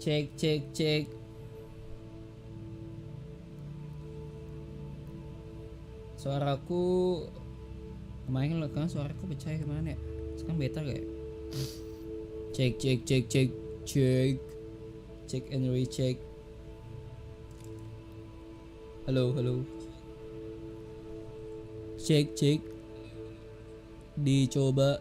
Cek. Suaraku kemarin kan suaraku pecah kemana ya? Sekarang better gak ya? Cek and recheck. Halo. Cek. Dicoba.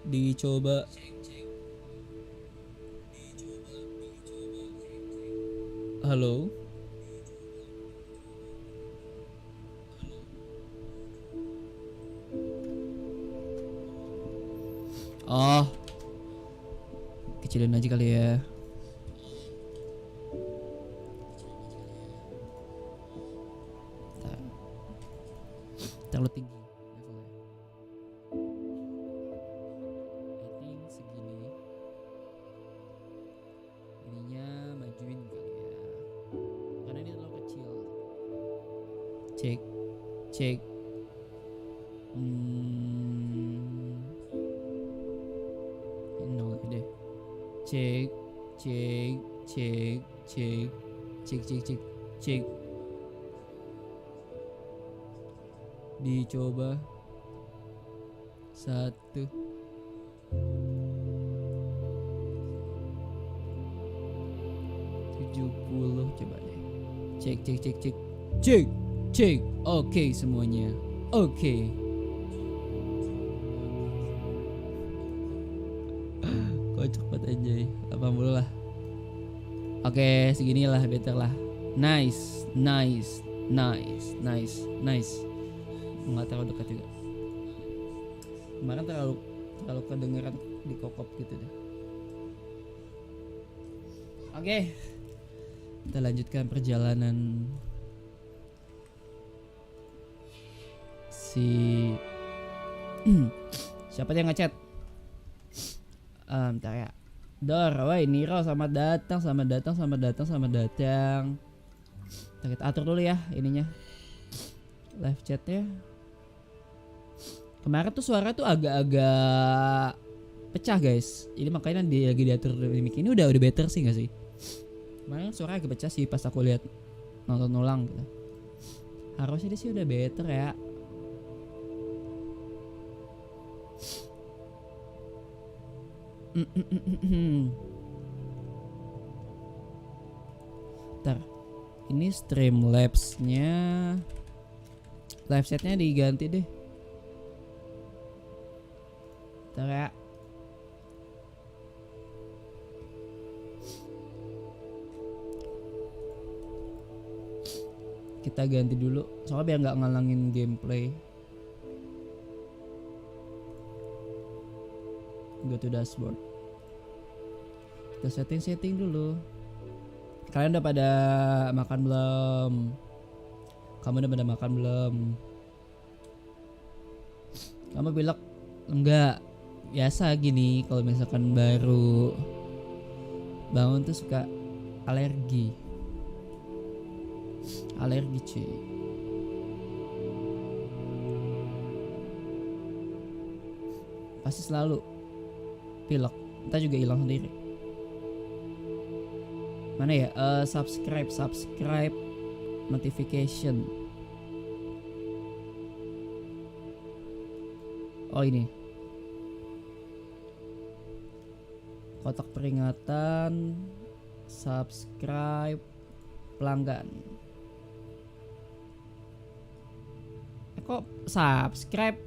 Halo. Oh, kecilin aja kali ya. Terlalu tinggi levelnya. I think segini. Ininya majuin kali ya. Karena ini terlalu kecil. Cek. Deh. Cek. Dicoba. 1 70 coba deh. Cek. Oke semuanya. Oke. Kocok banget anjay. 80 lah. Oke, seginilah better lah. Nice. Enggak terlalu dekat juga. Kemarin terlalu kedengeran di kokop gitu deh. Oke. Kita lanjutkan perjalanan si siapa yang ngechat? Bentar ya. Dor, woi Niro, selamat datang. Kita atur dulu ya ininya. Live chatnya. Kemarin tuh suara tuh agak-agak pecah guys. Ini makanya lagi diatur mic. Ini udah better sih nggak sih? Kemarin suara agak pecah sih pas aku lihat nonton ulang gitu. Harusnya sih udah better ya. Ntar ini Streamlabs-nya, live chat-nya diganti deh. Ntar ya. Kita ganti dulu soalnya biar nggak ngalangin gameplay. Go to dashboard. Kita setting dulu. Kalian udah pada makan belum? Kamu udah pada makan belum? Kamu bilang enggak. Biasa gini kalau misalkan baru bangun tuh suka alergi cuy. Pasti selalu pilek, kita juga hilang sendiri. Mana ya? Subscribe notification. Oh ini. Kotak peringatan, subscribe, pelanggan. Kok subscribe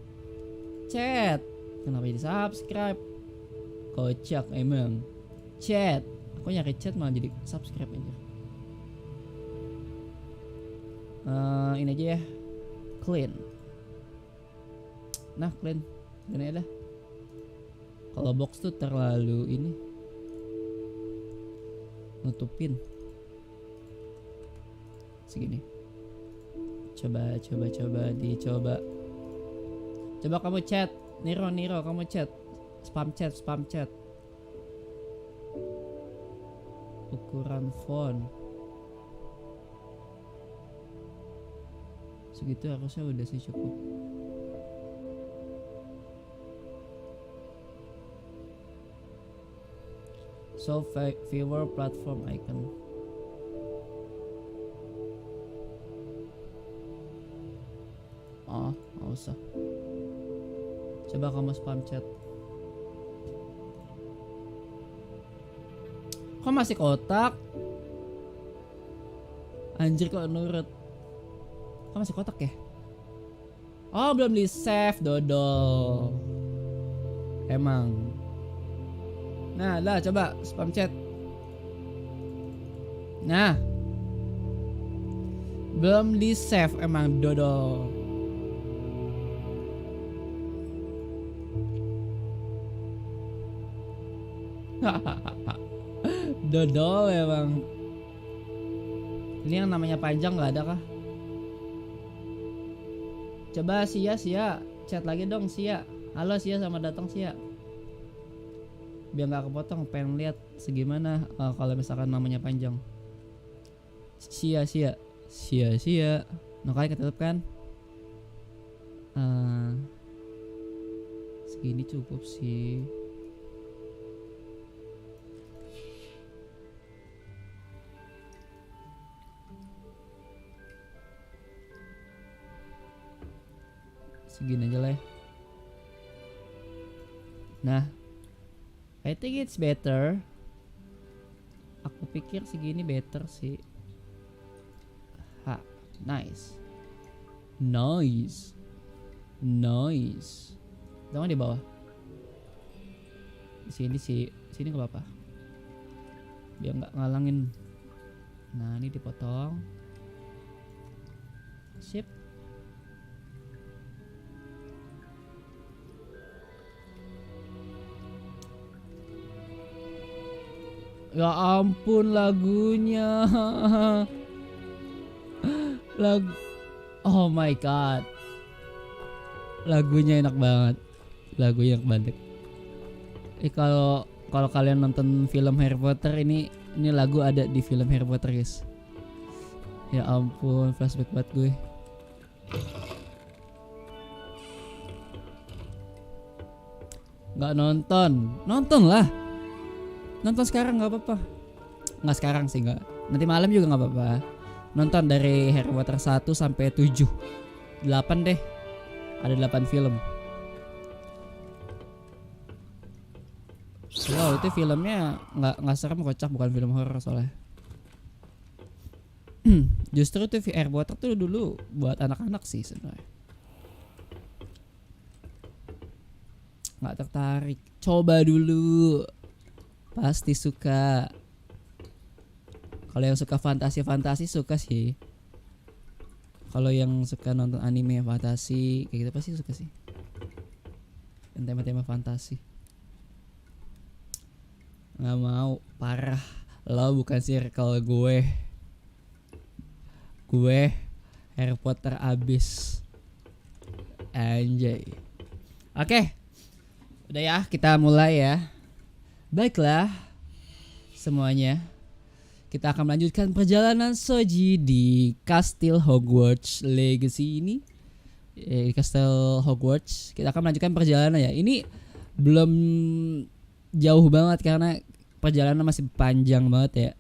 chat? Kenapa jadi subscribe? Kocak emang. Chat. Aku nyari chat malah jadi subscribe aja. Ini aja ya. Clean. Nah clean. Gini dah. Kalau box tuh terlalu ini. Nutupin. Segini. Coba dicoba. Coba kamu chat. Niro kamu chat. Spam chat. Ukuran font segitu harusnya udah sih cukup. So viewer platform icon. usah. Coba kamu spam chat. Kok masih kotak? Anjir kok nurut. Kok masih kotak ya? Oh belum di save dodol. Emang. Nah lah coba spam chat. Nah. Belum di save emang dodol. Dodol emang. Ini yang namanya panjang nggak ada kah? Coba Sia chat lagi dong Sia. Halo Sia, selamat datang Sia. Biar nggak kepotong, pengen lihat segimana kalau misalkan namanya panjang. Sia. Nah kalian ketutup kan? Segini cukup sih. Segini aja lah ya. Nah, I think it's better. Aku pikir segini better sih. Nice. Jangan di bawah. Di sini nggak apa-apa. Biar nggak ngalangin. Nah, ini dipotong. Sip. Ya ampun lagunya. Oh my god. Lagunya enak banget. Kalau kalian nonton film Harry Potter ini lagu ada di film Harry Potter, guys. Ya ampun, flashback banget gue. Nggak nonton lah. Nonton sekarang nggak apa-apa. Nggak sekarang sih, nggak. Nanti malam juga nggak apa-apa. Nonton dari Harry Potter 1 sampai 7. 8 deh. Ada 8 film. Wow, itu filmnya nggak serem, kocak, bukan film horor soalnya. Justru tuh Harry Potter tuh dulu buat anak-anak sih sebenarnya. Nggak tertarik. Coba dulu. Pasti suka. Kalau yang suka fantasi suka sih. Kalau yang suka nonton anime fantasi kayak gitu pasti suka sih. Dan tema-tema fantasi. Nggak mau, parah. Lo bukan circle gue. Gue Harry Potter abis. Anjay. Oke. Udah ya, kita mulai ya. Baiklah semuanya, kita akan melanjutkan perjalanan Soji di Kastil Hogwarts Legacy ini. Kastil Hogwarts, kita akan melanjutkan perjalanan ya. Ini belum jauh banget karena perjalanan masih panjang banget ya.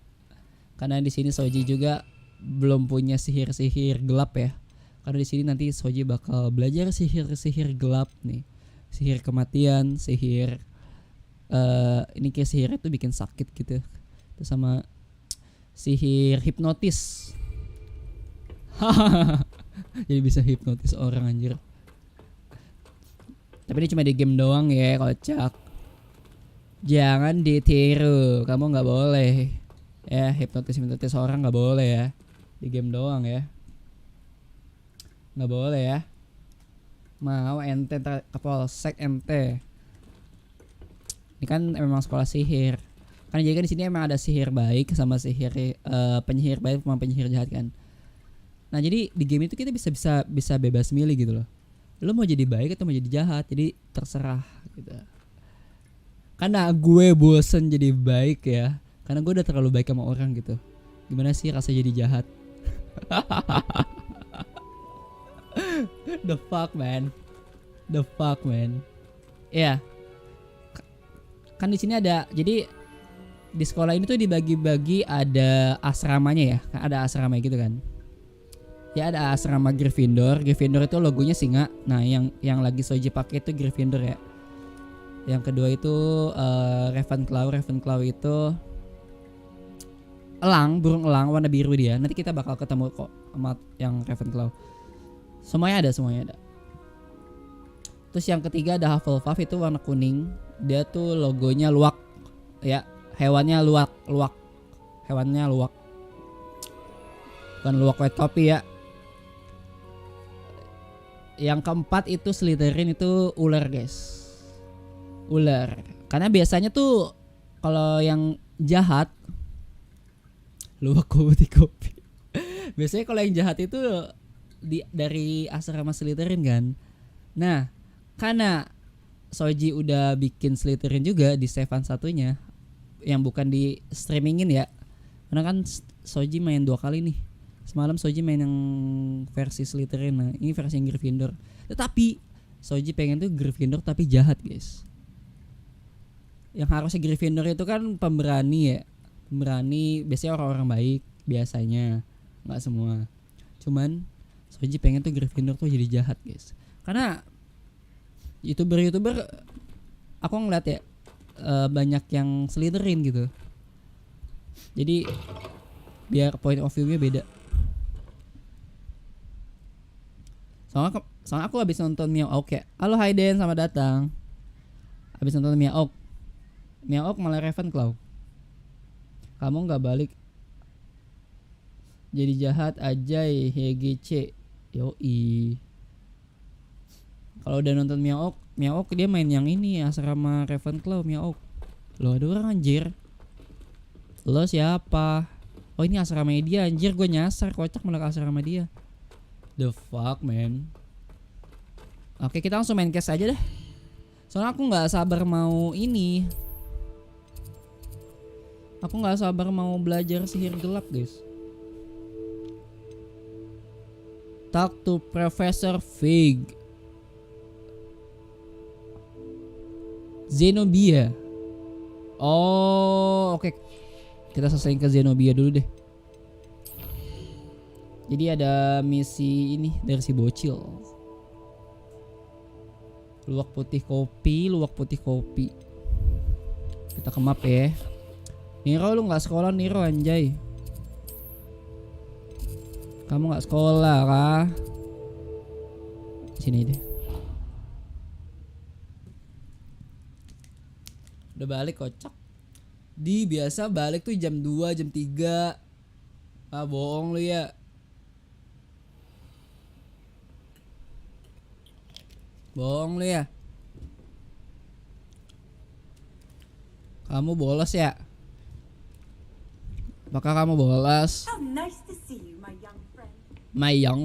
Karena di sini Soji juga belum punya sihir-sihir gelap ya. Karena di sini nanti Soji bakal belajar sihir-sihir gelap nih. Sihir kematian, sihir ini kayak sihir itu bikin sakit gitu. Terus sama sihir hipnotis. Jadi bisa hipnotis orang anjir. Tapi ini cuma di game doang ya, kocak. Jangan ditiru, kamu nggak boleh. Ya, hipnotis orang nggak boleh ya. Di game doang ya. Nggak boleh ya. Mau ente ke polsek ente. Ini kan memang sekolah sihir. Kan jadi kan di sini emang ada sihir baik sama sihir penyihir baik sama penyihir jahat kan. Nah, jadi di game itu kita bisa bebas milih gitu loh. Lo mau jadi baik atau mau jadi jahat, jadi terserah gitu. Karena gue bosen jadi baik ya. Karena gue udah terlalu baik sama orang gitu. Gimana sih rasa jadi jahat? The fuck man. Ya. Kan di sini ada, jadi di sekolah ini tuh dibagi-bagi ada asramanya ya. Ada asrama gitu kan. Ya ada asrama Gryffindor. Gryffindor itu logonya singa. Nah, yang lagi Soji pakai itu Gryffindor ya. Yang kedua itu Ravenclaw. Ravenclaw itu elang, burung elang warna biru dia. Nanti kita bakal ketemu kok sama yang Ravenclaw. Semuanya ada. Terus yang ketiga ada Hufflepuff, itu warna kuning. Dia tuh logonya luwak. Ya, hewannya luwak. Hewannya luwak. Bukan luwak white coffee ya. Yang keempat itu Slytherin, itu ular guys. Ular. Karena biasanya tuh kalau yang jahat luwak putih kopi. Biasanya kalau yang jahat itu dari asrama Slytherin kan. Nah, karena Soji udah bikin Slytherin juga di save satunya yang bukan di streamingin ya. Karena kan Soji main 2 kali nih. Semalam Soji main yang versi Slytherin, nah ini versi yang Gryffindor. Tetapi Soji pengen tuh Gryffindor tapi jahat guys. Yang harusnya Gryffindor itu kan pemberani ya. Pemberani biasanya orang-orang baik biasanya, nggak semua. Cuman Soji pengen tuh Gryffindor tuh jadi jahat guys. Karena YouTuber aku ngeliat ya banyak yang Slytherin gitu. Jadi biar point of view-nya beda. Soalnya aku habis nonton Miao ya. Halo Hayden, selamat datang. Habis nonton Miao malah Ravenclaw. Kamu nggak balik jadi jahat aja HGC. Yoi. Kalau udah nonton Miao dia main yang ini asrama Ravenclaw Miao. Lo ada orang anjir. Lo siapa? Oh ini asrama dia anjir, gue nyasar kocak malah ke asrama dia. The fuck man. Oke, kita langsung main case aja deh. Soalnya aku nggak sabar mau ini. Aku nggak sabar mau belajar sihir gelap guys. Talk to Professor Fig. Zenobia. Oh oke. Kita selesaiin ke Zenobia dulu deh. Jadi ada misi ini dari si bocil. Luwak putih kopi. Kita ke map ya. Niro, lu gak sekolah Niro anjay. Kamu gak sekolah kah? Sini deh. Udah balik kocak. Di biasa balik tuh jam 2, jam 3. Ah bohong lu ya. Bohong lu ya. Kamu bolos ya? Apakah kamu bolos? How nice to see you, my young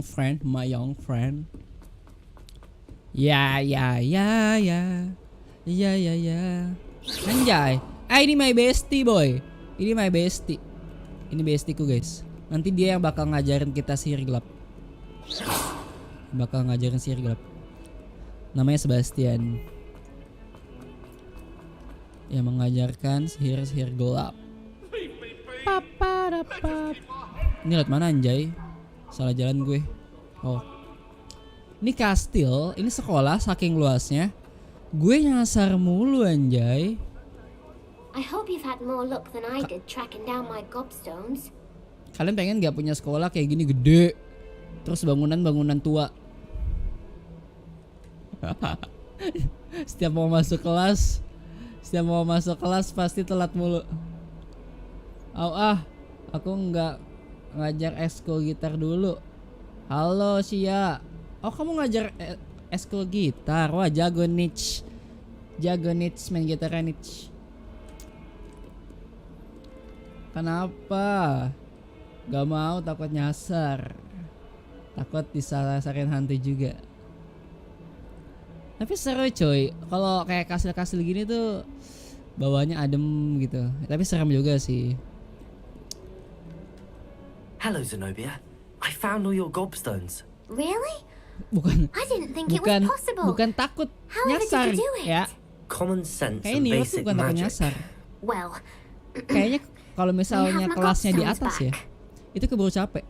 friend. My young friend. Ya. Anjay. Ini my bestie boy. Ini my bestie. Ini bestieku guys. Nanti dia yang bakal ngajarin kita sihir gelap. Namanya Sebastian. Yang mengajarkan sihir gelap. Ini lewat mana anjay? Salah jalan gue. Oh. Ini kastil, ini sekolah saking luasnya. Gue nyasar mulu anjay. I hope you've had more luck than I did tracking down my gobstones. Kalian pengen gak punya sekolah kayak gini gede? Terus bangunan tua. Setiap mau masuk kelas pasti telat mulu. Aku nggak ngajar eskul gitar dulu. Halo Sia. Oh kamu ngajar eskul gitar. Wah jago niche main gitar niche. Kenapa? Gak mau, takut nyasar. Takut disasarin hantu juga. Tapi seru coy. Kalau kayak kastil-kastil gini tuh bawahnya adem gitu. Tapi serem juga sih. Hello Zenobia. I found all your gobstones. Really? Bukan. I didn't think it was possible. Bukan takut However nyasar did you do it? ya. Common sense Kayaknya and Niro tuh basic bukan takut magic. nyasar. Well, Kayaknya kalau misalnya my kelasnya di gobstones atas ya, back. itu keburu capek.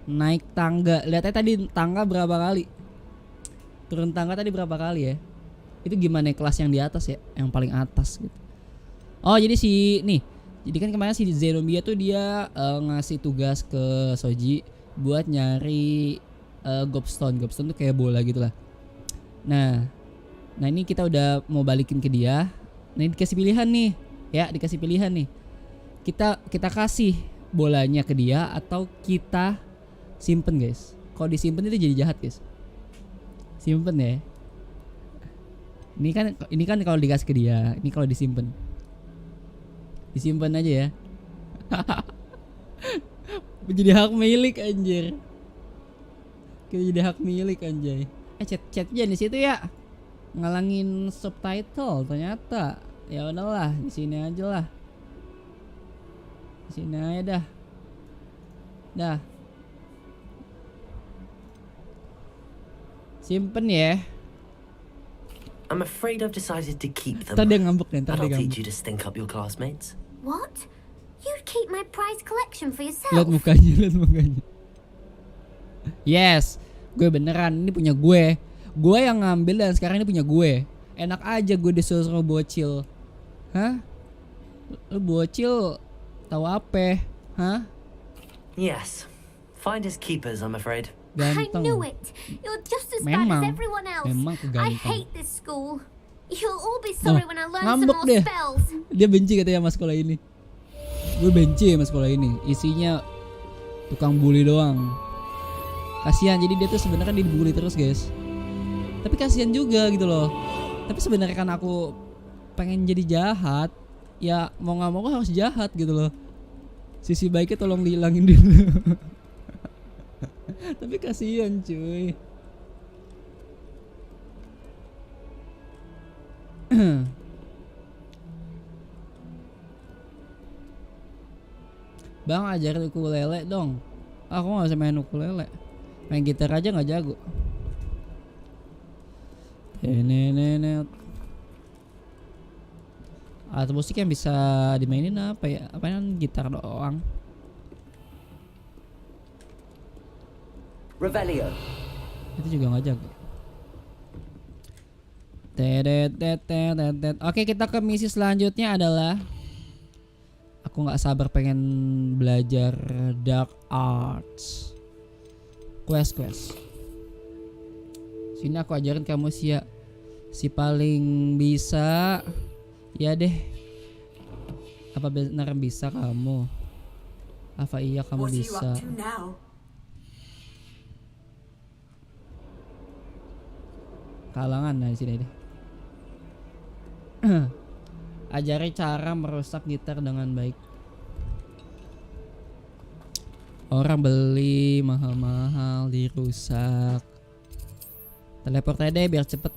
naik tangga. Lihat aja tadi tangga berapa kali. Turun tangga tadi berapa kali ya. Itu gimana kelas yang di atas ya, yang paling atas gitu. Oh jadi jadi kan kemarin si Zenobia tuh dia ngasih tugas ke Soji buat nyari gobstone. Gobstone tuh kayak bola gitu lah. Nah ini kita udah mau balikin ke dia. Nah dikasih pilihan nih, ya dikasih pilihan nih. Kita kasih bolanya ke dia atau kita simpen guys. Kalau disimpan itu jadi jahat guys. Simpen ya. Ini kan kalau dikasih ke dia, ini kalau disimpan. Disimpan aja ya. Jadi hak milik anjir. Kita jadi hak milik anjay. Chat aja di situ ya. Ngalangin subtitle ternyata. Ya udahlah, di sini aja lah. Di sini aja dah. Dah. Simpen ya. I'm afraid I've decided to keep them. Ntar dia ngambek nih, But I'll teach you to stink up your classmates. What? You'd keep my prize collection for yourself? Lihat mukanya. Yes, gue beneran, ini punya gue. Gue yang ngambil dan sekarang ini punya gue. Enak aja gue disuruh bocil. Hah? Lu bocil tahu apa? Hah? Yes. Finders keepers, I'm afraid. Ganteng. I knew it. You're just as bad as everyone else. Memang I keganteng. hate this school. You'll all be sorry when I learn some Ngambek more deh. spells. Dia benci katanya sama sekolah ini. Gue benci sama sekolah ini. Isinya tukang bully doang. Kasihan, jadi dia tuh sebenarnya dibully terus guys. Tapi kasihan juga gitu loh. Tapi sebenarnya kan aku pengen jadi jahat. Ya mau nggak mau harus jahat gitu loh. Sisi baiknya tolong dihilangin dulu. Tapi kasihan cuy. Bang ajarin ukulele dong. Aku gak bisa main ukulele. Main gitar aja gak jago. Nenet. Alat musik yang bisa dimainin apa ya? Apaan gitar doang. Revelio. Itu juga gak jago. Oke, kita ke misi selanjutnya adalah aku nggak sabar pengen belajar dark arts. Quest. Sini aku ajarin kamu si paling bisa. Ya deh. Apa benar bisa kamu? Apa iya kamu What are you bisa? up to now? Kalangan nah di sini deh. Ajari cara merusak gitar dengan baik. Orang beli mahal-mahal dirusak. Teleport aja deh biar cepet.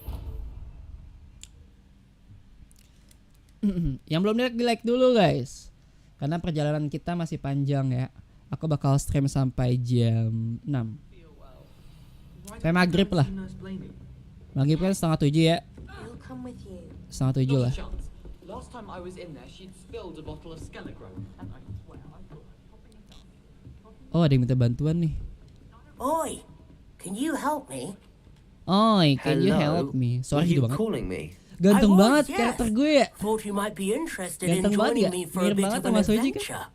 Yang belum di like dulu guys, karena perjalanan kita masih panjang ya. Aku bakal stream sampai jam 6. Sampai maghrib lah. Maghrib kan 6:30 ya. He'll come with you. 6:30 lah. Last time I was in there, she'd spilled a bottle of Skelegram, and I swear I thought popping it up. Oh, ada yang minta bantuan nih. Oi, can you help me? Oi, can you Hello? help me? Were Sorry you gitu banget. calling me? Ganteng I was, banget yes. karakter gue ya. Thought you might be interested in Ganteng banget joining ya? me for a Mirip bit banget of an sama Soji kan? adventure.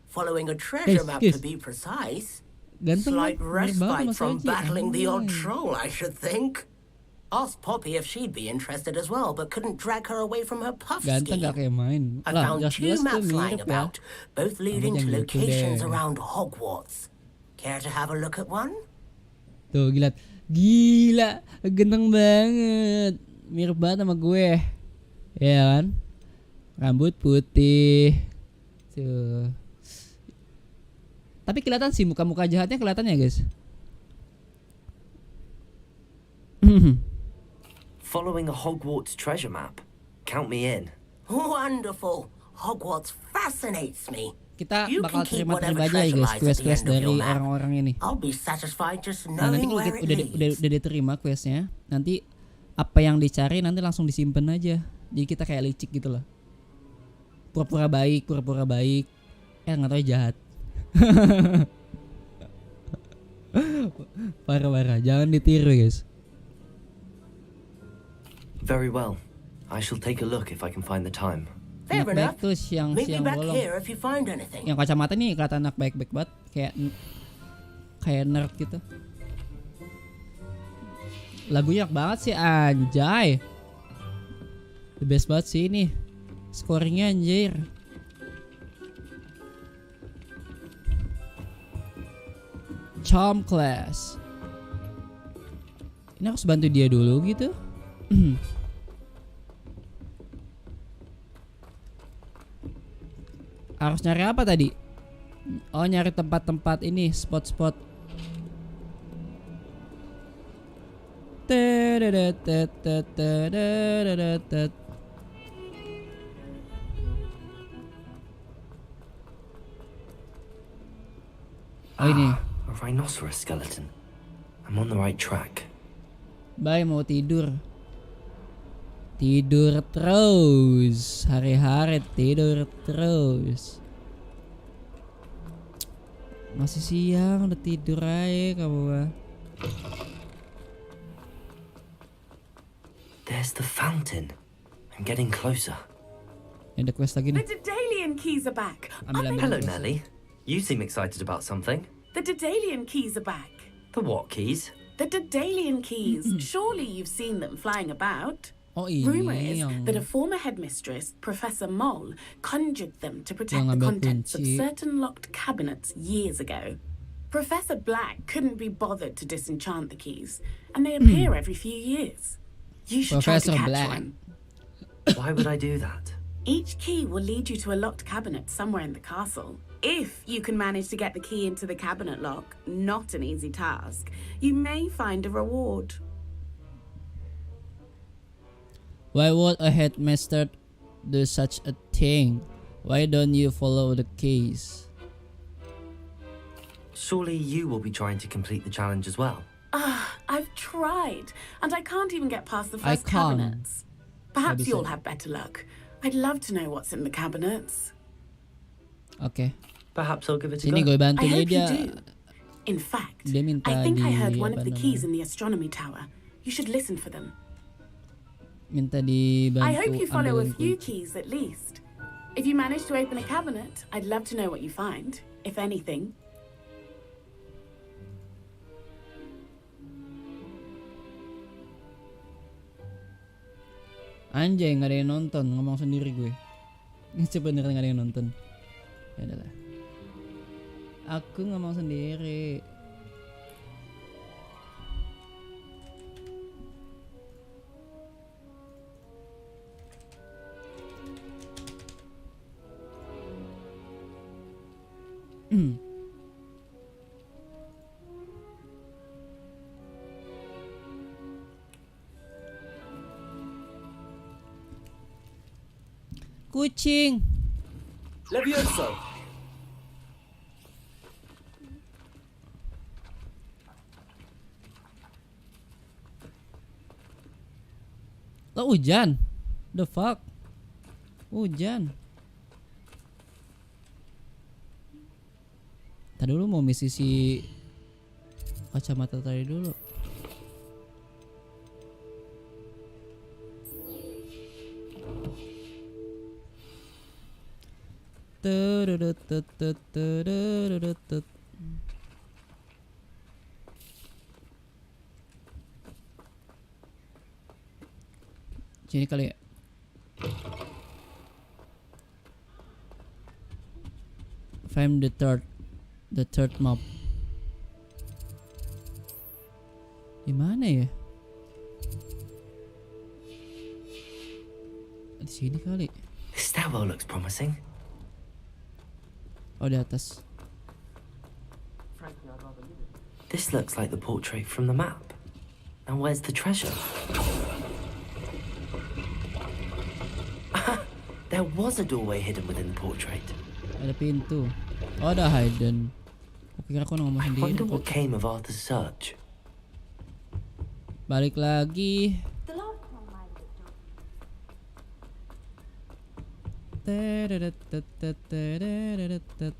Following a treasure map guys. to be precise. Ganteng Slight banget. Mirip banget respite sama from Soji. battling the odd Anjay. troll, I should think. Asked Poppy if she'd be interested as well, but couldn't drag her away from her puff Ganteng scheme. gak kayak main. I Lah, found jelas-jelas two tuh maps lying mirip ya. about, both leading to jangan gitu locations deh. around Hogwarts. Care to have a look at one? Tuh gila. Gila, ganteng banget. Mirip banget sama gue. Ya kan? Rambut putih. Tuh. Tapi kelihatan sih muka-muka jahatnya kelihatan ya, guys. Following a Hogwarts treasure map. Count me in. Wonderful. Hogwarts fascinates me. Kita You bakal can keep terima whatever aja ya treasure guys, lies at the quest-quest end of dari your map. orang-orang ini. I'll be satisfied just Nah nanti knowing kalau where kita it leads. udah diterima questnya, nanti apa yang dicari nanti langsung disimpan aja. Jadi kita kayak licik gitu loh. Pura-pura baik. Nggak tahu jahat. Parah-parah, jangan ditiru guys. Very well. I shall take a look if I can find the time. Fair Anak enough. baik tuh Meet me siang back bolong. here if you find anything. Yang kacamata nih kelihatan anak baik-baik banget, kayak nerd gitu. Lagunya enak banget sih anjay. The best banget sih ini. Scoringnya anjir. Charm class. Ini harus bantu dia dulu gitu. Harus nyari apa tadi? Oh, nyari tempat-tempat ini, spot-spot. Oh ini. A rhinoceros skeleton. I'm on the right track. Bye, mau tidur. Tidur terus. Hari-hari tidur terus. Masih siang udah tidur aja kamu mah. There's the fountain. I'm getting closer. Ada quest lagi The nih. Daedalian keys are back. Ambil, ambil. Hello, Nelly. You seem excited about something. The Daedalian keys are back. The what keys? The Daedalian keys. Surely you've seen them flying about. Oh ini Rumor is yang that a former headmistress, Professor Moll, conjured them to protect Yang the ambil contents of kunci. certain locked cabinets years ago. Professor Black couldn't be bothered to disenchant the keys, and they appear every few years. You should try Professor to catch Black. one. Why would I do that? Each key will lead you to a locked cabinet somewhere in the castle. If you can manage to get the key into the cabinet lock, not an easy task, you may find a reward. Why would a headmaster do such a thing? Why don't you follow the case? Surely you will be trying to complete the challenge as well. I've tried, and I can't even get past the I first can't. cabinets. Perhaps Maybe you'll so. have better luck. I'd love to know what's in the cabinets. Oke. Perhaps I'll give it a Sini go. gue bantu I hope dia. you do. In fact, Dia minta I think I heard di one of apa the keys namanya? in the astronomy tower. You should listen for them. Minta dibantu I hope you follow a ambilin few kunci. keys at least. If you manage to open a cabinet, I'd love to know what you find, if anything. Anjay, nggak ada yang nonton, ngomong sendiri gue. Ini sebenarnya nggak ada yang nonton. Ya adalah. Aku ngomong sendiri. Kucing. Levioso! Lo hujan. The fuck. Hujan. Tadi dulu mau misi si kacamata tadi dulu. Sini kali ya. Find the third map. Di mana ya? Di sini kali. This stairwell looks promising. Oh, di atas. Frankly, I'd rather leave it. This looks like the portrait from the map. Now where's the treasure? There was a doorway hidden within the portrait. Ada pintu. Oh, ada hidden. Aku kira aku ngomong I sendiri. wonder what came of Arthur's search. Balik lagi. The last time I looked up,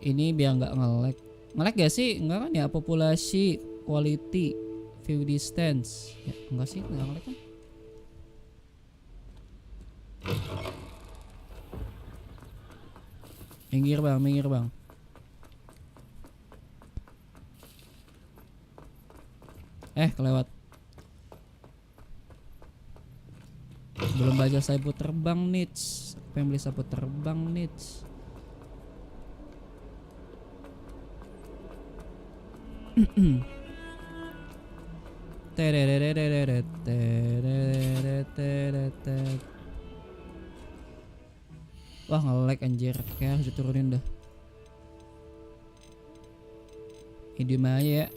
Ini biar nggak nge-lag. Nge-lag gak sih? Enggak kan ya? Populasi, quality, view distance. Ya, enggak sih, enggak nge-lag kan? Minggir bang, minggir bang. Kelewat. Belum belajar sapu terbang nits. Pengen beli sapu terbang nits. Wah nge-lag anjir. Kayak harus diturunin dah. Medium aja ya.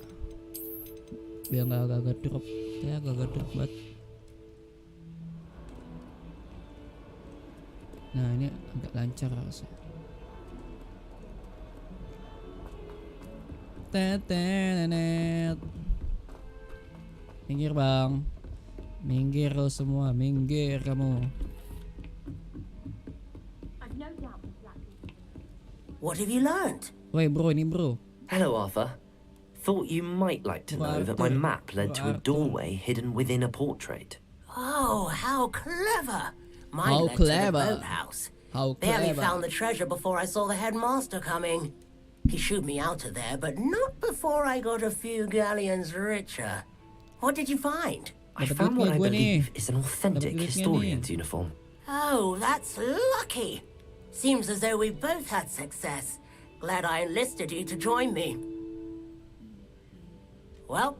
Biar gak agak drop. Ya agak drop banget. Nah ini agak lancar harusnya. Tetenet. Minggir bang. Minggir lo semua. Minggir kamu. What have you learned? Woi bro, ini bro. Hello, Arthur. Thought you might like to know that my map led to a doorway hidden within a portrait. Oh, how clever! Mine How led clever. to the boathouse. How Barely clever. found the treasure before I saw the headmaster coming. He shooed me out of there, but not before I got a few galleons richer. What did you find? I Dapat found duit what I gue nih. believe is an authentic Dapat duitnya historian's uniform. Oh, that's lucky. Seems as though we both had success. Glad I enlisted you to join me. Well,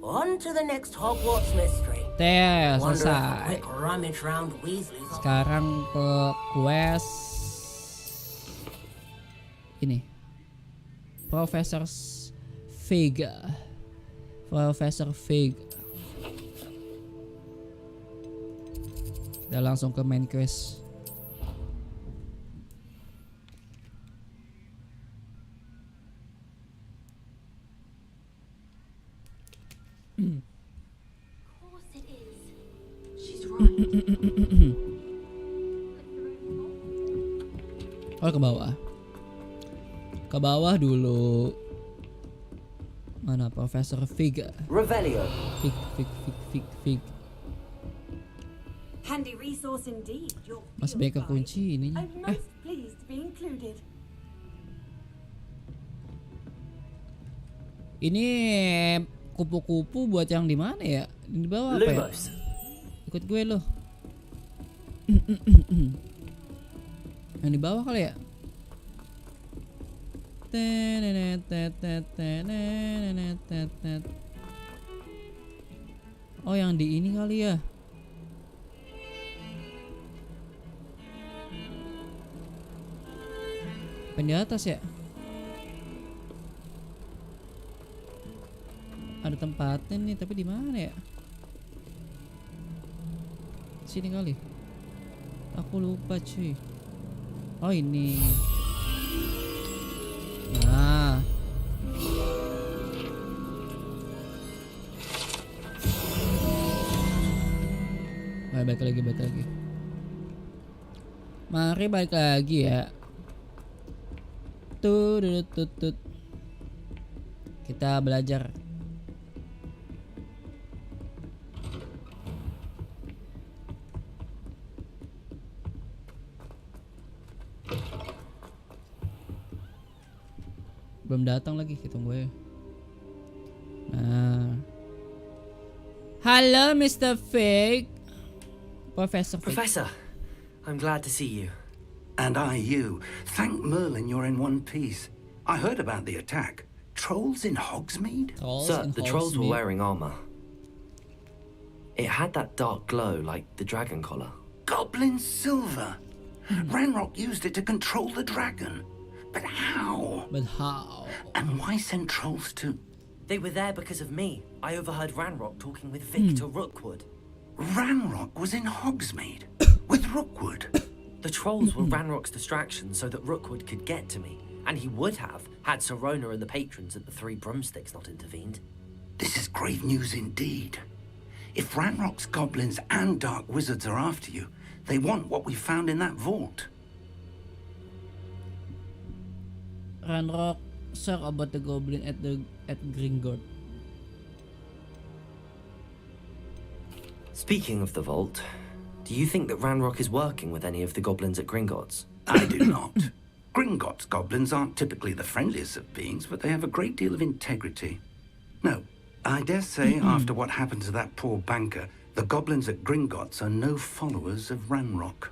on to the next Hogwarts mystery. Wonder if a Selesai. quick rummage round Weasley's. Sekarang ke quest ini. Profesor Fig. Kita langsung ke main quest. Of course it is. She's right. Oh ke bawah. Ke bawah dulu. Mana Profesor Fig? Revelio. Fig. Handy resource indeed. Your Masih field banyak guide. kunci ininya. I'm most pleased to be included. Ini kupu-kupu buat yang di mana ya? Di bawah apa ya? Lumos. Ikut gue loh. Yang di bawah kali ya? Oh yang di ini kali ya? Pen di atas ya? Ada tempatnya nih, tapi di mana ya? Sini kali. Aku lupa cuy. Oh ini. Nah. Balik lagi. Mari balik lagi ya. Tut. Kita belajar. Belum datang lagi, kita tunggu ya. Nah. Halo Mr. Fig. Professor Fig. Professor, I'm glad to see you. And I you. Thank Merlin you're in one piece. I heard about the attack. Trolls in Hogsmeade? Sir, the trolls were wearing armor. It had that dark glow like the dragon collar. Goblin silver. Ranrock used it to control the dragon. But how? And why send trolls to... They were there because of me. I overheard Ranrock talking with Vic to Rookwood. Ranrock was in Hogsmeade with Rookwood. The trolls were Ranrock's distraction so that Rookwood could get to me. And he would have, had Sirona and the patrons at the Three Broomsticks not intervened. This is grave news indeed. If Ranrock's goblins and dark wizards are after you, they want what we found in that vault. Ranrock, sir, about the goblin at Gringotts. Speaking of the vault, do you think that Ranrock is working with any of the goblins at Gringotts? I do not. Gringotts goblins aren't typically the friendliest of beings, but they have a great deal of integrity. No, I dare say after what happened to that poor banker, the goblins at Gringotts are no followers of Ranrock.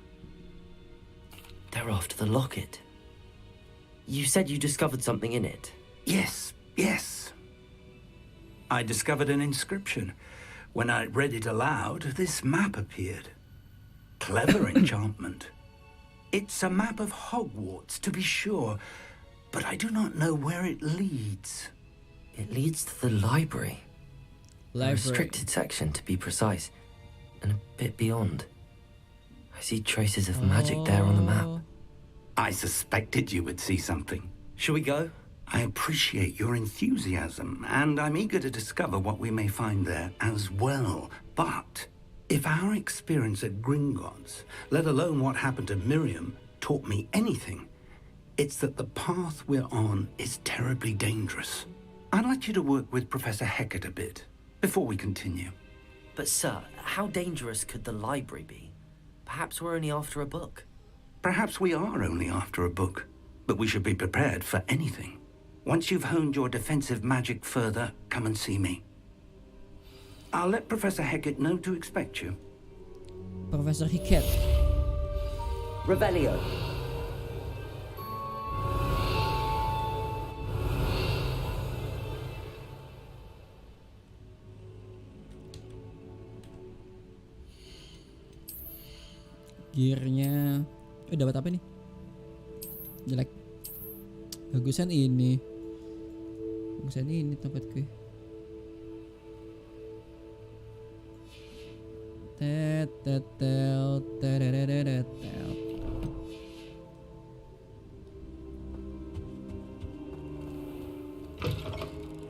They're after the locket. You said you discovered something in it. Yes. I discovered an inscription. When I read it aloud, this map appeared. Clever enchantment. It's a map of Hogwarts, to be sure, but I do not know where it leads. It leads to the library. A restricted section, to be precise, and a bit beyond. I see traces of magic there on the map. I suspected you would see something. Shall we go? I appreciate your enthusiasm, and I'm eager to discover what we may find there as well. But if our experience at Gringotts, let alone what happened to Miriam, taught me anything, it's that the path we're on is terribly dangerous. I'd like you to work with Professor Hecat a bit before we continue. But sir, how dangerous could the library be? Perhaps we're only after a book. Perhaps we are only after a book, but we should be prepared for anything. Once you've honed your defensive magic further, come and see me. I'll let Professor Hecat know to expect you. Professor Hecat. Revelio. Gearnya dapat apa nih? Jelek. Bagusan ini tempat gue.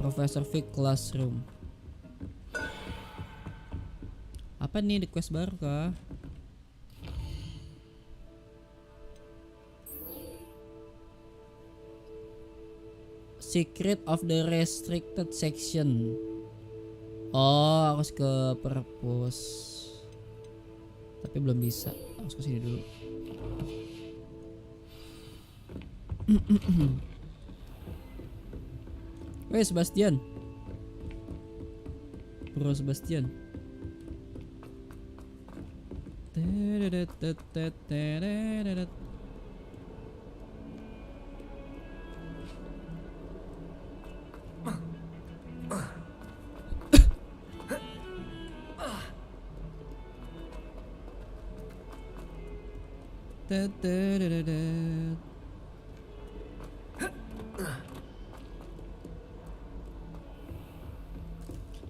Professor Vic Classroom. Apa nih, request baru kah? Secret of the restricted section. Oh, harus ke perpus. Tapi belum bisa. Harus ke sini dulu. Weh, Sebastian. Bro Sebastian.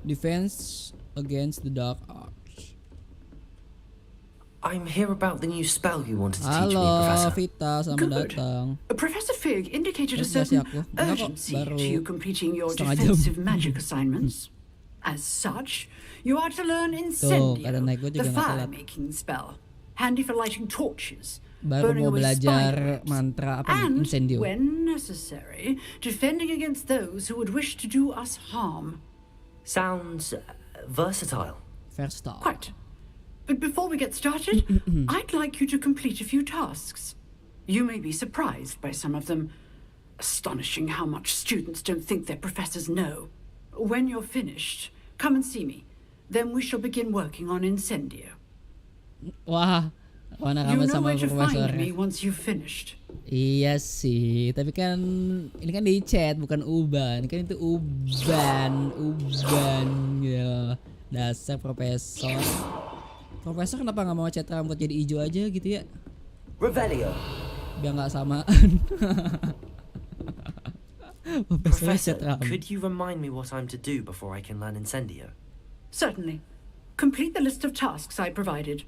Defense against the dark arts. I'm here about the new spell you wanted to teach me, Halo Professor. Vita, selamat datang. Professor Fig indicated a Masih certain aku. Enggak kok, urgency baru to you completing your setengah jam. defensive magic assignments. As such, you are to learn kata Incendio, naik gua the juga nggak telat. fire-making spell, handy for lighting torches, Baru burning mau away belajar spider webs, mantra apa nih? and, Incendio. when necessary, defending against those who would wish to do us harm. Sounds versatile. First off. Quite. But before we get started, I'd like you to complete a few tasks. You may be surprised by some of them. Astonishing how much students don't think their professors know. When you're finished, come and see me. Then we shall begin working on Incendio. Wah, warna You rambut know sama where to find me profesornya. once you've finished. Iya sih, tapi kan ini kan di chat bukan uban, kan itu uban gitu. Dasar profesor. Profesor kenapa nggak mau cat rambut jadi hijau aja gitu ya? Revelio. Biar nggak samaan. Professor, cat rambut. could you remind me what I'm to do before I can learn Incendio? Certainly. Complete the list of tasks I provided.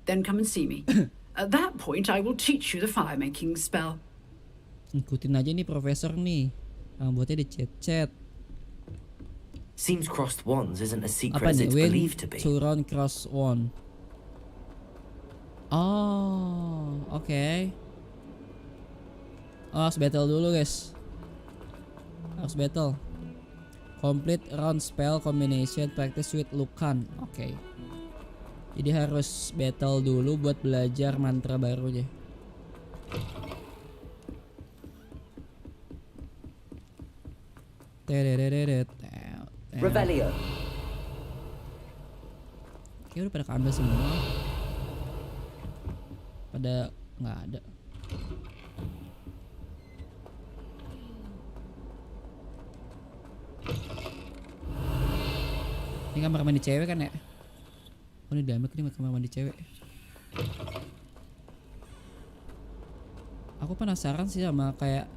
Then come and see me. At that point, I will teach you the fire-making spell. Ikutin aja nih profesor nih. Rambutnya dicet-cet. Seems crossed wands isn't as secret Apa as nih? it's Win believed to be. to run cross one. Oh, oke. Oh, harus battle dulu guys. Harus battle. Complete round spell combination practice with Lucan. Oke. Jadi harus battle dulu buat belajar mantra barunya. Revelio. Oke, udah pada keambil semua. Pada nggak ada. Ini kamar mandi cewek kan ya? Oh, ini diambil, ini kamar mandi cewek. Aku penasaran sih sama kayak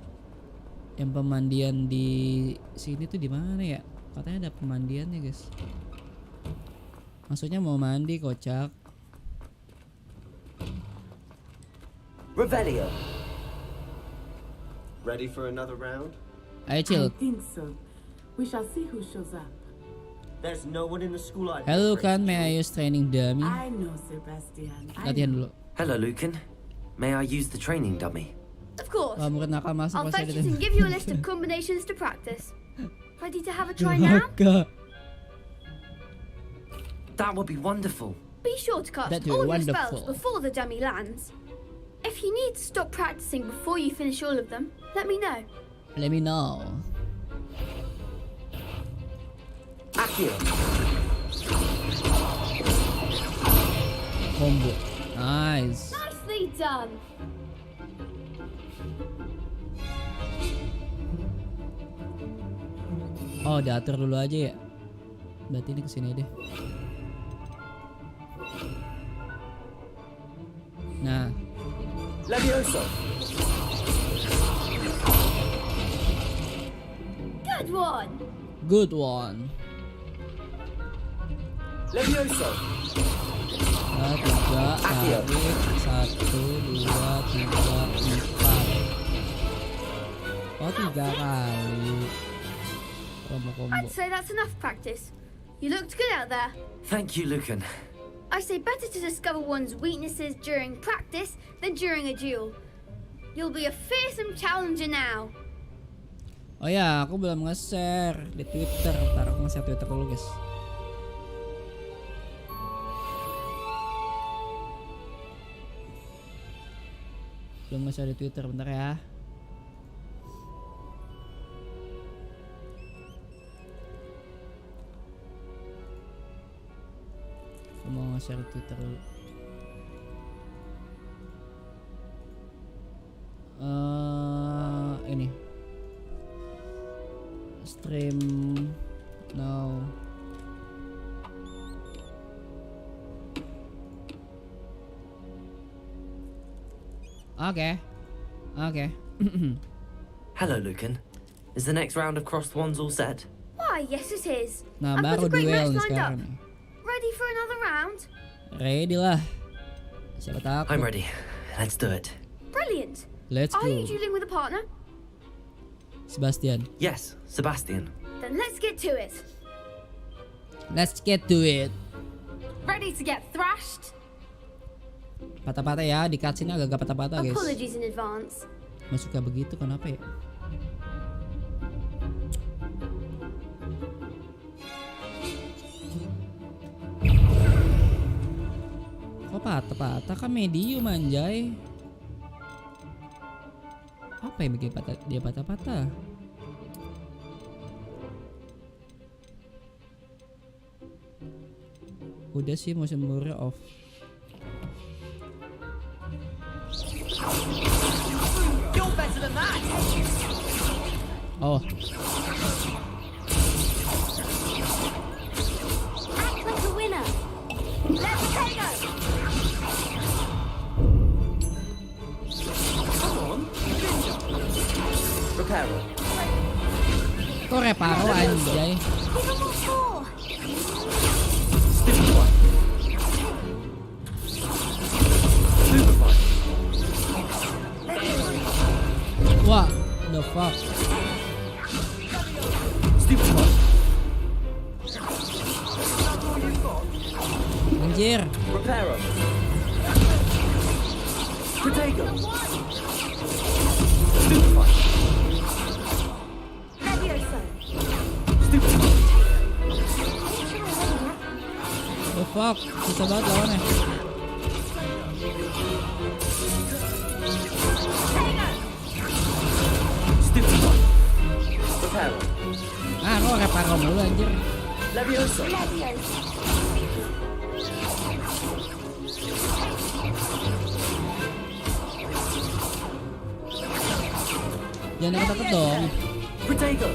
yang pemandian di sini tuh di mana ya? Katanya ada pemandiannya, guys. Maksudnya mau mandi, kocak. Revelio. Ready for another round? Ayo, Cil. I think so. We shall see who shows up. There's no one in the school I Hello, Lucan. May I use training dummy? I know, Sebastian. Latihan dulu. Hello, Lucan. May I use the training dummy? Of course. Wah, murid nakal masuk I'll pas fetch ada. it and give you a list of combinations to practice. Ready to have a try now? That would be wonderful. Be sure to cast That'd be all your wonderful. spells before the dummy lands. If you need to stop practicing before you finish all of them, let me know. Let me know. Accio. Combo. Nice. Nicely done. Oh, diatur dulu aja ya. Berarti ini kesini deh. Nah, Levioso. Good one. good one. Levioso. Nah, 3 tarik 1 2 3 4. Oh, 3 kali. Combo. I'd say that's enough practice. You looked good out there. Thank you, Lucan. I say better to discover one's weaknesses during practice than during a duel. You'll be a fearsome challenger now. Oh ya, aku belum nge-share di Twitter. Ntar aku nge-share Twitter dulu, guys. Belum nge-share di Twitter, bentar ya. Aku mau nge-share di Twitter dulu. Ini stream now. Okay. Hello, Lucan. Is the next round of crossed wands all set? Why, yes it is. Nah, I've got baru a great duel match nih lined up. sekarang nih. Ready for another round? Ready lah. Siapa takut? I'm ready. Let's do it. Brilliant. Let's Are go. you dueling with a partner? Sebastian. Yes, Sebastian. Then let's get to it. Let's get to it. Ready to get thrashed? Patah-patah ya, di cutscene agak patah-patah, guys. Apologies in advance. Nggak suka begitu, kenapa ya? Kok patah-patah kan medium anjay. Apa yang bikin dia patah-patah? Udah sih motion blur off. You're better than that. Oh, Act like a winner. Let's take it. Reparo. kok reparo anjay. Give 'em what for. Stupefy. Stupefy. Wah, the fuck. Stupefy. Anjir. Reparo. Protego. Stupefy. Levioso. The fuck, susah banget lawannya. Ah, kok reparo mulu anjir. Levioso. Jangan deket-deket dong. Protego.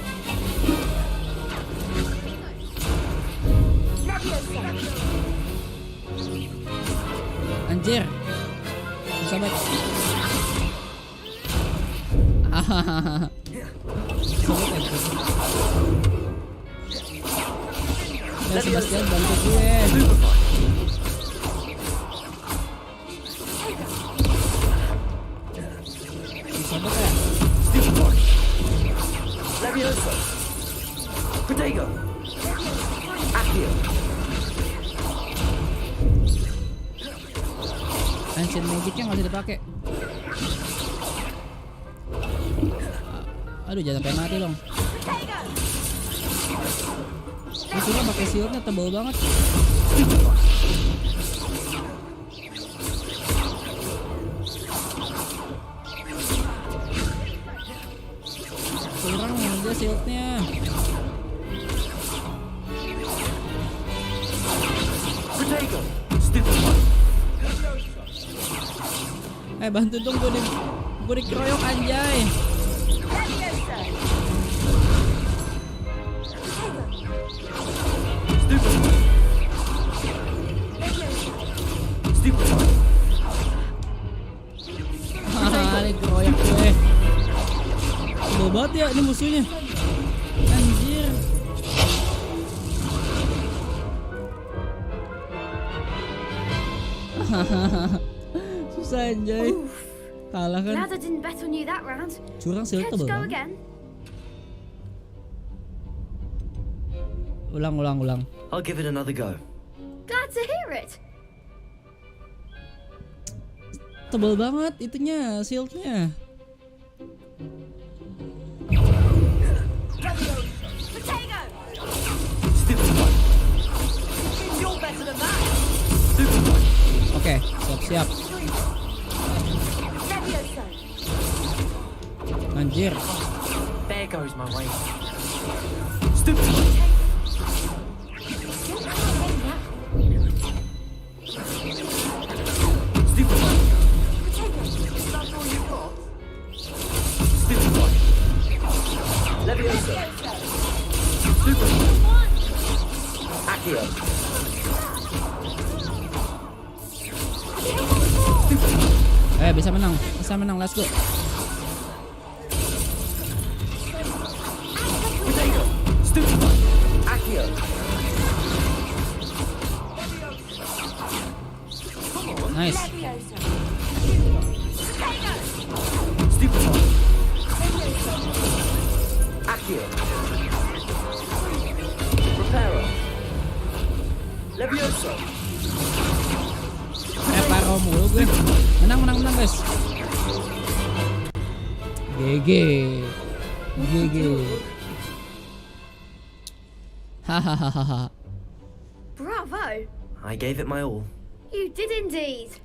Anjir. Susah banget. Hahaha. Ya Sebastian bantu gue. Susah banget ya. Levioso. Protego. Accio. Ancient magicnya nggak bisa dipakai. Aduh, jangan sampai mati dong. Musuhnya pakai shieldnya tebal banget. Kurang aja shieldnya. Bantu dong, gue dikeroyok anjay. Hahaha, dikeroyok gue. Sebel banget ya ini musuhnya. Anjir. Susah anjay. Kalah kan. Glad I didn't bet on you that round. Curang sih tebel. Ulang. I'll give it another go. Glad to hear it. Tebel banget itunya, shieldnya. Oke, siap. Anjir. There goes my way. Levioso. Accio. Bisa menang, let's go. Accio. Nice. Accio. Reparo. Levioso. Reparo mulu gue. Menang guys. GG. Hahaha. Bravo. I gave it my all. You did indeed.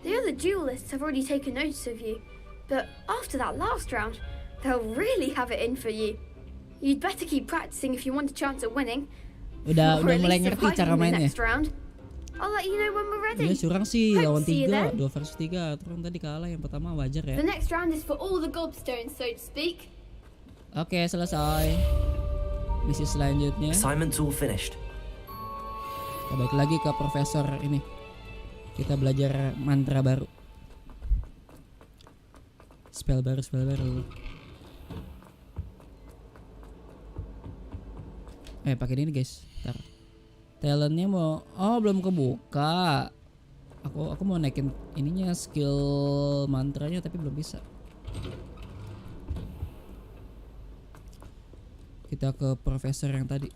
The other duelists have already taken notice of you, but after that last round, they'll really have it in for you. You'd better keep practicing if you want a chance at winning. Udah mulai ngerti cara mainnya. I'll let you know when we're ready. Dia curang sih lawan 3, 2 versus 3. Terus tadi kalah yang pertama, wajar ya. The next round is for all the gobstones, so to speak. Oke, selesai. Misi selanjutnya. Assignments all finished. Kita balik lagi ke profesor ini. Kita belajar mantra baru. Spell baru. Pakai ini guys. Ntar. Talentnya belum kebuka. Aku mau naikin ininya, skill mantranya, tapi belum bisa. Kita ke profesor yang tadi.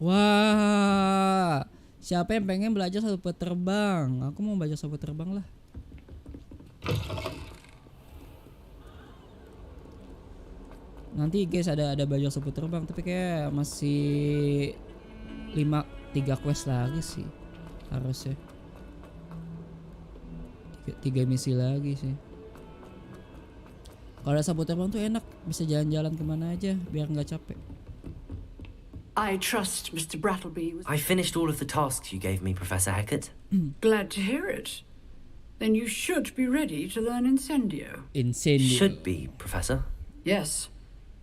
Wah, siapa yang pengen belajar saput terbang? Aku mau belajar saput terbang lah. Nanti guys ada belajar sapu terbang, tapi kayak masih 3 quest lagi sih harusnya. 3 misi lagi sih. Kalau ada sapu terbang tuh enak, bisa jalan-jalan kemana aja biar nggak capek. I trust Mr. Brattleby was I finished all of the tasks you gave me, Professor Hecat. glad to hear it. Then you should be ready to learn Incendio. Incendio. Should be, Professor. Yes.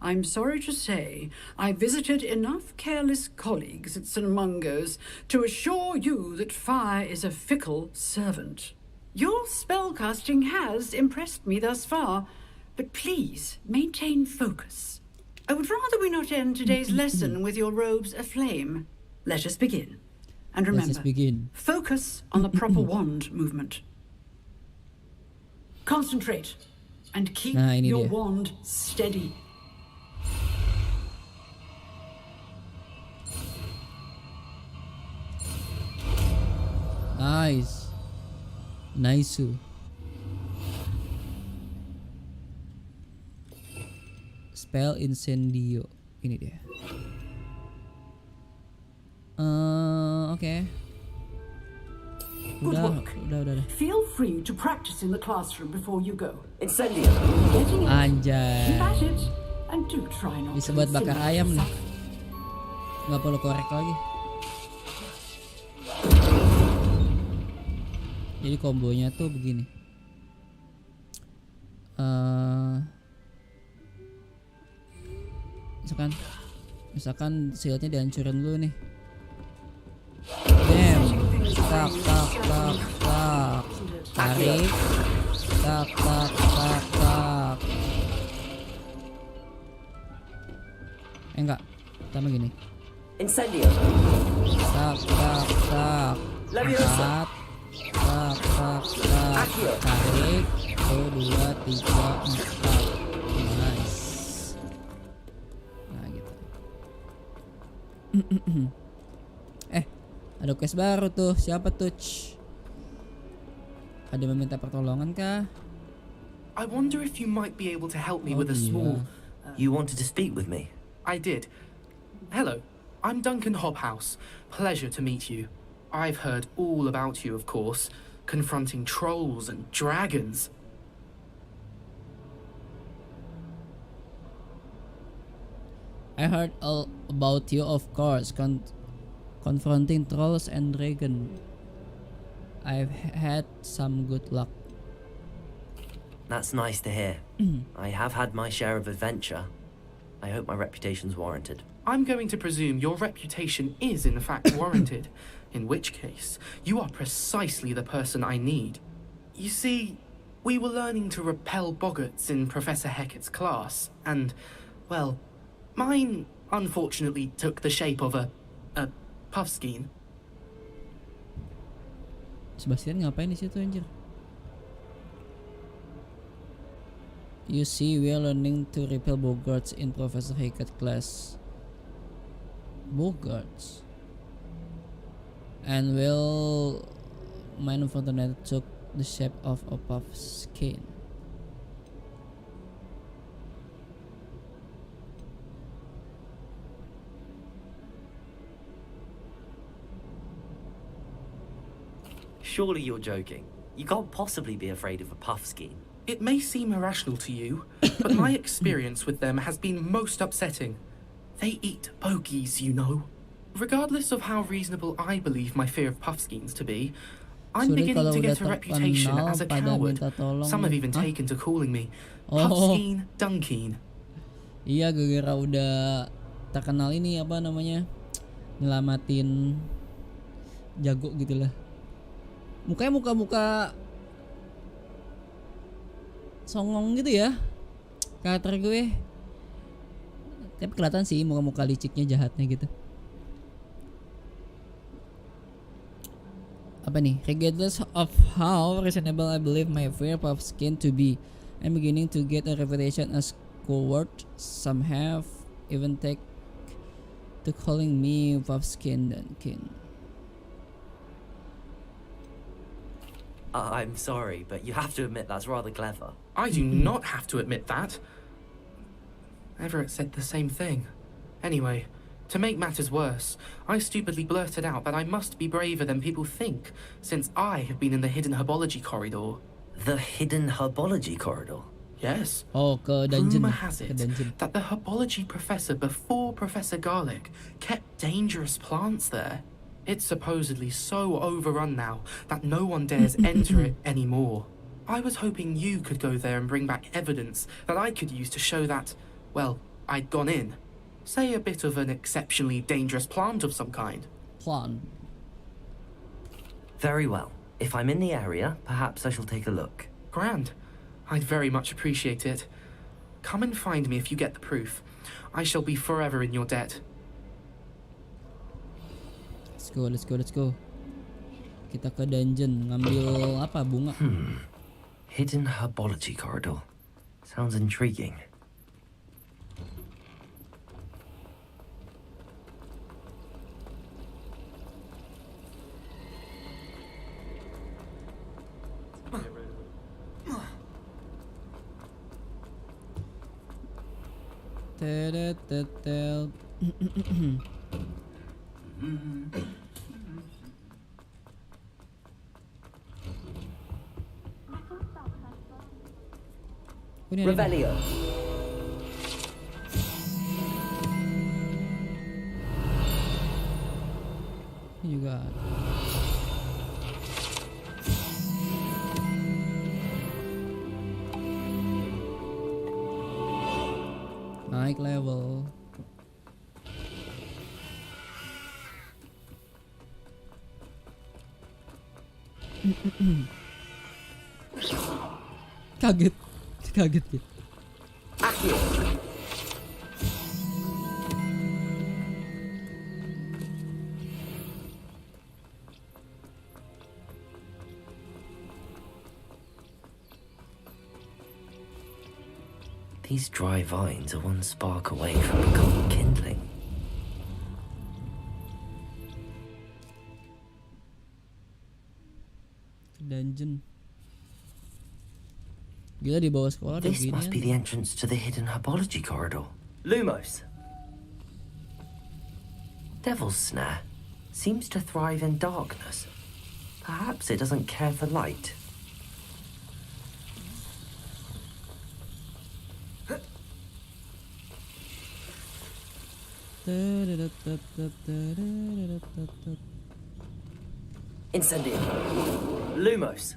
I'm sorry to say I visited enough careless colleagues at St. Mungo's to assure you that fire is a fickle servant. Your spellcasting has impressed me thus far, but please maintain focus. I would rather we not end today's lesson with your robes aflame. Let us begin. And remember, focus on the proper wand movement. Concentrate and keep your wand steady. Nice. Spell Incendio. Ini dia. Oke. Udah. Feel free to practice in the classroom before you go. Incendio. Anjay. Keep at it and do try not Bisa to buat bakar incinere ayam nih. yourself. Nggak perlu korek lagi. Jadi kombonya tuh begini. Misalkan shieldnya dihancurin dulu nih. Bam. Tak. Tarik. Tak. Enggak. Sama gini. Incendio. Tak. Leviosa. Tak. Tarik. 1, 2, 3, 4. Nice. Nah gitu. Ada quest baru tuh. Siapa tuh? Ada meminta pertolongan kah? I wonder if you might be able to help me with a small... You wanted to speak with me? I did. Hello, I'm Duncan Hobhouse. Pleasure to meet you. I've heard all about you, of course, confronting trolls and dragons. I heard all about you, of course, confronting trolls and dragon. I've had some good luck. That's nice to hear. I have had my share of adventure. I hope my reputation's warranted. I'm going to presume your reputation is in fact warranted, in which case, you are precisely the person I need. You see, we were learning to repel boggarts in Professor Hecat's class, and, well, mine unfortunately took the shape of a puffskein. Sebastian ngapain di situ anjir? You see, we are learning to repel boggarts in Professor Hecat's class. Boggarts. And mine unfortunately took the shape of a puffskein. Surely you're joking. You can't possibly be afraid of a puffskein. It may seem irrational to you, but my experience with them has been most upsetting. They eat bogies, you know. Regardless of how reasonable I believe my fear of puffskeins to be, I'm beginning to get a reputation as a coward. Some have even taken to calling me Puffskein Dunkeen. Iya, gara-gara udah terkenal ini apa namanya, nyelamatin jago gitulah. Mukanya muka-muka songong gitu ya karakter gue. Tapi kelihatan sih muka-muka liciknya, jahatnya gitu. Apa nih? Regardless of how reasonable I believe my fear of skin to be, I'm beginning to get a reputation as coward. Some have even take to calling me puffskein Dunkin. I'm sorry, but you have to admit that's rather clever. I do not have to admit that. Everett said the same thing. Anyway, to make matters worse, I stupidly blurted out that I must be braver than people think, since I have been in the hidden herbology corridor. The hidden herbology corridor? Yes. Oh, ke dungeon. Rumor has it that the herbology professor before Professor Garlic kept dangerous plants there. It's supposedly so overrun now that no one dares enter it anymore. I was hoping you could go there and bring back evidence that I could use to show that, well, I'd gone in. Say a bit of an exceptionally dangerous plant of some kind. Plant. Very well. If I'm in the area, perhaps I shall take a look. Grand. I'd very much appreciate it. Come and find me if you get the proof. I shall be forever in your debt. Let's go. Kita ke dungeon ngambil apa bunga? Hidden herbology corridor. Sounds intriguing. Revelio. Ini juga. Naik level. Kaget gitu. These dry vines are one spark away from becoming kindling. Dungeon. Gila di bawah sekolah ada This beginian. must be the entrance to the hidden herbology corridor. Lumos. Devil's Snare seems to thrive in darkness. Perhaps it doesn't care for light. Incendio. Lumos.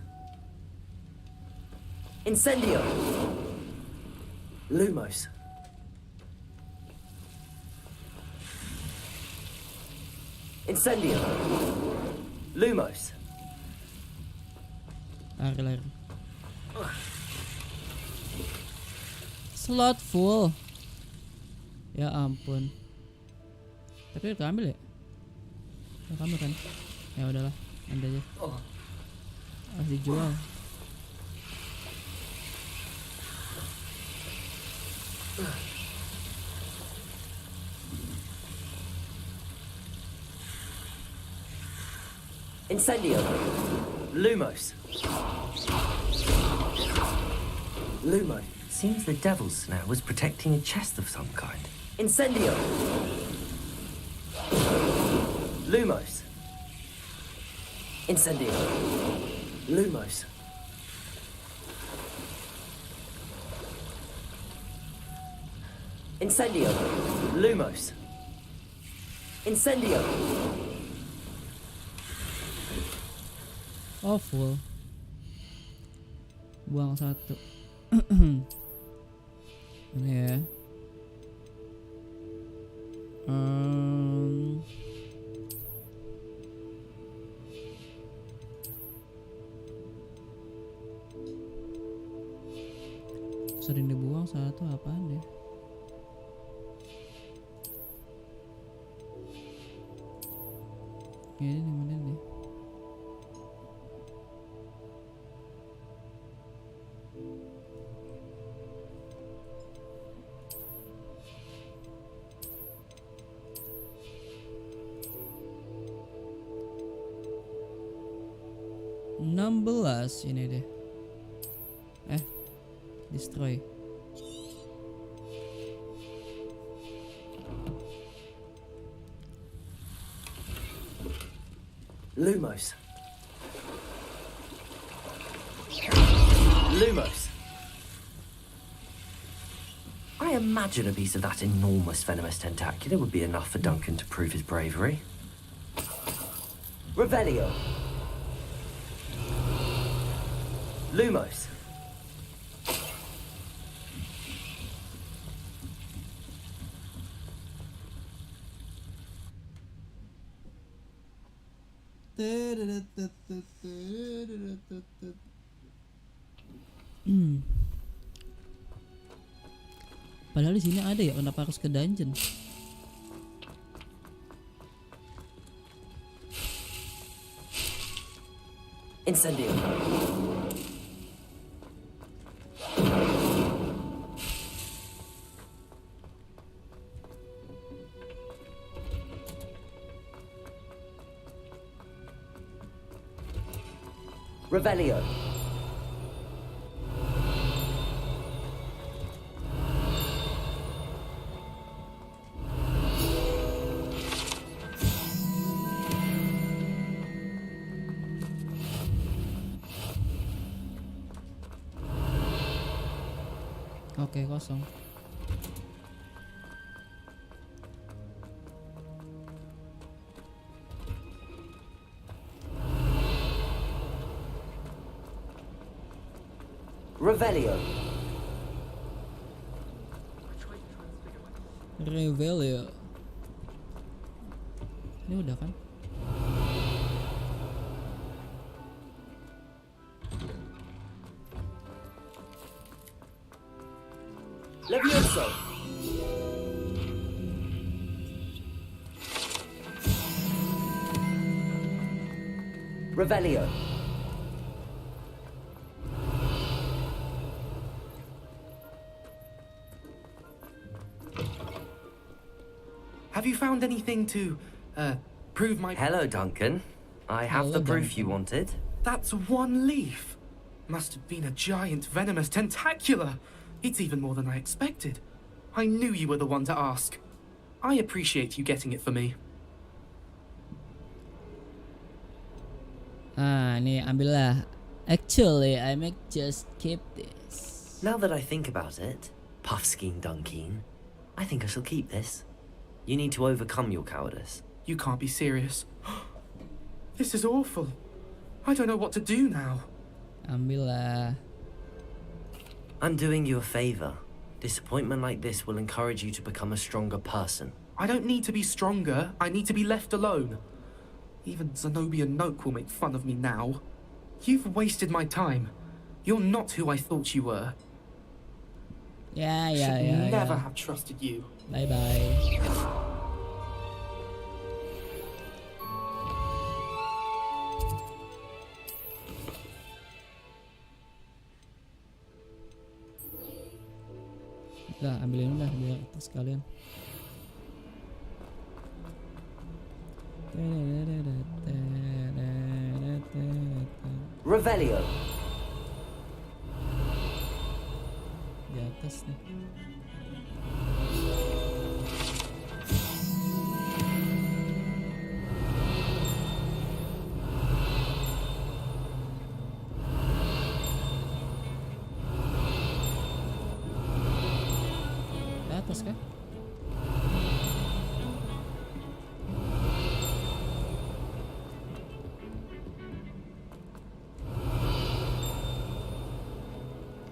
Incendio. Lumos. Incendio. Lumos. Lari. Slot full. Ya ampun. Tapi udah ambil ya? Udah ambil kan? Ya udahlah, ambil aja. Harus dijual. Incendio. Lumos. Lumo. Seems the Devil's Snare was protecting a chest of some kind. Incendio. Lumos. Incendio. Lumos. Incendio. Lumos. Incendio. Waffle. Buang satu. Ini ya. Sering dibuang satu apaan deh? Ini nih mana nih? Ini deh. Destroy. Lumos. Lumos. I imagine a piece of that enormous venomous tentacular would be enough for Duncan to prove his bravery. Revelio. Lumos. Padahal di sini ada ya, kenapa harus ke dungeon? Incendio. Revelio. Oke, kosong. Revelio. Revelio. Ini udah kan? Levioso. Revelio. Have you found anything to, prove my... Hello, Duncan. I have the proof you wanted. That's one leaf. Must have been a giant venomous tentacular. It's even more than I expected. I knew you were the one to ask. I appreciate you getting it for me. Nih ambillah. Actually, I might just keep this. Now that I think about it, Puffskein Duncan, I think I shall keep this. You need to overcome your cowardice. You can't be serious. This is awful. I don't know what to do now. Ambillah. I'm doing you a favor. Disappointment like this will encourage you to become a stronger person. I don't need to be stronger. I need to be left alone. Even Zenobia Noak will make fun of me now. You've wasted my time. You're not who I thought you were. Yeah. Should never have trusted you. Bye. Udah, ambilin udah biar sekalian. Revelio. Di atas nih. Di atas kan?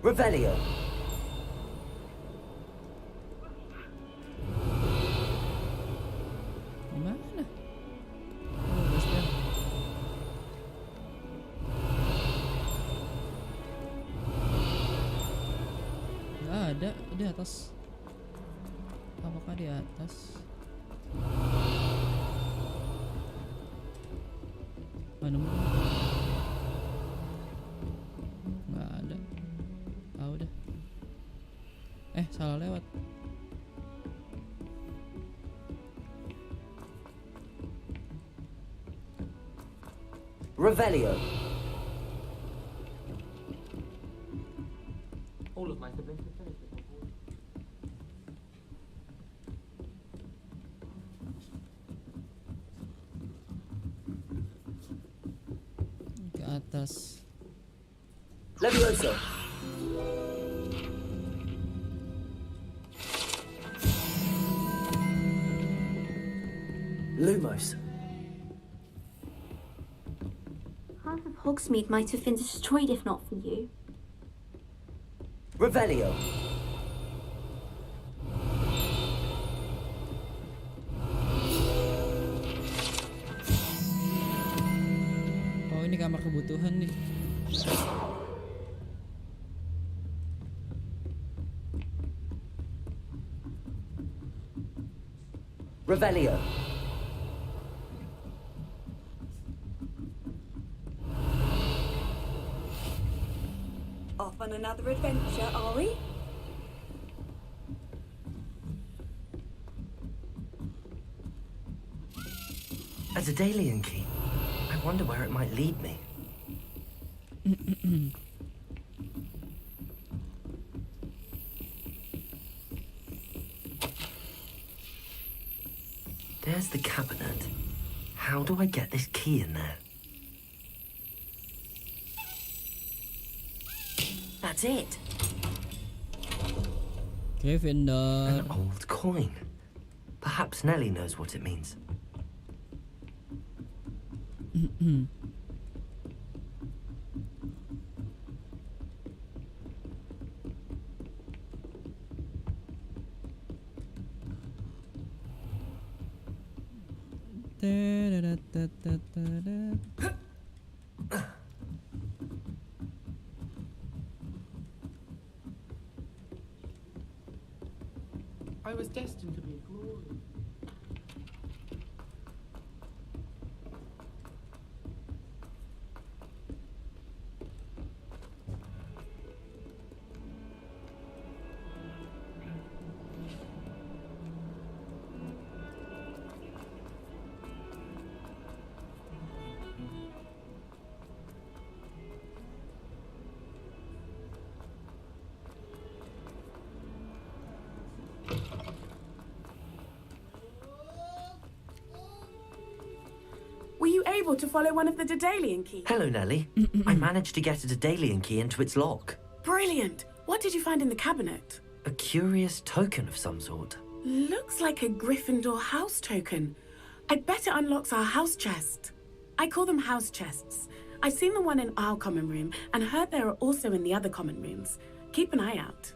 Revelio. Gimana? Nggak ada di atas. Apakah di atas? Mana? Nggak ada. Udah. Salah lewat. Revelio. All of my siblings have finished with Hogwarts. atas. Levioso. Lumos. Half of Hogsmeade might have been destroyed if not for you. Revelio. Oh, ini kamar kebutuhan nih. Revelio. Off on another adventure, are we? A Daedalian key. I wonder where it might lead me. There's the cabinet. How do I get this key in there? That's it. Gryffindor. An old coin. Perhaps Nellie knows what it means. I was destined to be glorious. Were you able to follow one of the Daedalian keys? Hello, Nellie. I managed to get a Daedalian key into its lock. Brilliant. What did you find in the cabinet? A curious token of some sort. Looks like a Gryffindor house token. I bet it unlocks our house chest. I call them house chests. I've seen the one in our common room and heard there are also in the other common rooms. Keep an eye out.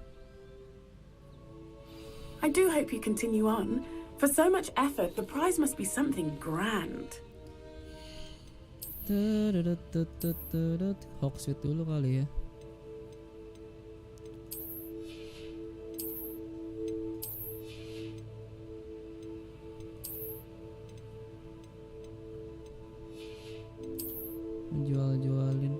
I do hope you continue on. For so much effort, the prize must be something grand. Hogsmeade dulu kali ya. Jual-jualin.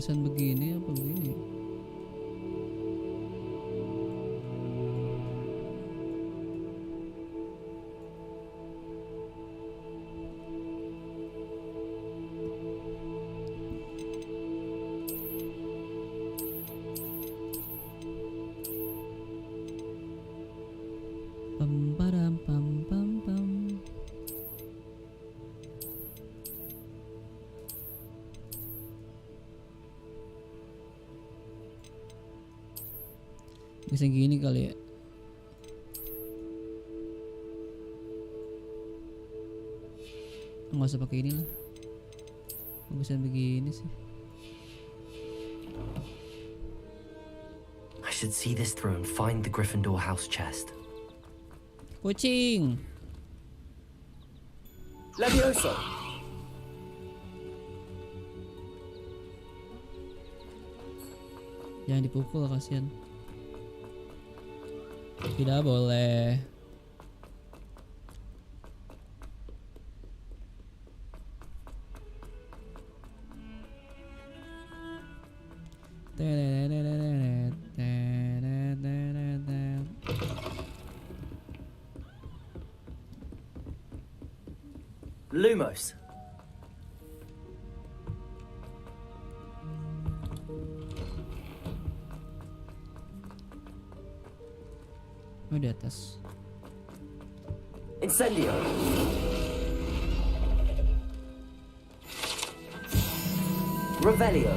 Bagusan begini apa begini? Pam padam pam pam pam. Bisa gini kali ya. Nggak usah pakai ini lah. Bisa begini sih. I should see this through and find the Gryffindor house chest. Kucing. Levioso! Jangan dipukul, kasihan. Tidak boleh. Lumos. Oh, di atas. Incendio. Revelio.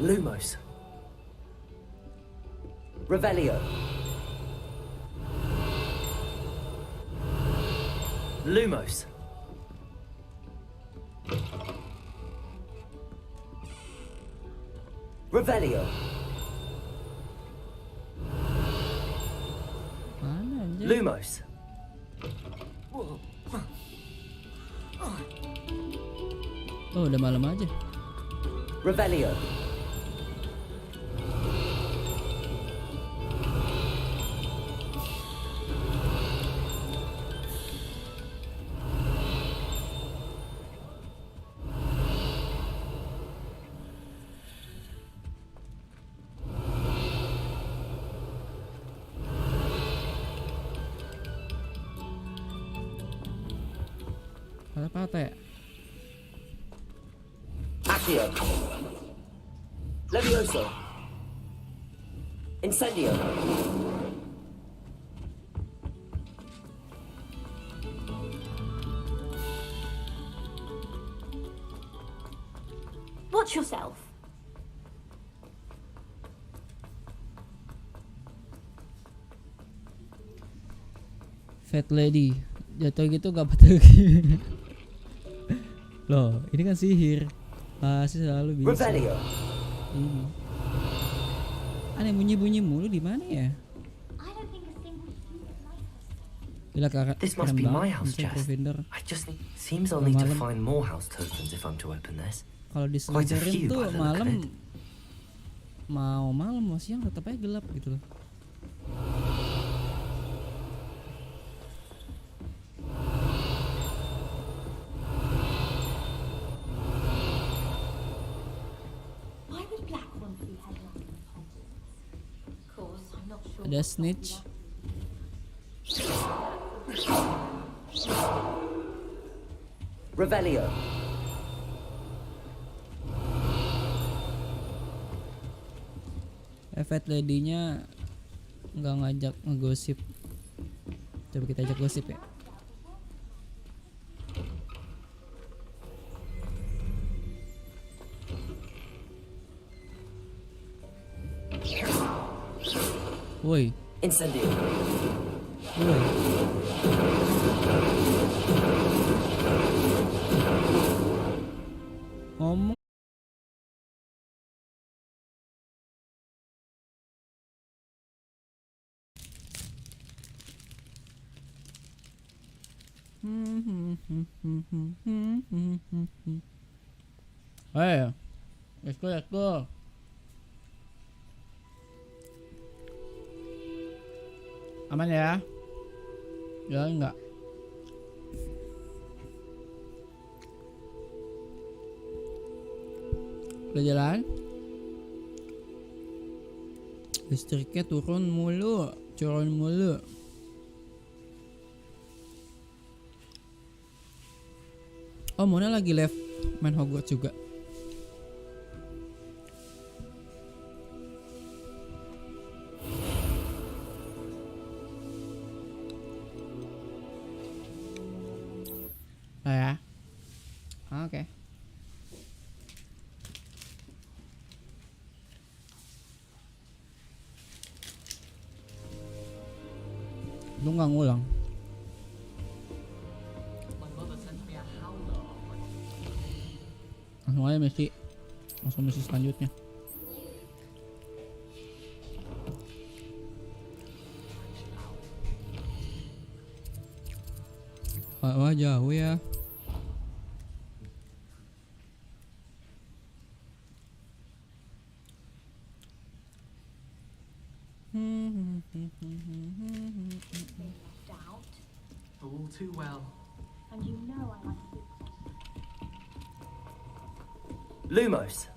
Lumos. Revelio. Lumos. Revelio. Mana anjir? Lumos. Oh, udah malam aja. Revelio. Apa ya? Accio. Levioso. Incendio. Watch yourself. Fat lady. Jatuh gitu gak patah lagi. Loh, ini kan sihir. Pasti selalu bisa. Revelio. Ini. Aneh bunyi-bunyi mulu di mana ya? Gila, This must be my house chest. Gryffindor. I just need. Seems I'll need to find more house tokens if I'm to open this. Kalau Quite a diselamatin few tuh by the look of malam, it. mau malam mau siang tetap aja gelap gitu loh. Ada snitch. Revelio. Fat lady-nya nggak ngajak ngegosip. Coba kita ajak gosip ya. Woi. Incendio. Woi. Ngomong. Hey, let's go, let's go. Aman ya? Jalan nggak? Udah jalan? Listriknya turun mulu. Oh, Mona lagi live main Hogwarts juga. Oh ya. Oke. Lu nggak ngulang. My mother sent me a howler. Langsung aja misi selanjutnya. Wah jauh ya. Doubt. All too well. And you know I like to be Lumos.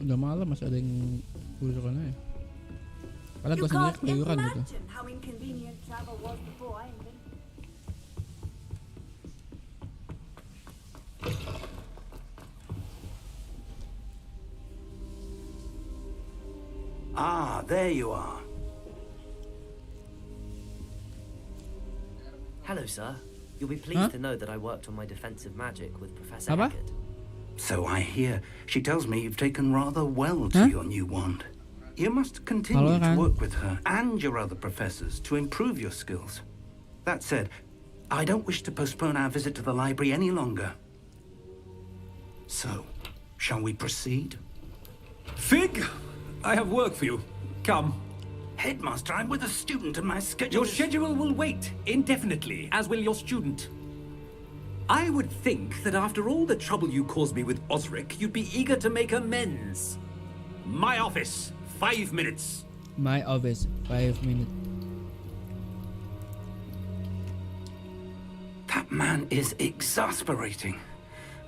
Udah malam masih ada yang kuliah kan ya. Padahal gue sendiri keluyuran gitu. How inconvenient travel was before I invented. Ah, there you are. Hello, sir. You'll be pleased to know that I worked on my defensive magic with Professor Apa? Eckert. So I hear. She tells me you've taken rather well to your new wand. You must continue to work with her and your other professors to improve your skills. That said, I don't wish to postpone our visit to the library any longer. So, shall we proceed? Fig, I have work for you. Come. Headmaster, I'm with a student and my schedule... Your schedule will wait indefinitely, as will your student. I would think that after all the trouble you caused me with Osric, you'd be eager to make amends. My office, 5 minutes. My office, 5 minutes. That man is exasperating.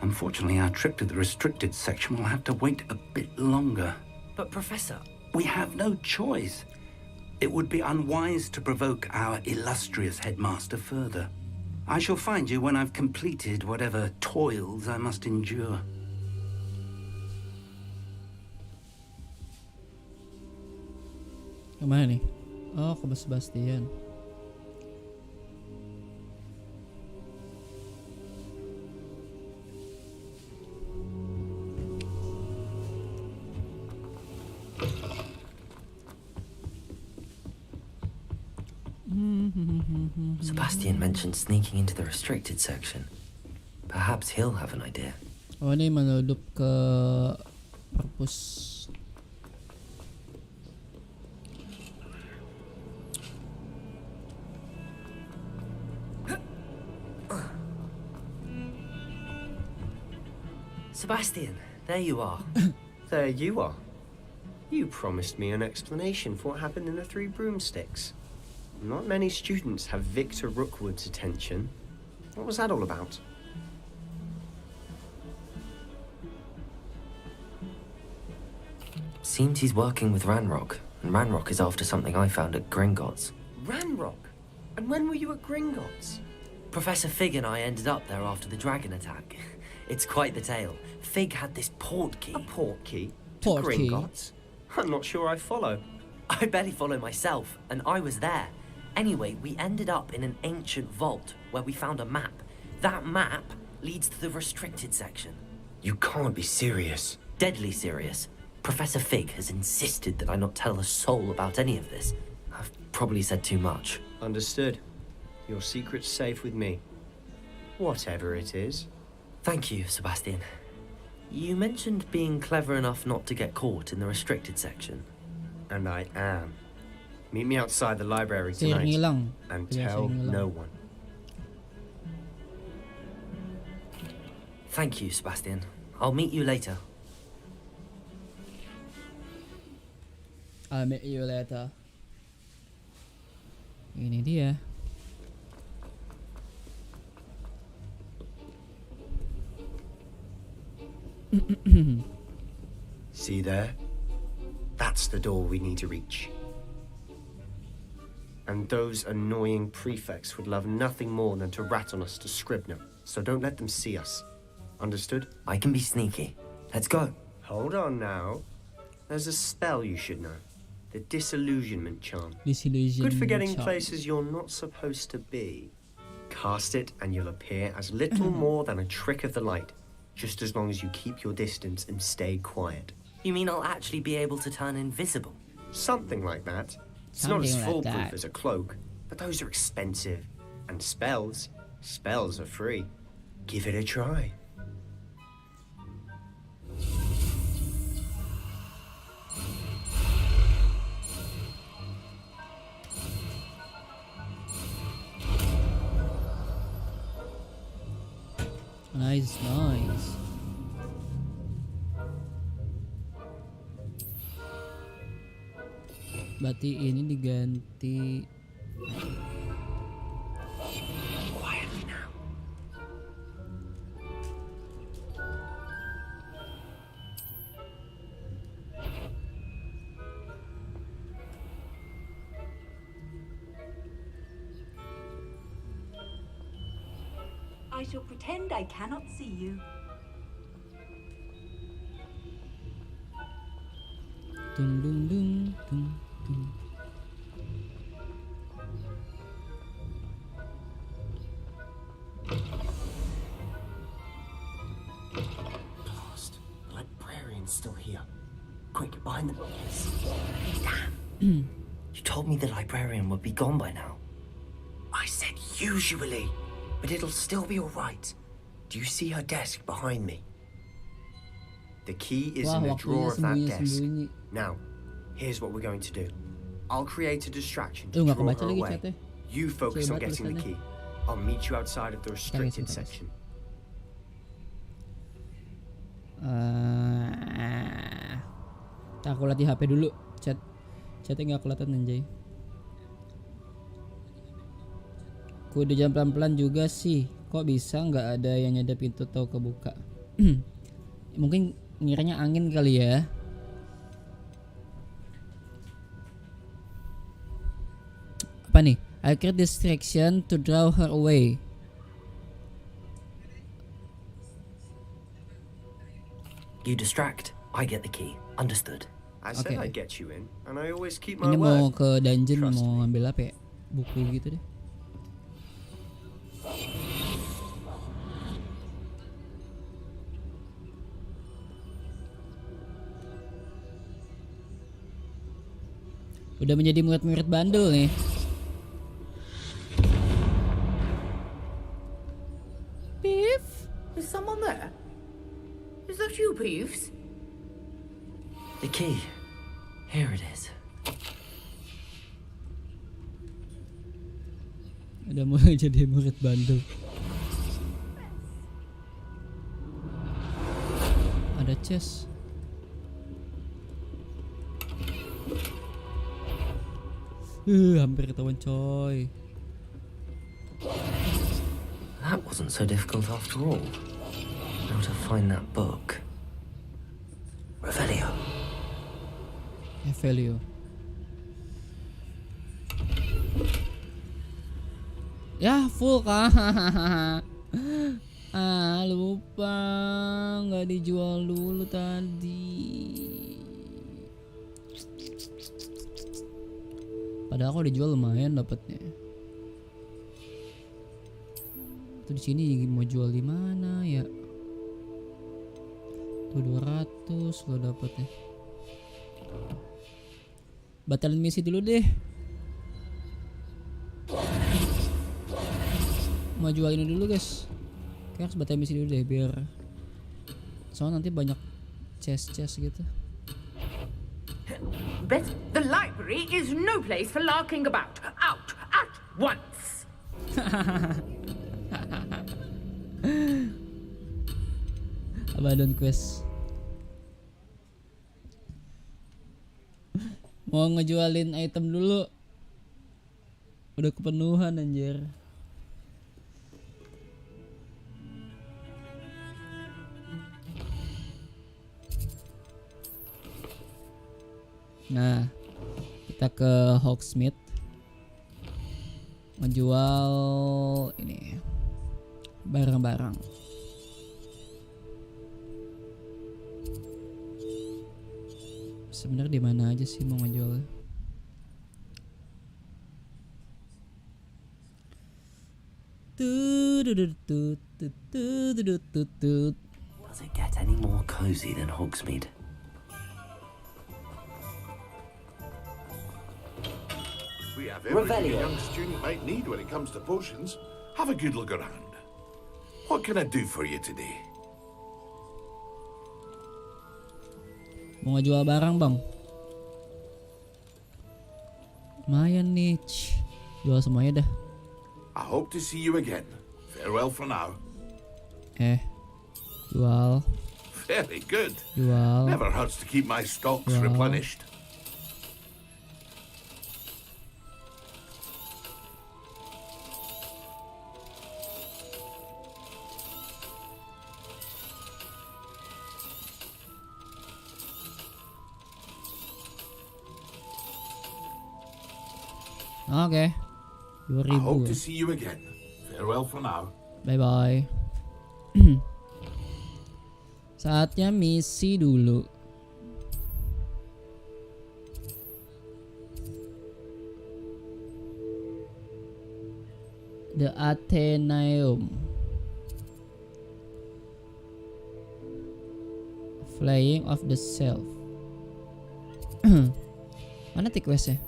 Unfortunately, our trip to the restricted section will have to wait a bit longer. But, Professor... We have no choice. It would be unwise to provoke our illustrious headmaster further. I shall find you when I've completed whatever toils I must endure. Kemana nih? Oh, ke Sebastian. Sebastian mentioned sneaking into the restricted section. Perhaps he'll have an idea. Oh, ini menudup ke perpus. Sebastian, there you are. There you are. You promised me an explanation for what happened in the Three Broomsticks. Not many students have Victor Rookwood's attention. What was that all about? Seems he's working with Ranrock, and Ranrock is after something I found at Gringotts. Ranrock? And when were you at Gringotts? Professor Fig and I ended up there after the dragon attack. It's quite the tale. Fig had this port key. A port key? Port to key. Gringotts? I'm not sure I follow. I barely follow myself, and I was there. Anyway, we ended up in an ancient vault where we found a map. That map leads to the restricted section. You can't be serious. Deadly serious. Professor Fig has insisted that I not tell a soul about any of this. I've probably said too much. Understood. Your secret's safe with me. Whatever it is. Thank you, Sebastian. You mentioned being clever enough not to get caught in the restricted section. And I am. Meet me outside the library tonight. And tell no one. Thank you, Sebastian. I'll meet you later. I'll meet you later. Ini dia. See there? That's the door we need to reach. And those annoying prefects would love nothing more than to rat on us to Scribner, so don't let them see us. Understood? I can be sneaky. Let's go. Hold on now. There's a spell you should know. The Disillusionment Charm. Disillusionment Good for getting charm. places you're not supposed to be. Cast it and you'll appear as little more than a trick of the light, just as long as you keep your distance and stay quiet. You mean I'll actually be able to turn invisible? Something like that. It's not as Something like foolproof that. as a cloak, but those are expensive. And spells are free. Give it a try. Nice. Berarti ini diganti. Quiet now. I shall pretend I cannot see you. Dung dung dung dung dung. Blast. The librarian's still here. Quick, behind the bookcase. Damn. You told me the librarian would be gone by now. I said usually, but it'll still be all right. Do you see her desk behind me? The key is in the drawer of that desk. Now, here's what we're going to do. I'll create a distraction to draw her away. You focus on getting the key. I'll meet you outside of the restricted section. Aku lihat di HP dulu. Chatnya nggak kelihatan anjay. Kudu jalan pelan-pelan juga sih. Kok bisa nggak ada yang nyadap pintu tahu kebuka? Mungkin ngiranya angin kali ya. Apa nih? I create distraction to draw her away. You distract, I get the key. Understood. I said I'd get you in, and I always keep my Ini word. mau ke dungeon, mau ngambil apa ya? Buku gitu deh. Udah menjadi murid-murid bandel nih. Beef? Is someone there? Is that you, Peeves? The key. Here it is. Udah mulai jadi murid bandel. Ada chest. Hampir ketahuan coy. That wasn't so difficult after all. How to find that book. Revelio. Revelio. Ya full kan. Lupa nggak dijual dulu tadi. Padahal kalau dijual lumayan dapatnya. Tuh di sini mau jual di mana ya? Tuh 200 lo dapatnya. Batalin misi dulu deh. Mau jual ini dulu guys. Kayak harus batalin misi dulu deh biar soalnya nanti banyak chest gitu. But the library is no place for larking about. Out at once. Abandon quest. Mau ngejualin item dulu. Udah kepenuhan anjir. Nah, kita ke Hogsmeade menjual ini barang-barang. Sebenarnya di mana aja sih mau ngejual? Does it get any more cozy than Hogsmeade? We have everything Revelio. a young student might need when it comes to potions. Have a good look around. What can I do for you today? Mau ngejual barang bang? Lumayan nih, jual semuanya dah. I hope to see you again. Farewell for now. Jual. Very good. Jual. Never hurts to keep my stocks Jual. replenished. Oke. I hope 2000. to see you again. Farewell for now. Bye bye. Saatnya misi dulu. The Athenaeum. Flying of the Self. Mana tick quest-nya?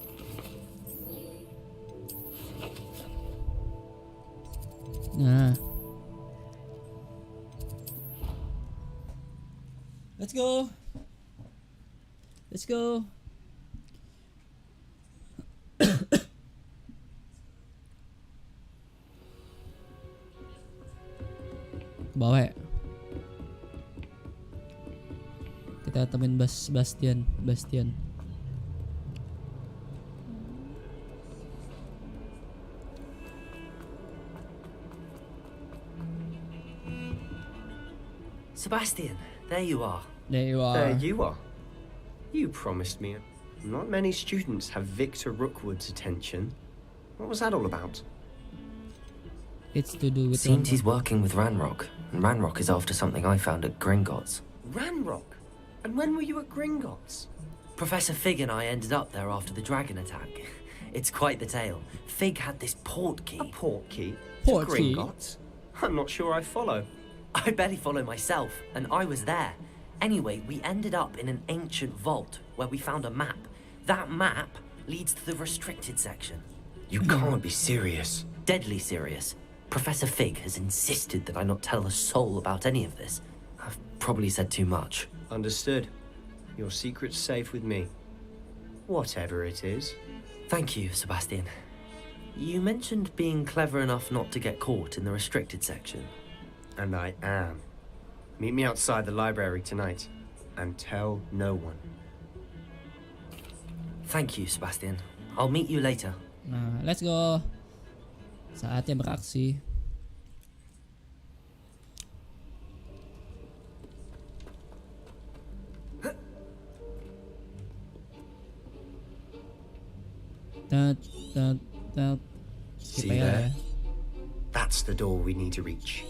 Nah. Let's go. Let's go. Ke bawah ya. Kita temuin Bastian. Sebastian, there you are. There you are. There you are. You promised me. Not many students have Victor Rookwood's attention. What was that all about? It's to do with Seems he's working with Ranrock, and Ranrock is after something I found at Gringotts. Ranrock? And when were you at Gringotts? Professor Fig and I ended up there after the dragon attack. It's quite the tale. Fig had this port key. A port key? Port to key? Gringotts? I'm not sure I follow. I barely follow myself, and I was there. Anyway, we ended up in an ancient vault where we found a map. That map leads to the restricted section. You can't be serious. Deadly serious. Professor Fig has insisted that I not tell a soul about any of this. I've probably said too much. Understood. Your secret's safe with me. Whatever it is. Thank you, Sebastian. You mentioned being clever enough not to get caught in the restricted section. And I am. Meet me outside the library tonight. And tell no one. Thank you, Sebastian. I'll meet you later. Nah, let's go. Saatnya beraksi. See there? That's the door we need to reach.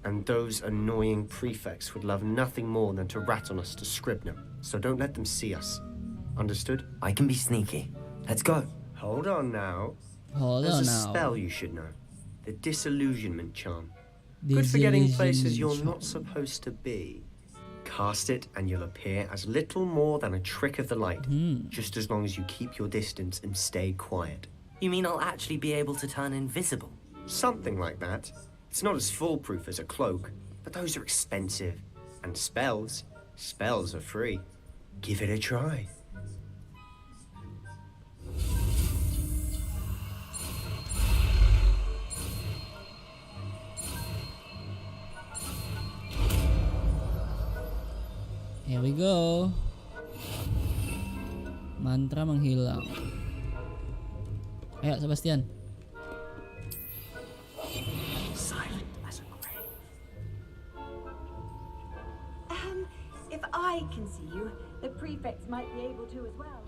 And those annoying prefects would love nothing more than to rat on us to Scribner, so don't let them see us. Understood? I can be sneaky. Let's go. Hold on now. There's a spell you should know. The Disillusionment Charm. Good for getting places you're not supposed to be. Cast it and you'll appear as little more than a trick of the light, just as long as you keep your distance and stay quiet. You mean I'll actually be able to turn invisible? Something like that. It's not as foolproof as a cloak, but those are expensive. And spells are free. Give it a try. Here we go. Mantra menghilang. Ayo Sebastian. Silent as a grave. If I can see you, the prefects might be able to as well.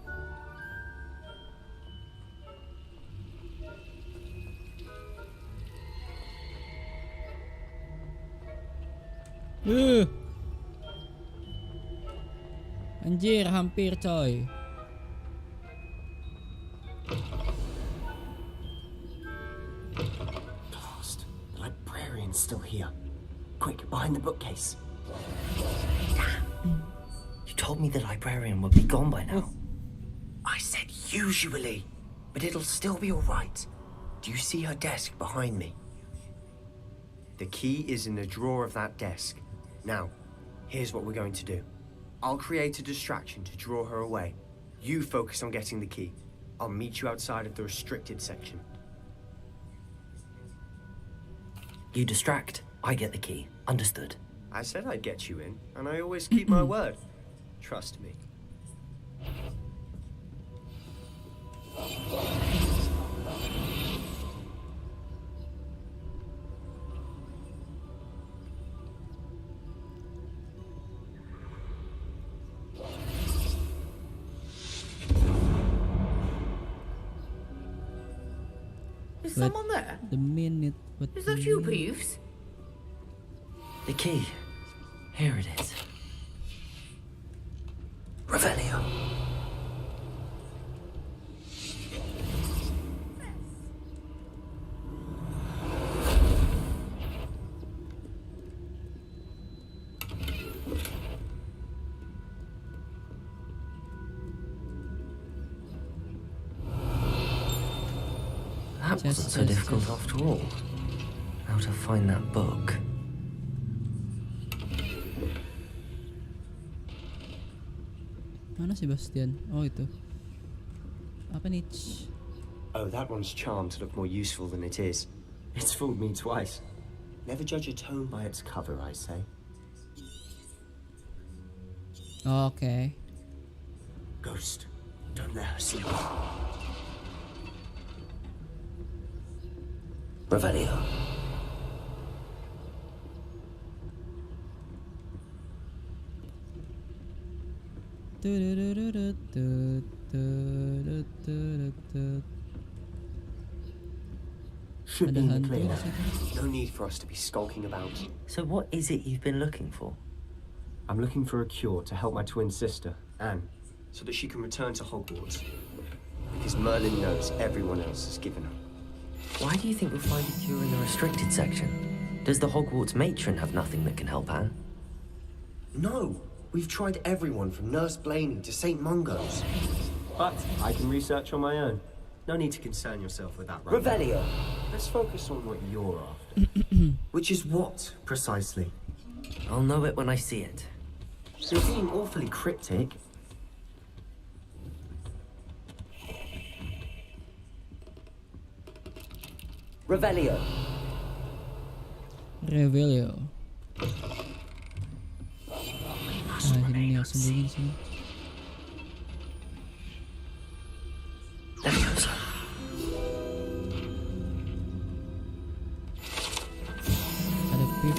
Anjir, hampir coy. Blast. The librarian's still here. Quick, behind the bookcase. You told me the librarian would be gone by now. I said usually, but it'll still be all right. Do you see her desk behind me? The key is in the drawer of that desk. Now, here's what we're going to do. I'll create a distraction to draw her away. You focus on getting the key. I'll meet you outside of the restricted section. You distract, I get the key. Understood. I said I'd get you in, and I always keep my word. Trust me. Is someone there? The minute. Is that you, Peeves? The key. Here it is. Revelio. That wasn't so difficult after all. How to find that book. Mana Sebastian? Oh itu. Apa nih? Oh, that one's charmed to look more useful than it is. It's fooled me twice. Never judge a tome by its cover, I say. Okay. Ghost, don't let her see you. Revelio. Should be in the clear now. No need for us to be skulking about. So what is it you've been looking for? I'm looking for a cure to help my twin sister, Anne, so that she can return to Hogwarts. Because Merlin knows everyone else has given up. Why do you think we'll find a cure in the restricted section? Does the Hogwarts matron have nothing that can help Anne? No! We've tried everyone from Nurse Blaney to St. Mungo's. But I can research on my own. No need to concern yourself with that right Revelio. now. Let's focus on what you're after. Which is what, precisely? I'll know it when I see it. You're being awfully cryptic. Revelio. Revelio. Ini yang sembunyi sini. Ada pip.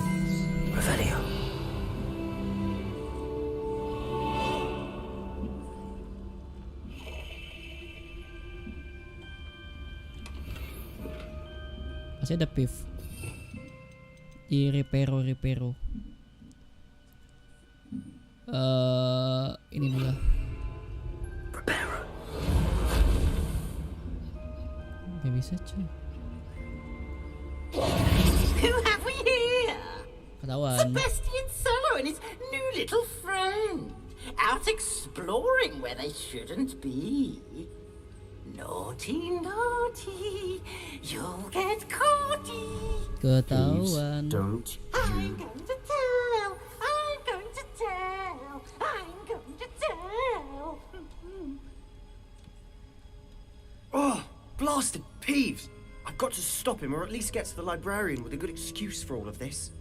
Revelio. Masih ada pip. Di repero. Ini dulu lah. Gak bisa cuy. Who have we here? Ketahuan. Sebastian Solo and his new little friend. Out exploring where they shouldn't be. Naughty, naughty. You'll get caughty. Ketahuan. Don't I'm going to tell. I'm going to tell. I'm going to tell. Oh, blasted Peeves! I've got to stop him, or at least get to the librarian with a good excuse for all of this.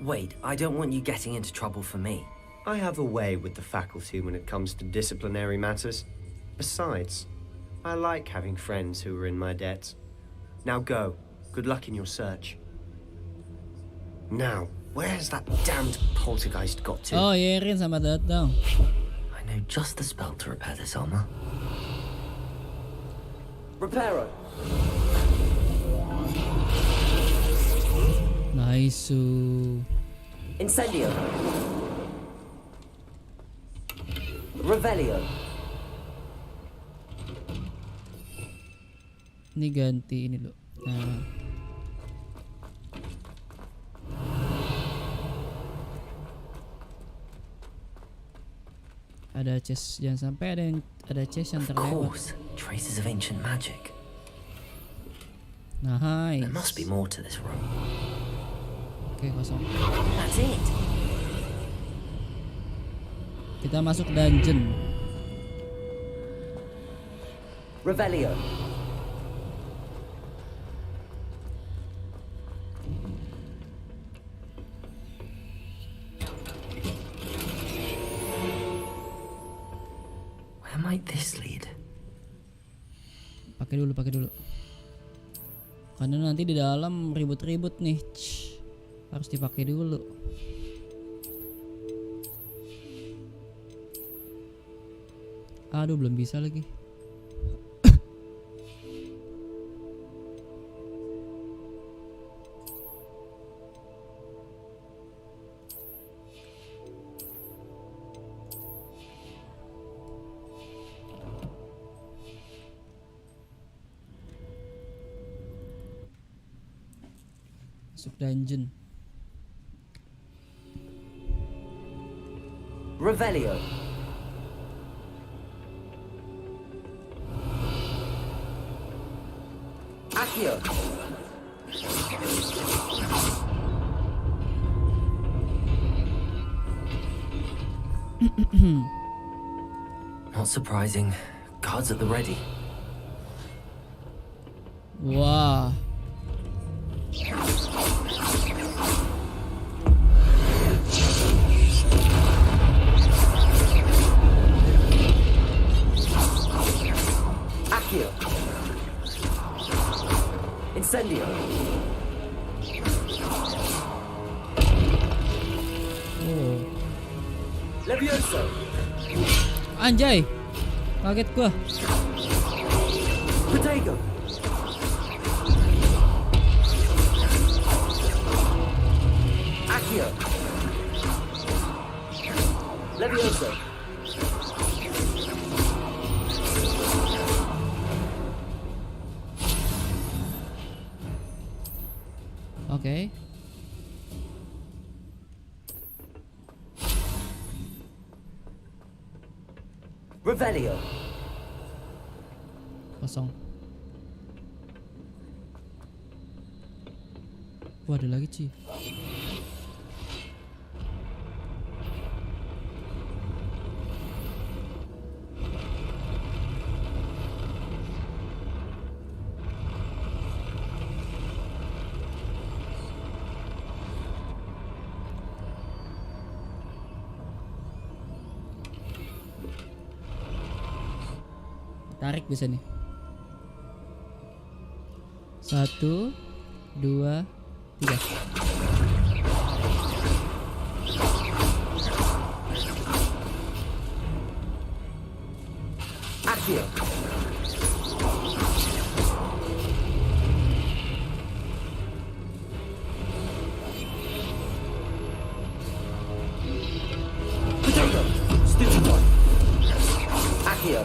Wait, I don't want you getting into trouble for me. I have a way with the faculty when it comes to disciplinary matters. Besides, I like having friends who are in my debt. Now go. Good luck in your search. Now, where's that damned poltergeist got to? Oh, Yerin sama datang. I know just the spell to repair this armor. Reparo. Nice. Incendio. Revelio. Ini ganti ini loh. Nah. Ada chest, jangan sampai ada chest yang Of terlewat. course, traces of ancient magic. Nice. There must be more to this room. Oke, kosong. That's it. Kita masuk dungeon. Revelio. Where might this lead? Pakai dulu. Karena nanti di dalam ribut-ribut nih. Harus dipakai dulu. Aduh, belum bisa lagi. Masuk dungeon. Revelio. Accio. Not surprising. Guards at the ready. Wah. Accio. Incendio. Oh. Levioso. Anjay. Kaget gua. Protego. Accio. Levioso. Oke. Revelio. Kosong. Wah, ada lagi, Ci. Tarik bisa nih. 1, 2, 3. Accio. Potato. Stitching one. Accio.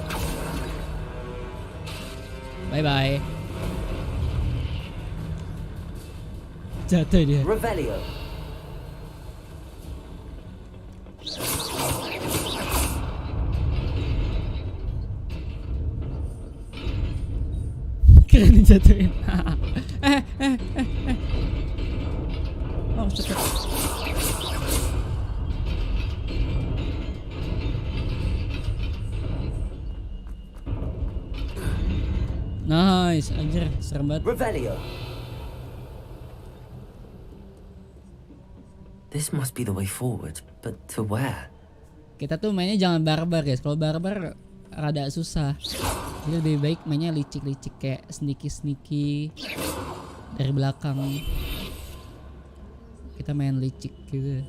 Bye bye. Jatuh dia. Revelio. Keren jatuhin. Oh, shit. Nice, anjir, serem banget. Revelio. This must be the way forward, but to where? Kita tuh mainnya jangan barbar, guys. Kalau barbar rada susah. Jadi lebih baik mainnya licik-licik kayak sneaky dari belakang. Kita main licik gitu.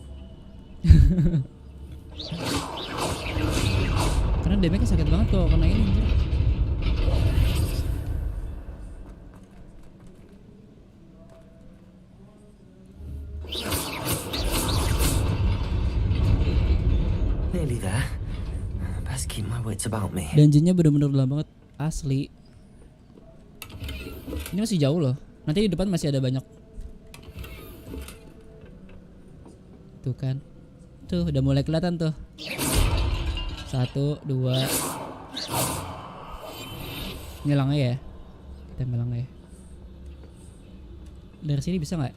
Karena damage-nya sakit banget kalau kena ini. Anjir. Nearly there. Best keep my wits about me. Dungeonnya bener-bener dalam banget, asli. Ini masih jauh loh. Nanti di depan masih ada banyak. Tuh kan. Tuh udah mulai kelihatan tuh. 1, 2. Ngilang ya. Kita ngilang ya. Dari sini bisa nggak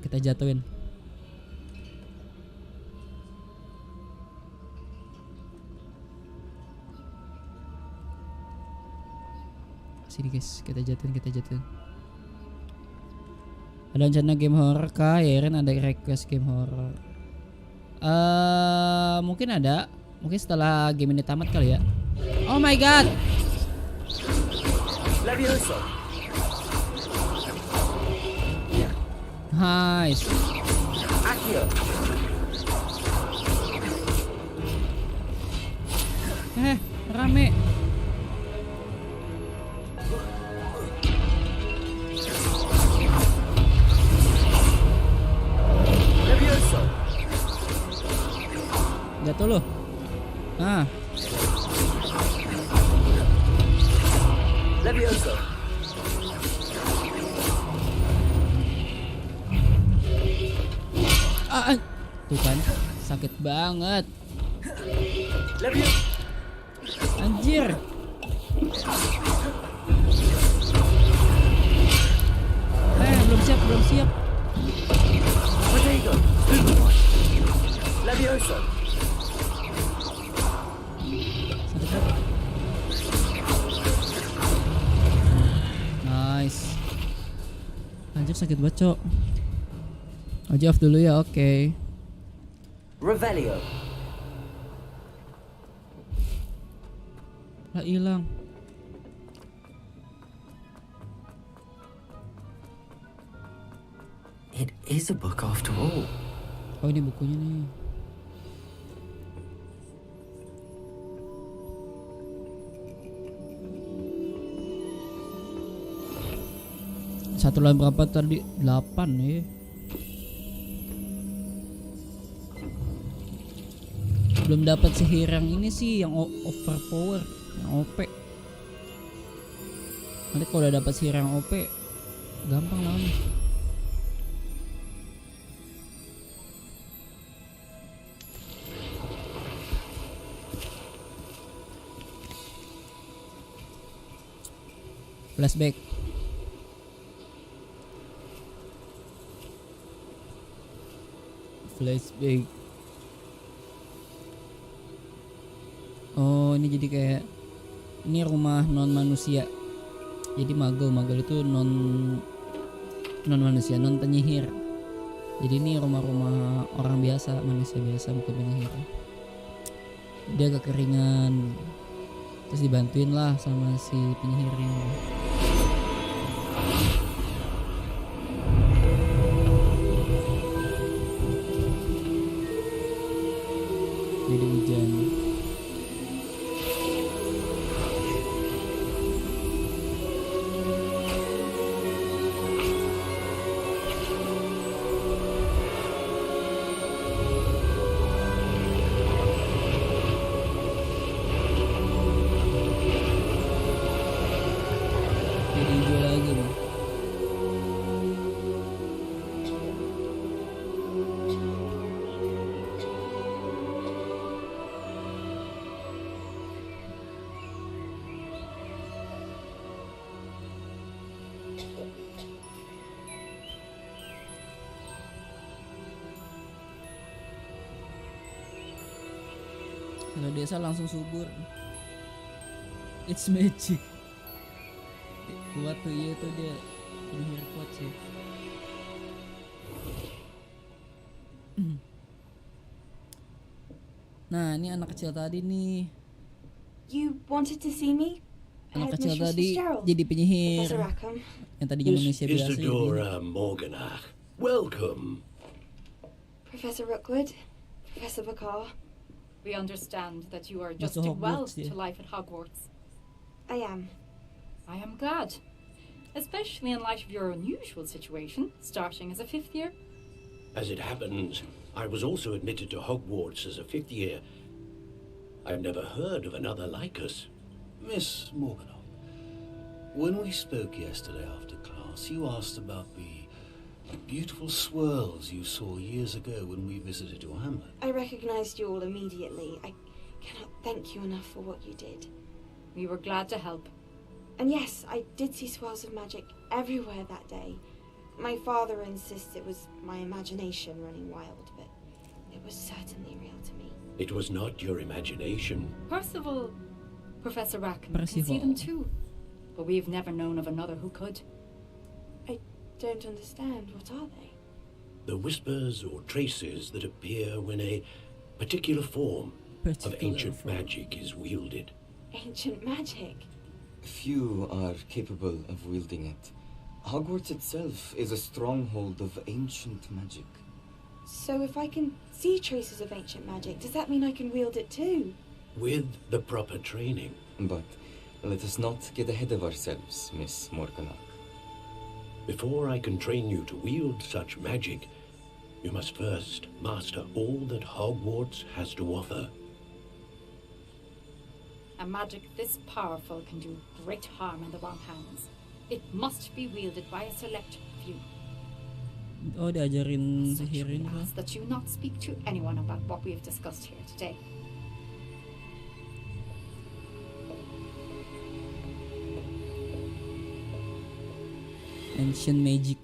kita jatuhin? Sini guys, kita jatuhin. Ada rencana game horror kah? Ya Ren, ada request game horror. Mungkin ada. Mungkin setelah game ini tamat kali ya. Oh my god. Nice. Rame. Jatuh loh. Nah. Levioso. Tuh kan, sakit banget. Anjir. Belum siap. Potato. Levioso. Nice. Anjir sakit banget, Cok. Aja off dulu ya, oke. Revelio. Lah hilang. It is a book after all. Oh, ini bukunya nih. Satu lawan berapa tadi? 8 ya. Belum dapat sihir yang ini sih, yang overpower, yang OP. Nanti kalau udah dapat sihir yang OP, gampang lawannya. Flashback. Oh, ini jadi kayak ini rumah non manusia. Jadi magel itu non manusia, non penyihir. Jadi ini rumah-rumah orang biasa, manusia biasa, bukan penyihir. Dia kekeringan, terus dibantuin lah sama si penyihirnya. Jadi hujan. Jadi hijau lagi nih. Kalau desa langsung subur. It's magic. Kuat tuh, iya tuh dia bener kuat sih. Nah, ini anak kecil tadi nih. You wanted to see me? Anak kecil tadi jadi penyihir. Yang tadinya manusia biasa. Isadora Morganach. Welcome. Professor Rookwood, Professor Pacar. We understand that you are adjusting well to life at Hogwarts. I am. I am glad. Especially in light of your unusual situation, starting as a 5th year. As it happens, I was also admitted to Hogwarts as a 5th year. I've never heard of another like us. Miss Morganach, when we spoke yesterday after class, you asked about the beautiful swirls you saw years ago when we visited your hamlet. I recognized you all immediately. I cannot thank you enough for what you did. We were glad to help. And yes, I did see swirls of magic everywhere that day. My father insists it was my imagination running wild, but it was certainly real to me. It was not your imagination. Percival, Professor Rackham, can see them too. But we've never known of another who could. I don't understand. What are they? The whispers or traces that appear when a particular form of ancient magic is wielded. Ancient magic? Few are capable of wielding it. Hogwarts itself is a stronghold of ancient magic. So if I can see traces of ancient magic, does that mean I can wield it too? With the proper training. But let us not get ahead of ourselves, Miss Morganach. Before I can train you to wield such magic, you must first master all that Hogwarts has to offer. A magic this powerful can do great harm in the wrong hands. It must be wielded by a select few. Oh, diajarin sihirin Ask that you not speak to anyone about what we have discussed here today. Ancient magic.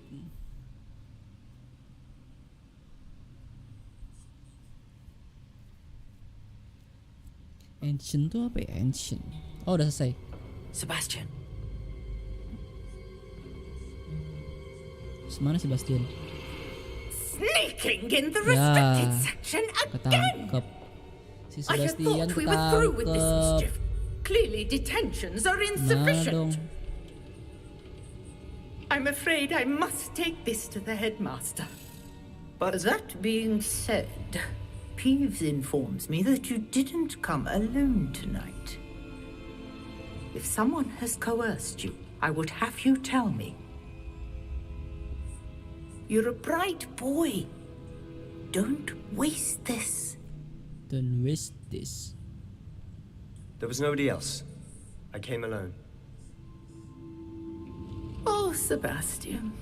Ancient tuh apa ya? Ancient. Oh, udah selesai. Sebastian. Semana Sebastian? Sneaking in the restricted section again. Ketangkep. Si I had Sebastian thought we were through with this ketangkep. mischief. Clearly detentions are Nah insufficient. dong. I'm afraid I must take this to the headmaster. But that being said, Peeves informs me that you didn't come alone tonight. If someone has coerced you, I would have you tell me. You're a bright boy. Don't waste this. Don't waste this. There was nobody else. I came alone. Oh, Sebastian.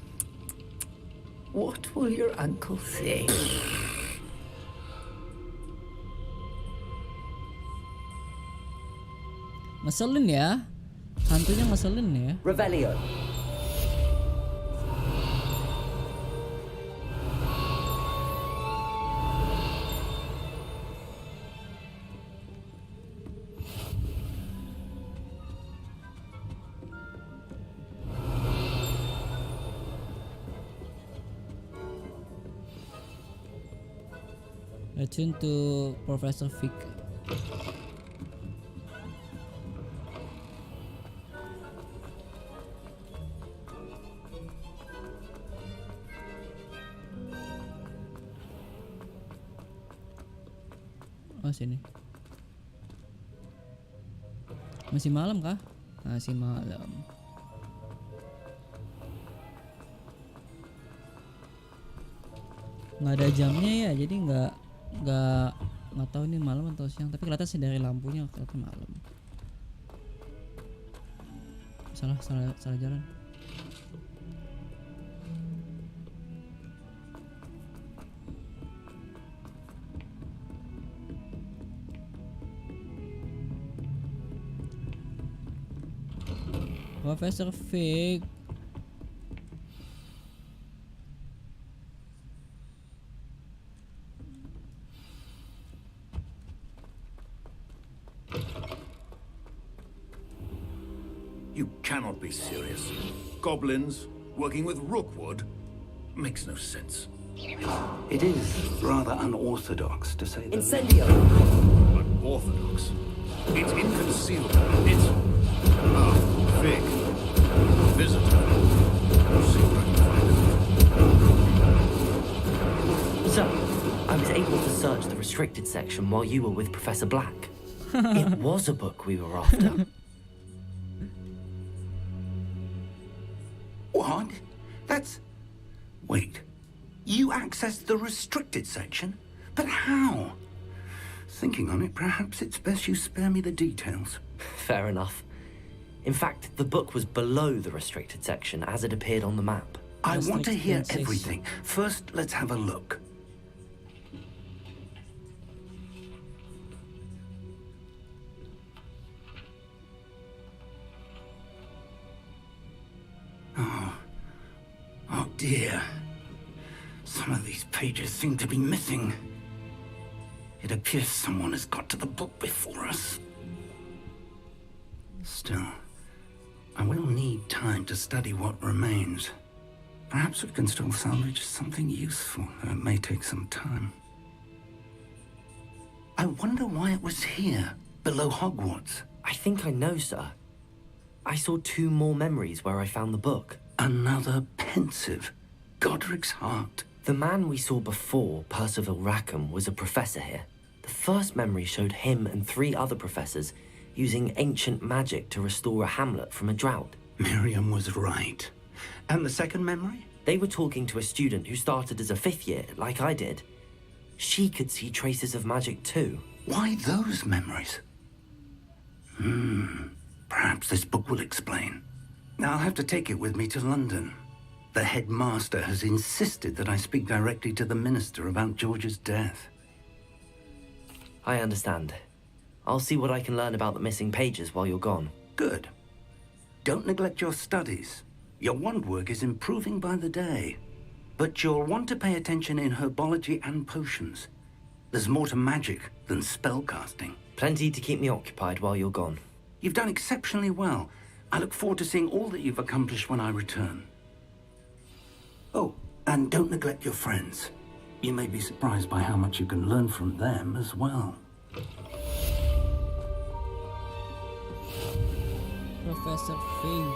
What will your uncle say? Ngeselin ya. Hantunya ngeselin ya. Revelio. Return to Professor Vic. Oh sini. Masih malam kah? Masih malam. Nggak ada jamnya ya, jadi nggak tahu ini malam atau siang. Tapi kelihatan sih dari lampunya kelihatan malam. Salah jalan. Professor Fig. You cannot be serious. Goblins working with Rookwood makes no sense. It is rather unorthodox, to say the least. Incendio. Unorthodox? It's inconceivable. It's... Ah, Vic. Visitor. See what I can find out. So, I was able to search the restricted section while you were with Professor Black. It was a book we were after. What? That's... Wait. You accessed the restricted section? But how? Thinking on it, perhaps it's best you spare me the details. Fair enough. In fact, the book was below the restricted section as it appeared on the map. I want to hear everything. First, let's have a look. dear. Some of these pages seem to be missing. It appears someone has got to the book before us. Still, I will need time to study what remains. Perhaps we can still salvage something useful, though it may take some time. I wonder why it was here, below Hogwarts. I think I know, sir. I saw 2 more memories where I found the book. Another pensive Godric's heart. The man we saw before, Percival Rackham, was a professor here. The first memory showed him and 3 other professors using ancient magic to restore a hamlet from a drought. Miriam was right. And the second memory? They were talking to a student who started as a 5th year, like I did. She could see traces of magic too. Why those memories? Perhaps this book will explain. I'll have to take it with me to London. The headmaster has insisted that I speak directly to the minister about George's death. I understand. I'll see what I can learn about the missing pages while you're gone. Good. Don't neglect your studies. Your wand work is improving by the day. But you'll want to pay attention in herbology and potions. There's more to magic than spellcasting. Plenty to keep me occupied while you're gone. You've done exceptionally well. I look forward to seeing all that you've accomplished when I return. Oh, and don't neglect your friends. You may be surprised by how much you can learn from them as well. Professor Fig.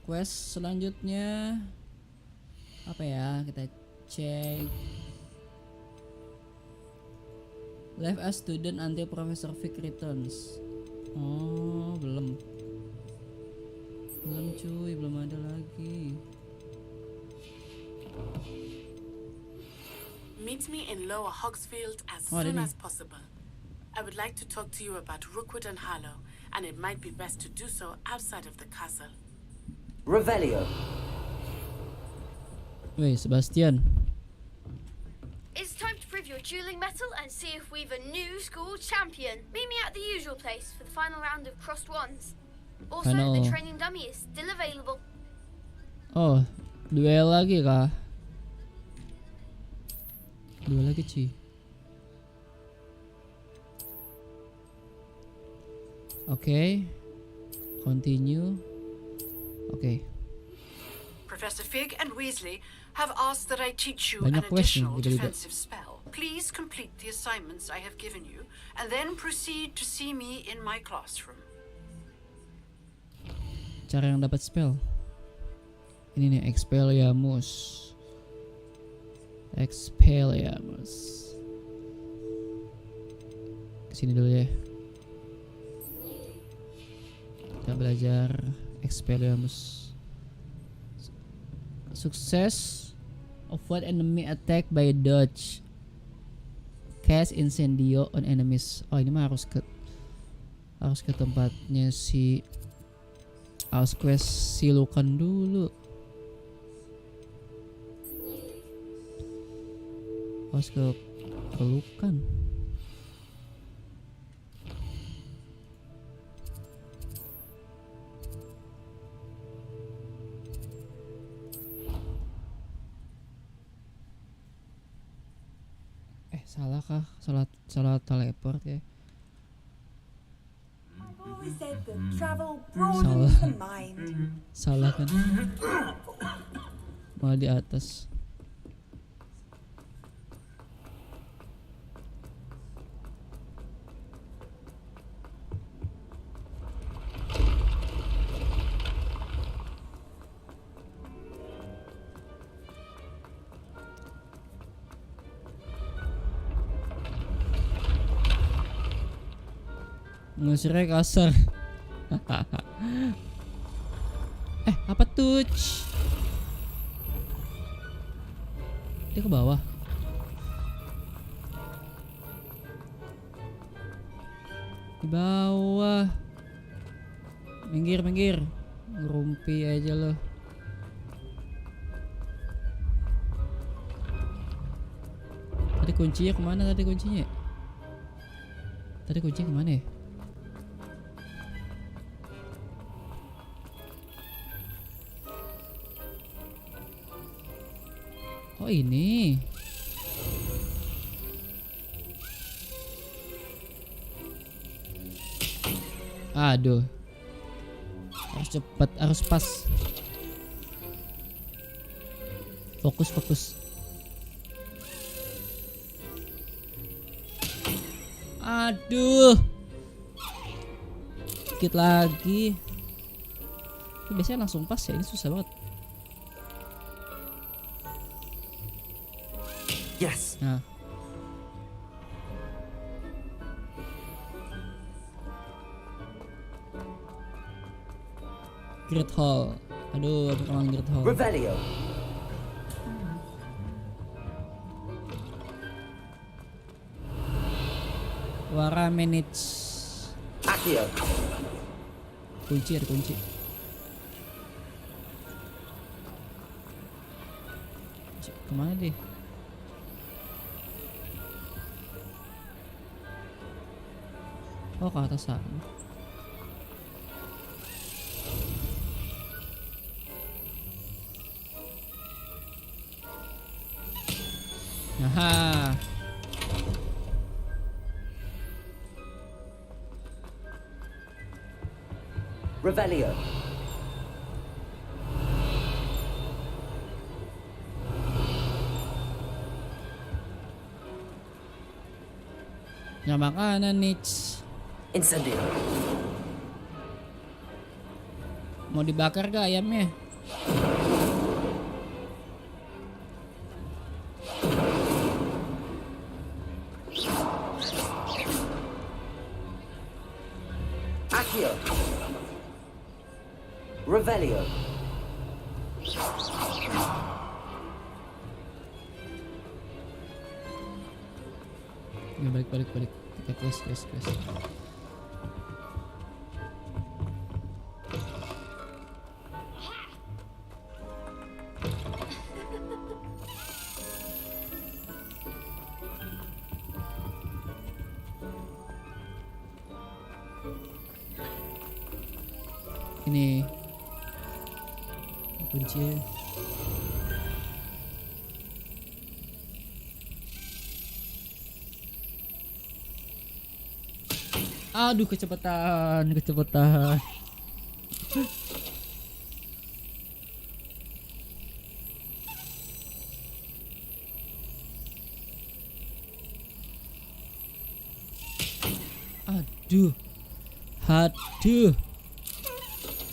Quest selanjutnya apa ya? Kita cek. Leave a student until Professor Fig returns. Oh, belum cuy, belum ada lagi. Meet me in Lower Hogsfield as soon as possible. I would like to talk to you about Rookwood and Harlow, and it might be best to do so outside of the castle. Revelio. Wait, Sebastian. It's time to prove your dueling mettle and see if we've a new school champion. Meet me at the usual place for the final round of crossed wands. Also, the training dummy is still available. Oh, duel lagi kah? Duel lagi Ci. Okay. Continue. Okay. Professor Fig and Weasley have asked that I teach you Banyak an question, additional gitu-gitu. defensive spell. Please complete the assignments I have given you, and then proceed to see me in my classroom. Cara yang dapat spell. Ini nih, Expelliarmus. Kesini dulu ya. Kita belajar Expelliarmus. Sukses. Avoid enemy attack by dodge. Cast incendio on enemies. Oh, ini mah harus ke tempatnya si quest silukan dulu. Harus ke pelukan. Salah kah? Salah teleport ya. Salah kan? Malah di atas. Ngusirnya kasar. Apa tuh? Dia ke bawah. Di bawah. Minggir. Ngerumpi aja lo. Tadi kuncinya kemana tadi kuncinya? Tadi kuncinya kemana ya? Oh ini. Aduh. Harus cepat, harus pas. Fokus. Aduh. Dikit lagi. Biasanya langsung pas ya, ini susah banget. Yes. Nah. Great Hall. Aduh, aku pengen Great Hall. Revelio. Wara manage. Accio. Kunci, ada kunci. Kemana deh? Oh, ke atas sana. Aha. Revelio. Ya makanan nih. Incendio. Mau dibakar gak ayamnya? Accio. Revelio. Ya, balik. Kita quest. Ini kunci ya. Aduh, kecepatan. Aduh.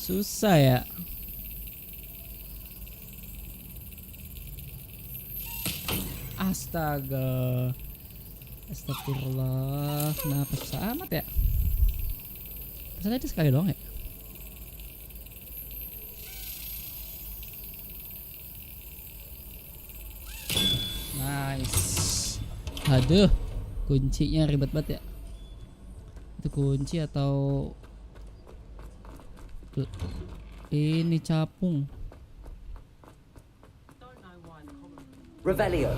Susah ya. Astaga. Astagfirullah. Kenapa susah amat ya? Pesan tadi sekali doang ya? Nice. Aduh, kuncinya ribet banget ya. Itu kunci atau ini capung? Revelio.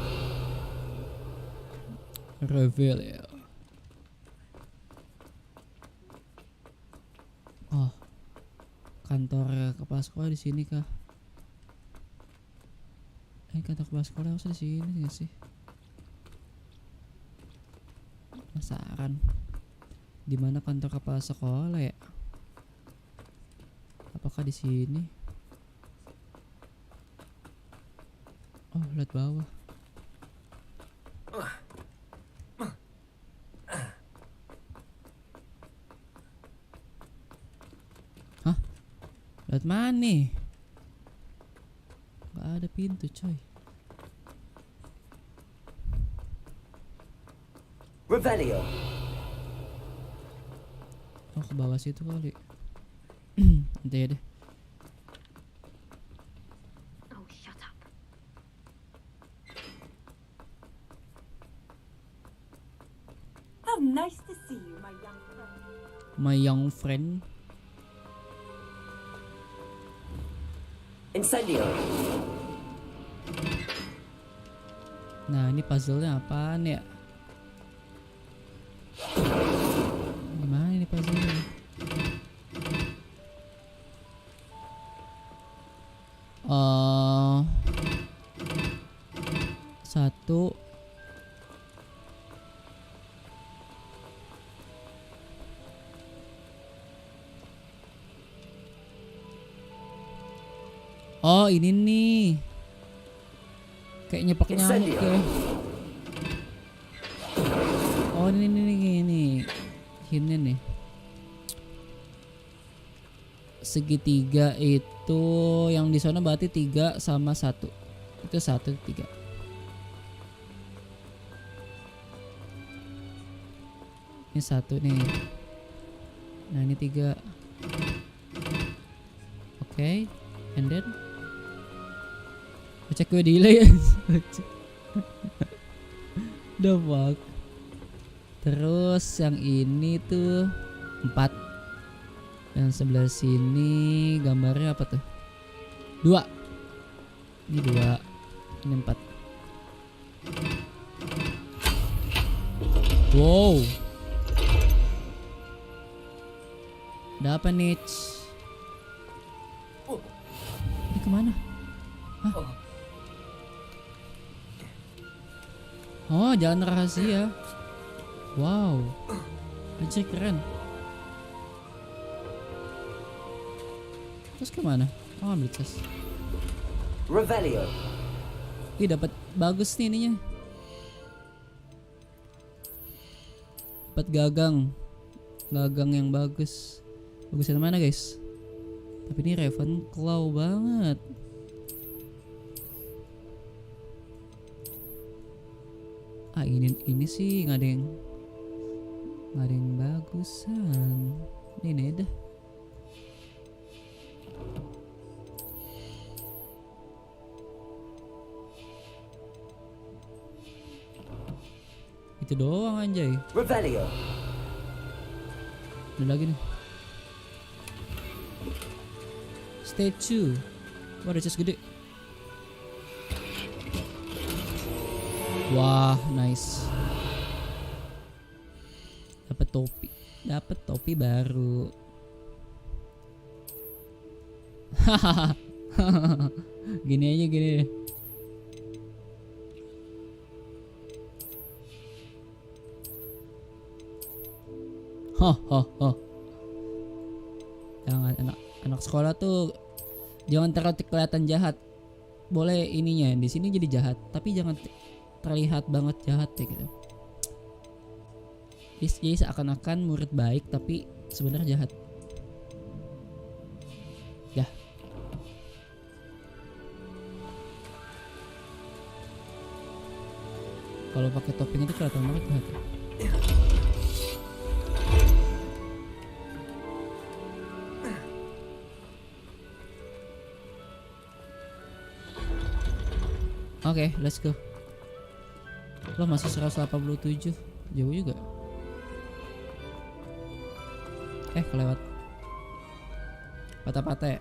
Oh, kantor kepala sekolah di sini kah? Kantor kepala sekolah harus di sini nggak sih? Penasaran. Di mana kantor kepala sekolah ya? Apakah di sini? Oh, lihat bawah. Hah? Lihat mana nih? Gak ada pintu, coy. Revelio. Oh, ke bawah situ kali. Nanti ya deh. Oh, shut up. How nice to see you, my young friend. My young friend. Incendio. Nah, ini puzzle-nya apaan ya? Gimana ini puzzle-nya? Satu. Oh ini nih, kayak nyepak nyamuk ya. Oh ini hintnya nih. Segitiga itu yang di sana berarti 3 sama 1. Itu 1 3. Ini 1 nih. Nah ini 3. Oke, and then cek gue delay. The fuck. Terus yang ini tuh 4. Yang sebelah sini gambarnya apa tuh? 2. Ini 2. Ini 4. Wow. Ada apa nih? Ini kemana? Hah? Oh, jalan rahasia. Wow. Anjir keren. Terus kemana? Oh, ambil tas. Revelio. Ih, dapat bagus nih ininya. Dapat gagang. Gagang yang bagus. Bagus yang mana, guys? Tapi ini Ravenclaw banget. Ah, ini sih nggak ada yang bagusan. Ini dah. Itu doang anjay. Revelio. Ada lagi nih. Statue. Wah, ada chest gede. Wah, nice. Dapat topi baru. Hahaha. Gini aja gini. Jangan anak sekolah tuh jangan terlalu kelihatan jahat. Boleh ininya di sini jadi jahat, tapi jangan terlihat banget jahat ya gitu. Jadi seakan-akan murid baik tapi sebenarnya jahat. Ya. Kalau pakai topping itu kelihatan banget jahat. Oke, let's go. Lo masih 187. Jauh juga. Kelewat. Patah-patah ya.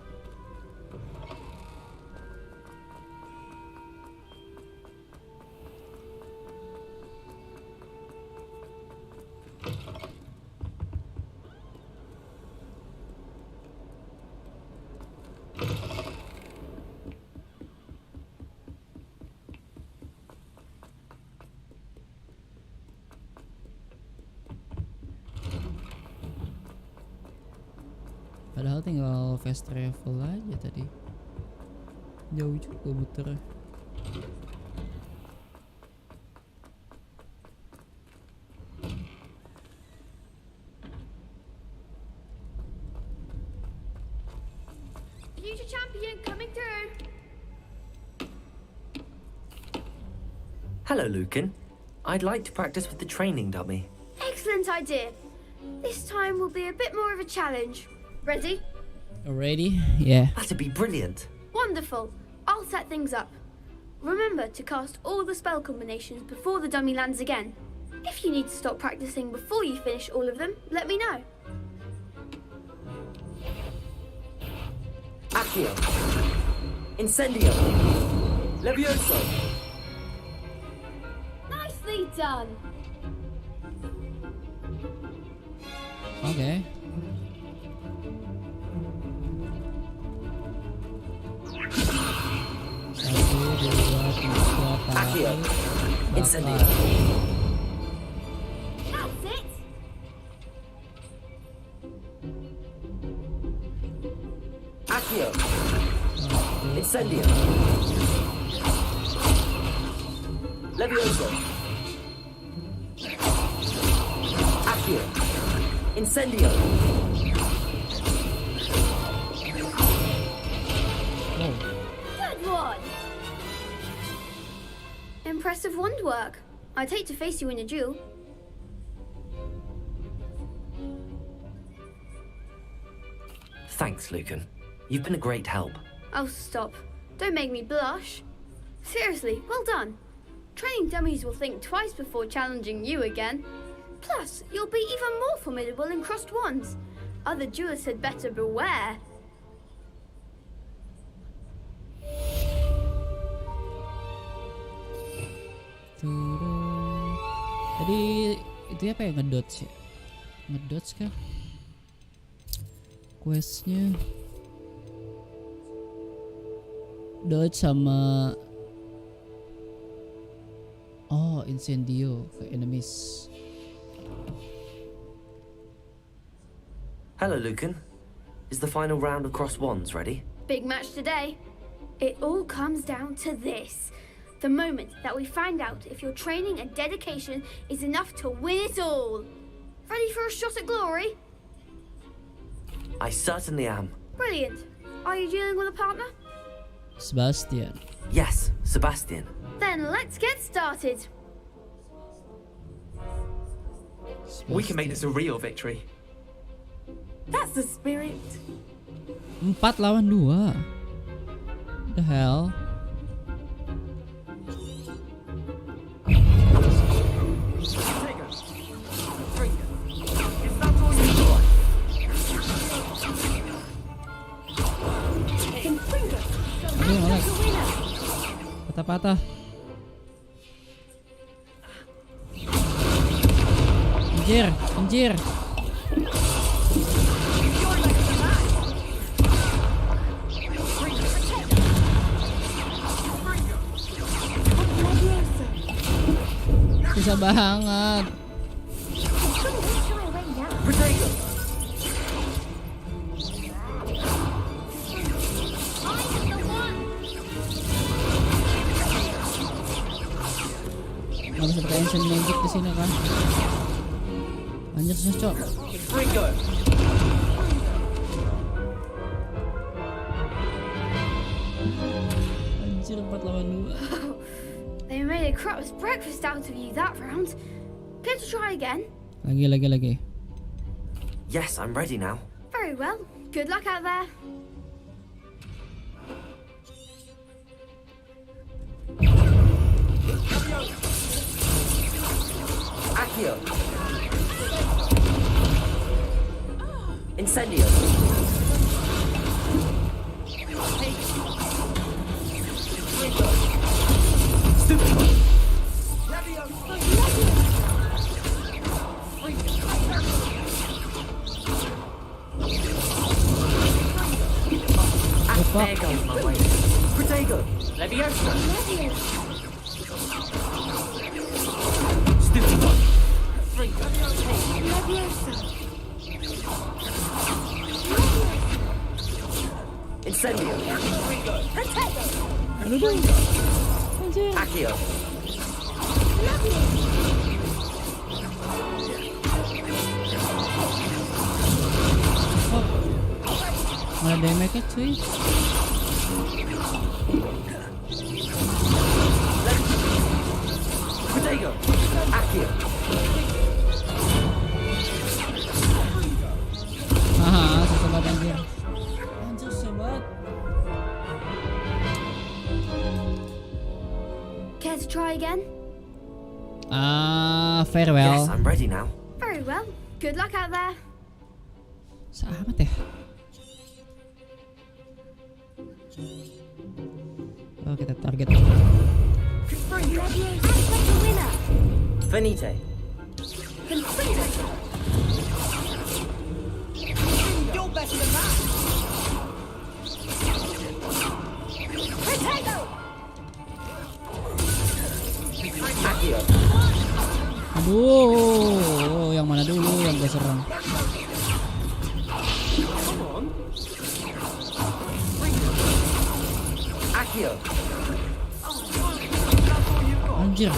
Padahal tinggal fast travel aja tadi. Jauh juga muter. Future champion coming through. Hello, Lucan. I'd like to practice with the training dummy. Excellent idea. This time will be a bit more of a challenge. Ready? Already? Yeah. That'd be brilliant. Wonderful. I'll set things up. Remember to cast all the spell combinations before the dummy lands again. If you need to stop practicing before you finish all of them, let me know. Accio. Incendio. Levioso. Nicely done. Okay. Satu, dua, tiga, Accio. Incendio. That's it. Accio. Incendio. Levioso. Accio. Incendio. Good one. Impressive wand work. I'd hate to face you in a duel. Thanks, Lucan. You've been a great help. Oh, stop. Don't make me blush. Seriously, well done. Training dummies will think twice before challenging you again. Plus, you'll be even more formidable in crossed wands. Other duelists had better beware. Tadi itu apa ya, ngedodge ya? Ngedodge kah? Questnya dodge sama incendio ke enemies. Hello, Lucan. Is the final round of cross wands ready? Big match today. It all comes down to this. The moment that we find out if your training and dedication is enough to win it all. Ready for a shot at glory? I certainly am. Brilliant. Are you dealing with a partner? Sebastian. Yes, Sebastian. Then let's get started. We can make this a real victory. That's the spirit. 4 lawan 2. The hell? Patah-patah. Anjir, anjir. Susah banget. Nggak bisa pakai ancient magic di sini kan? Anjir susah cok. Anjir 4 lawan 2. They made a crap's breakfast out of you that round. Care to try again? Lagi. Yes, I'm ready now. Very well. Good luck out there. Accio. Incendio. Stupid. There goes my way. Protego. Leviosa. Stupid one. Incendio. Accio. Mana damage-nya cuy. Protego. Accio. Susah banget anjir. Anjir susah banget. Care to try again? Farewell. Yes, I'm ready now. Very well. Good luck out there. Sahabat ya. Oh, kita target. Venite. You're better than that. Potato. Accio. Yang mana dulu yang gue serang? Anjir.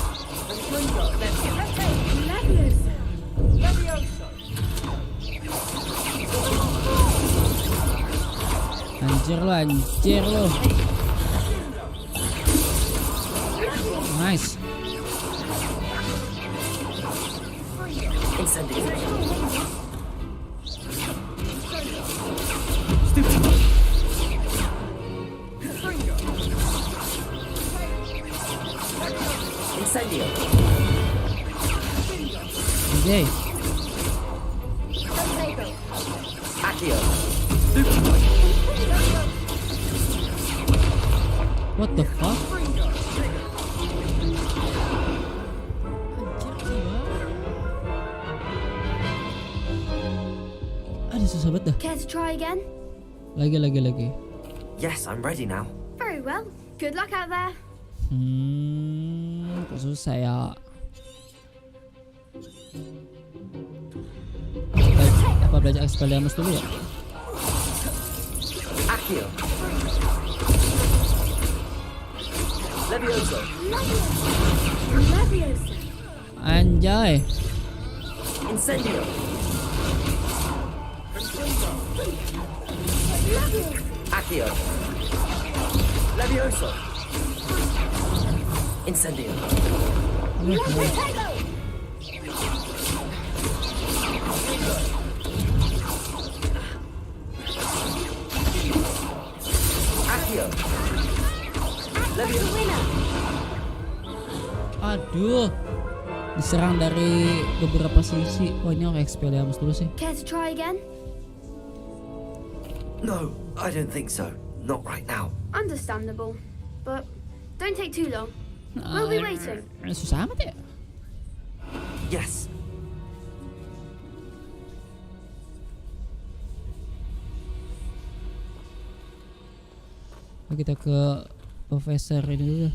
Anjir lo. Nice. Incendio. Okay. Accio. What the fuck? Ada susah banget dah. Care to try again? Lagi. Yes, I'm ready now. Very well. Good luck out there. Kok susah ya. Apa belajar Expelliarmus dulu ya? Accio. Levioso. Anjay. Incendio. Accio. Levioso. Incendio. Accio. Levioso. Aduh. Diserang dari beberapa sisi. Oh, ini orang Expelliarmus dulu sih. Care to try again? No, I don't think so. Not right now. Understandable. But don't take too long. We'll be waiting. Susah amat ya? Yes. Kita ke Profesor ini dulu.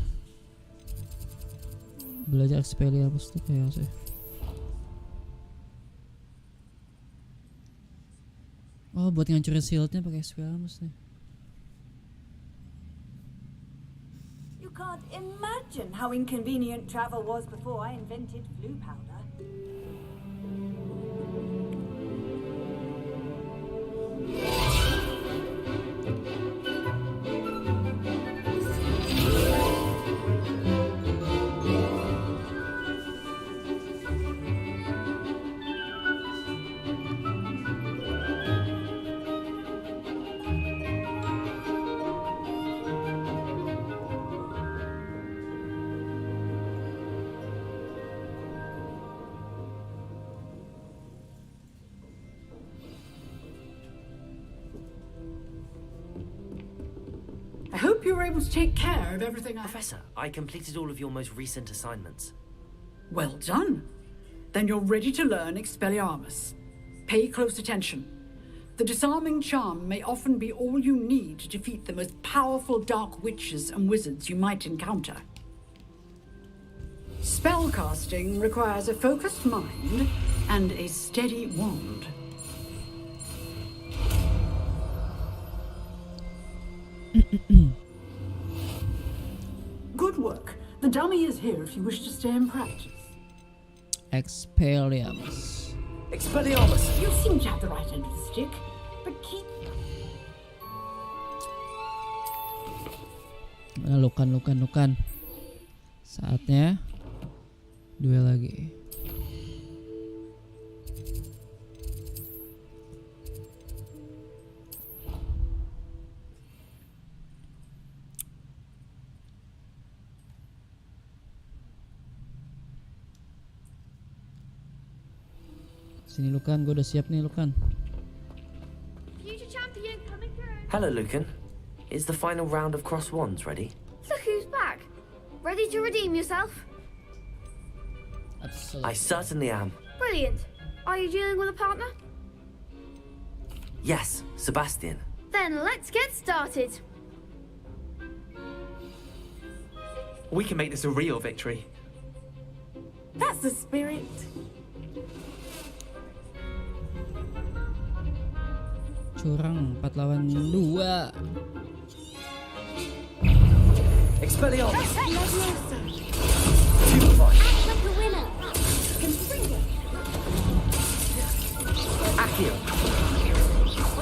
Belajar Expelliarmus tuh kayak sih. Oh, buat ngancurin shieldnya pakai Expelliarmus nih. You can't imagine how inconvenient travel was before I invented flu powder. I hope you were able to take care of everything Professor, I completed all of your most recent assignments. Well done. Then you're ready to learn Expelliarmus. Pay close attention. The disarming charm may often be all you need to defeat the most powerful dark witches and wizards you might encounter. Spellcasting requires a focused mind and a steady wand. Good work. The dummy is here if you wish to stay and practice. Expelliarmus. Expelliarmus! You seem to have the right end of the stick, but keep... Lukan. Saatnya duel lagi. Sini Lukan, gue udah siap nih Lukan. Future champion coming through. Hello, Lucan. Is the final round of cross wands ready? Look who's back. Ready to redeem yourself? I certainly am. Brilliant. Are you dealing with a partner? Yes, Sebastian. Then let's get started. We can make this a real victory. That's the spirit. Curang 4 lawan 2. Expelliarmus. Accio.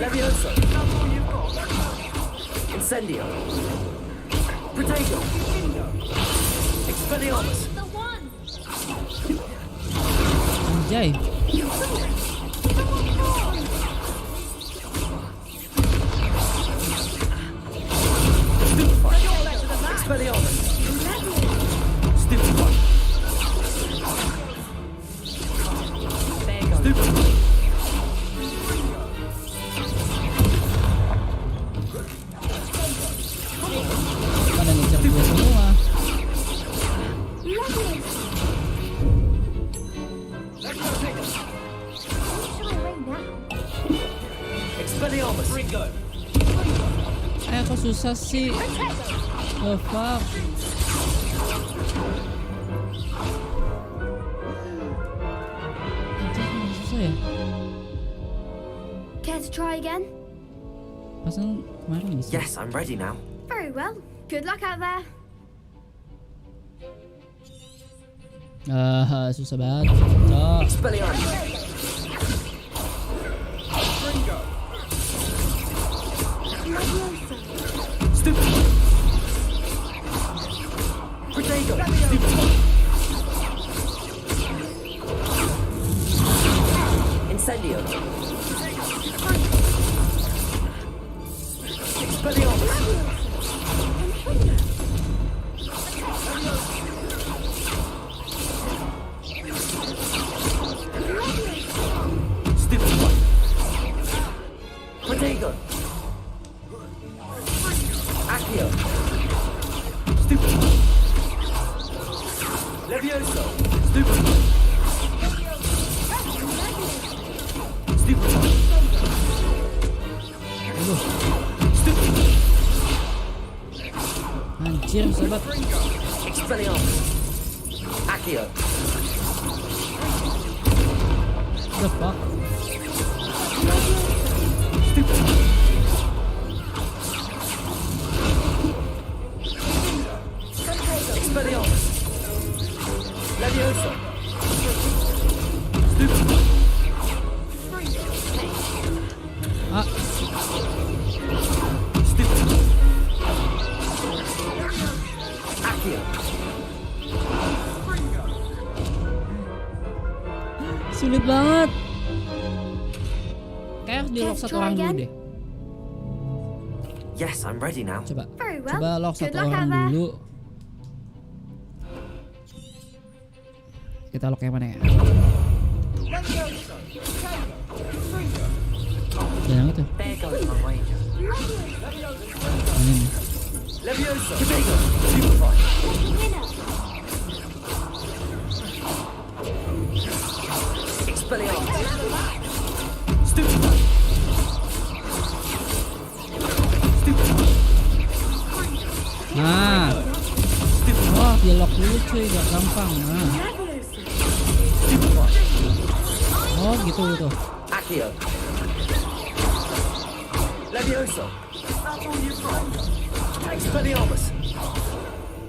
Levioso. Incendio. Protego. Expelliarmus. Anjay. Expelliarmus. Stupefy. Stupefy. Pada ngejar gue semua. Expelliarmus. Kok susah sih? Oh fuck. Anjir, susah ya? Care to try again? Pasang kemarin bisa. Yes, I'm ready now. Very well. Good luck out there. Susah banget. Expelliarmus. Stupid. Protego. Stupid. Incendio. Expelliarmus. Stupid one. Protego. Accio. Stupid. Levioso. Stupid. Stupid. Stupid. Anjir, sobat. Expelliarmus. Accio. The fuck? Stupid. Expelliarmus. Levioso. Stupid. Ah. Stupid. Accio. Sulit banget. Kayak harus di lock satu orang dulu deh. Yes, I'm ready now. Coba. Very well. Coba lock Good satu luck orang out there. dulu. Kita lock yang mana ya? Yang itu. Ini nih. Levioso. Protego. Stupefy. Expelliarmus. Stupefy. Stupefy. Nah. Wah, dia lock dulu cuy, gak gampang. Nah. Oh, gitu gitu. Accio. Levioso. Expelliarmus.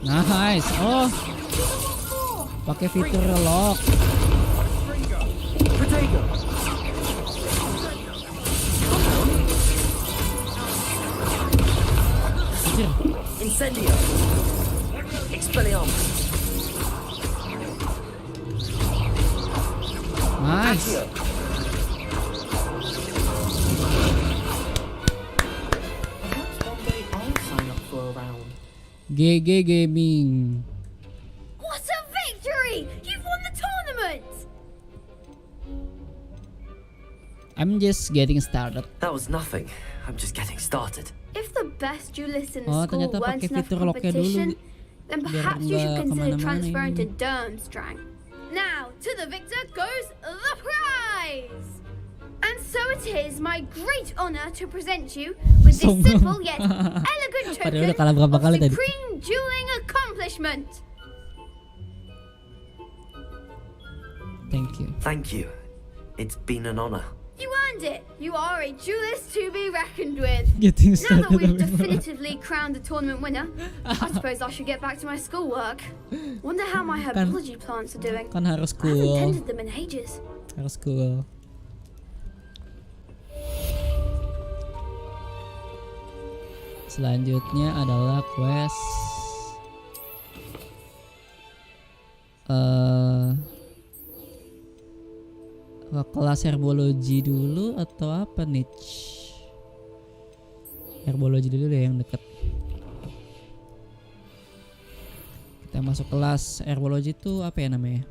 Nice. Oh. Pakai fitur lock. Protego. Anjir. Incendio. Expelliarmus. Nice. Accio. GG Gaming. What a victory! You've won the tournament! I'm just getting started. That was nothing. I'm just getting started. If the best duelists in the Oh, school ternyata weren't pakai enough fitur locknya competition, dulu. then Biar perhaps you should nggak consider kemana-mana transferring ini. to Durmstrang. Now, to the victor goes the prize! And so it is my great honor to present you with this simple yet elegant Padahal udah token kalah berapa of kali tadi. supreme dueling accomplishment. Thank you. Thank you. It's been an honor. You earned it! You are a duelist to be reckoned with. Getting Now that started we've already. definitively crowned the tournament winner, I suppose I should get back to my schoolwork. Wonder how my herbology plants are doing. Kan harus I haven't cool. tended them in ages. Harus cool. Selanjutnya adalah quest kelas herbologi dulu atau apa nih? Herbologi dulu deh yang deket. Kita masuk kelas herbologi itu apa ya namanya?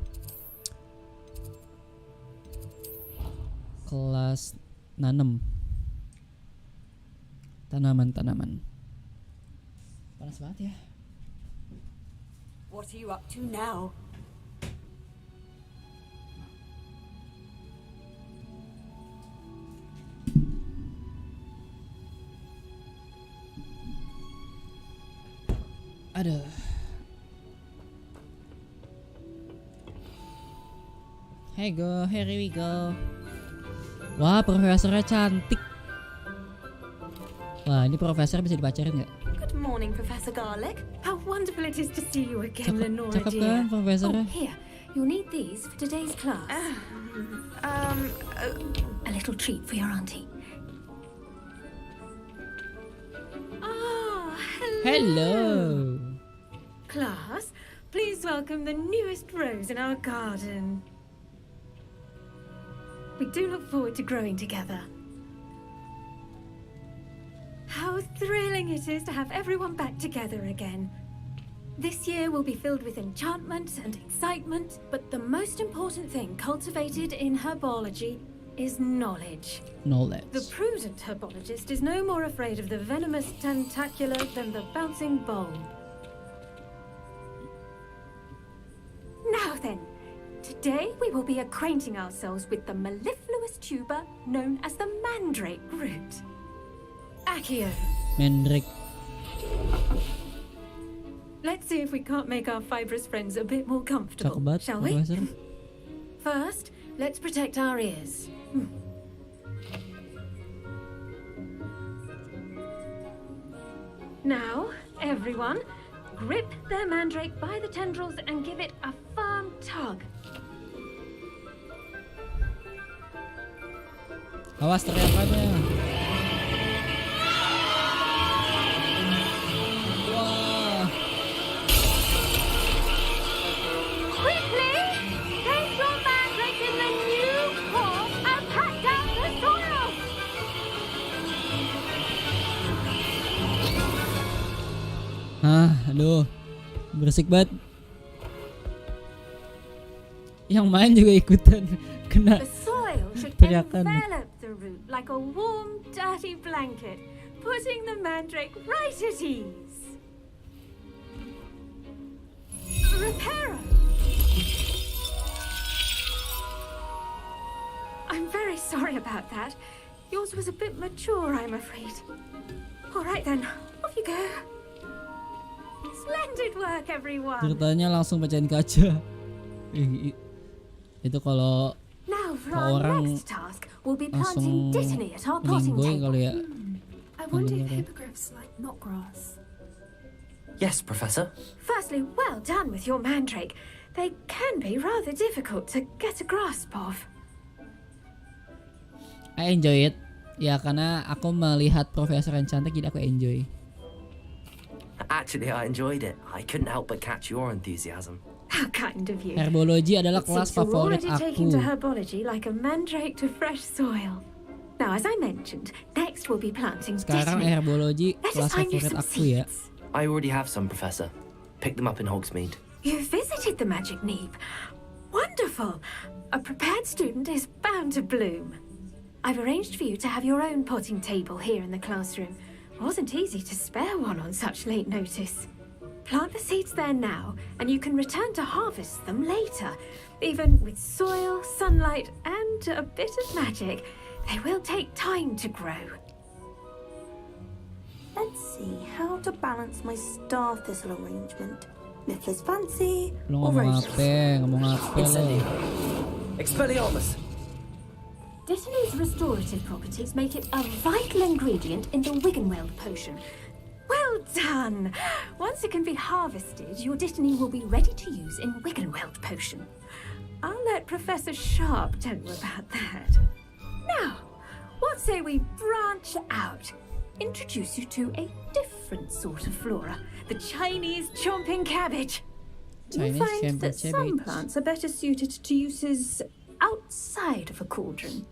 Kelas nanam. Tanaman. Panas banget ya. What are you up to now? Aduh. Here we go. Wah, profesornya cantik. Wah, ini profesor bisa dipacarin nggak? Good morning, Professor Garlic. How wonderful it is to see you again, Lenora Cakep dear. kan profesornya? Oh, here. You'll need these for today's class. A little treat for your auntie. Oh, Hello. Class, please welcome the newest rose in our garden. We do look forward to growing together. How thrilling it is to have everyone back together again. This year will be filled with enchantment and excitement, but the most important thing cultivated in herbology is knowledge. The prudent herbologist is no more afraid of the venomous tentacular than the bouncing bulb. Now then, today we will be acquainting ourselves with the mellifluous tuber known as the mandrake root. Accio. Mandrake. Let's see if we can't make our fibrous friends a bit more comfortable, Cakep banget, shall we? profesor. First, let's protect our ears. Now, everyone, grip their mandrake by the tendrils and give it a firm tug. Awas teriakannya. Wah. Quickly, place your mandrake in the new pot and pat down the soil. Hah, aduh. Berisik banget. Yang main juga ikutan kena The soil should teriakan. envelop the root like a warm, dirty blanket, putting the mandrake right at ease. Reparo! I'm very sorry about that. Yours was a bit mature, I'm afraid. All right then, off you go. Splendid work, everyone. Ceritanya langsung pecahin kaca. Itu kalau Now for our orang next task, we'll be langsung planting dittany at our potting meninggoy table. kali ya. I wonder if Mendengar. hippogriffs like not grass. Yes, Professor. Firstly, well done with your mandrake. They can be rather difficult to get a grasp of. I enjoy it. Ya karena aku melihat profesor yang cantik jadi aku enjoy. Actually, I enjoyed it. I couldn't help but catch your enthusiasm. How kind of you. Herbologi adalah It kelas seems you're favorit already taking aku. to herbology like a mandrake to fresh soil. Now, as I mentioned, next we'll be planting Sekarang dittany. herbologi Let us kelas find you favorit some aku ya. I already have some, Professor. Picked them up in Hogsmeade. You visited the magic neep. Wonderful. A prepared student is bound to bloom. I've arranged for you to have your own potting table here in the classroom. Wasn't easy to spare one on such late notice. Plant the seeds there now, and you can return to harvest them later. Even with soil, sunlight, and a bit of magic, they will take time to grow. Let's see how to balance my star thistle arrangement. Niffler's fancy Lo or ngomong roses? apa? Ngomong apa lo? Expelliarmus! Dittany's restorative properties make it a vital ingredient in the Wiggenweld potion. Well done! Once it can be harvested, your Dittany will be ready to use in Wiggenweld potion. I'll let Professor Sharp tell you about that. Now, what say we branch out? Introduce you to a different sort of flora, the Chinese chomping cabbage. You'll find that some plants are better suited to uses outside of a cauldron.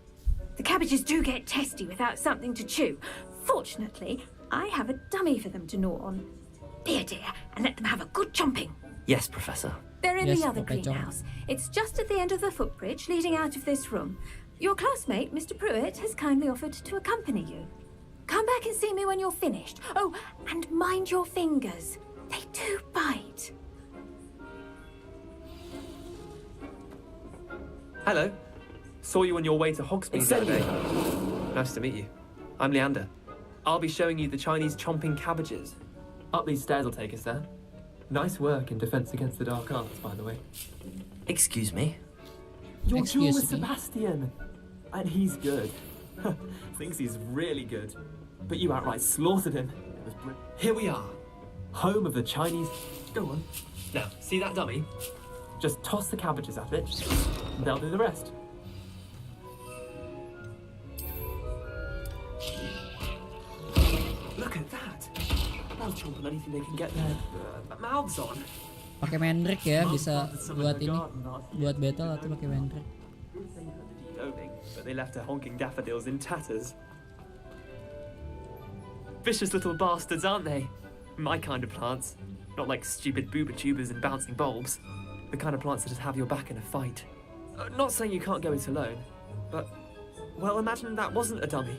The cabbages do get testy without something to chew. Fortunately, I have a dummy for them to gnaw on. Be a dear and let them have a good chomping. Yes, Professor. They're in the other greenhouse. It's just at the end of the footbridge leading out of this room. Your classmate, Mr. Pruitt, has kindly offered to accompany you. Come back and see me when you're finished. Oh, and mind your fingers. They do bite. Hello. Saw you on your way to Hogsmeade that day. Nice to meet you. I'm Leander. I'll be showing you the Chinese chomping cabbages. Up these stairs will take us there. Nice work in Defense Against the Dark Arts, by the way. Excuse me? Your duel with Sebastian. And he's good. Thinks he's really good. But you outright slaughtered him. Here we are. Home of the Chinese... Go on. Now, see that dummy? Just toss the cabbages at it, and they'll do the rest. Look at that. They'll chomp on anything they can get their mouths on. Pakai Mandrake ya, bisa buat ini, buat battle atau pakai Mandrake. But they left her honking daffodils in tatters. Vicious little bastards, aren't they? My kind of plants. Not like stupid booba-tubers and bouncing bulbs. The kind of plants that just have your back in a fight. Not saying you can't go it alone, but... Well, imagine that wasn't a dummy.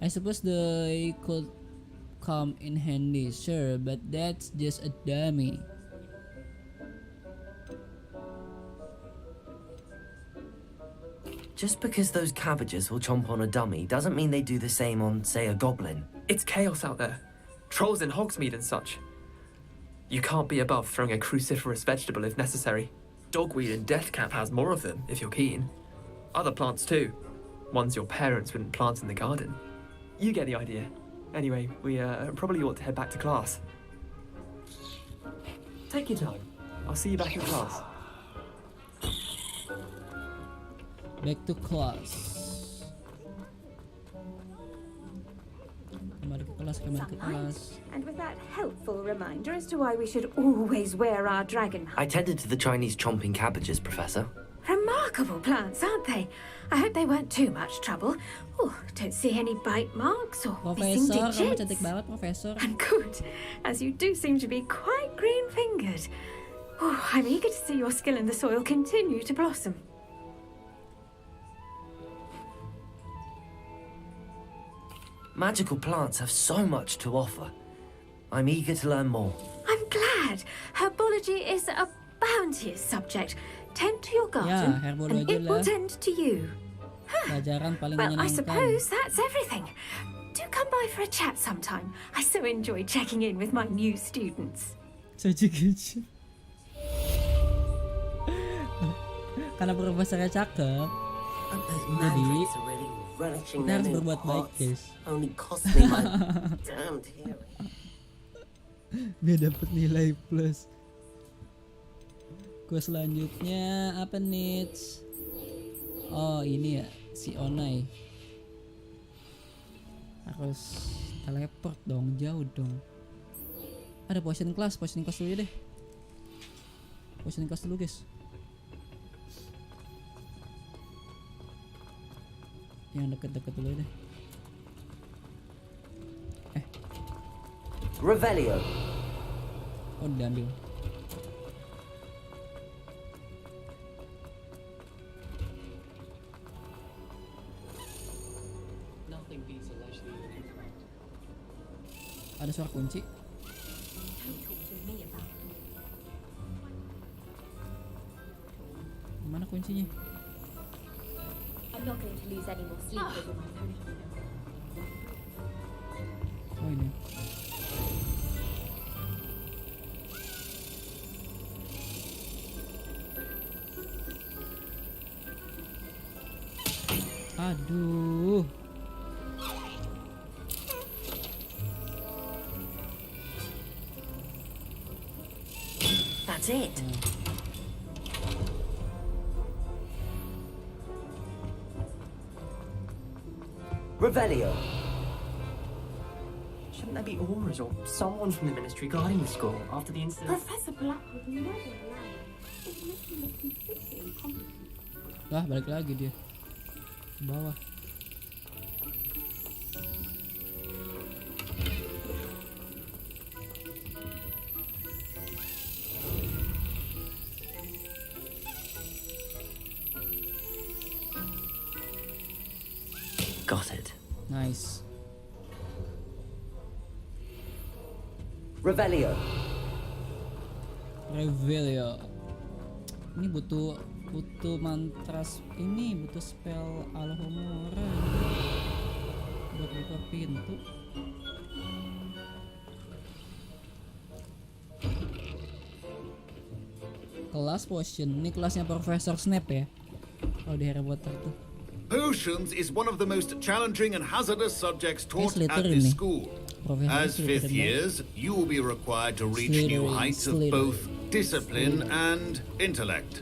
I suppose they could come in handy, sure, but that's just a dummy. Just because those cabbages will chomp on a dummy doesn't mean they do the same on, say, a goblin. It's chaos out there. Trolls in Hogsmeade and such. You can't be above throwing a cruciferous vegetable if necessary. Dogweed and deathcap has more of them, if you're keen. Other plants too. Ones your parents wouldn't plant in the garden. You get the idea. Anyway, we probably ought to head back to class. Take your time. I'll see you back in class. Back to class. Kembali ke kelas. And with that helpful reminder as to why we should always wear our dragon I tended to the Chinese chomping cabbages, Professor. Remarkable plants, aren't they? I hope they weren't too much trouble. Oh, don't see any bite marks or missing digits. Kamu cantik banget, Professor. And good, as you do seem to be quite green-fingered. Oh, I'm eager to see your skill in the soil continue to blossom. Magical plants have so much to offer. I'm eager to learn more. I'm glad. Herbology is a bounteous subject. Tend to your garden, and it will tend to you. Pelajaran paling Well, I menyenangkan. suppose that's everything. Do come by for a chat sometime. I so enjoy checking in with my new students. Karena profesornya cakep, jadi kita harus berbuat baik, guys. Only cost me my damned hearing. Biar dapat nilai plus. Gue selanjutnya apa nih? Oh ini ya, si Onai. Harus teleport dong, jauh dong. Ada potion class dulu deh. Potion class dulu, guys. Yang deket-deket dulu deh. Revelio. Oh, diambil. Ada suara kunci. Mana kuncinya? I'm not going to lose any more sleep over my phone. Oh ini. Aduh. That's it. Revelio. Shouldn't there be auras or someone from the ministry guarding the school after the incident? Professor Black would never allow it. It makes him look completely incompetent. Lah, balik lagi dia. Ke bawah. Got it. Nice. Revelio. Revelio. Ini butuh mantras ini, butuh spell Alhomora buat buka pintu. Kelas potion. Ini kelasnya Profesor Snape ya. Kalau di Harry Potter tuh. Potions is one of the most challenging and hazardous subjects taught at this school. As fifth years, you will be required to reach new heights of both discipline and intellect.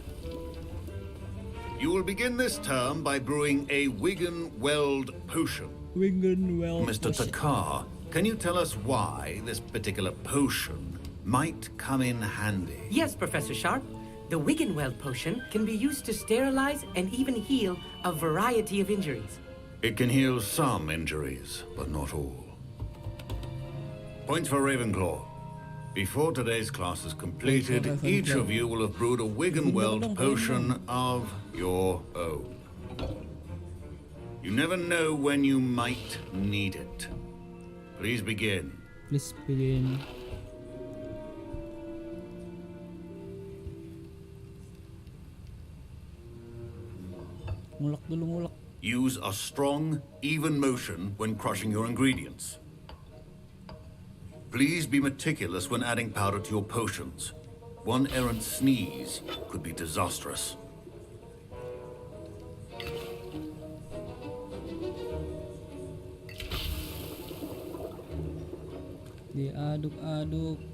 You will begin this term by brewing a Wiggenweld potion. Wiggenweld Mr. Pacar, can you tell us why this particular potion might come in handy? Yes, Professor Sharp. The Wiggenweld potion can be used to sterilize and even heal a variety of injuries. It can heal some injuries, but not all. Points for Ravenclaw. Before today's class is completed, each of you will have brewed a Wiggenweld potion of your own. You never know when you might need it. Please begin. Please begin. Ngulek dulu, ngulek. Use a strong, even motion when crushing your ingredients. Please be meticulous when adding powder to your potions. One errant sneeze could be disastrous. Diaduk-aduk.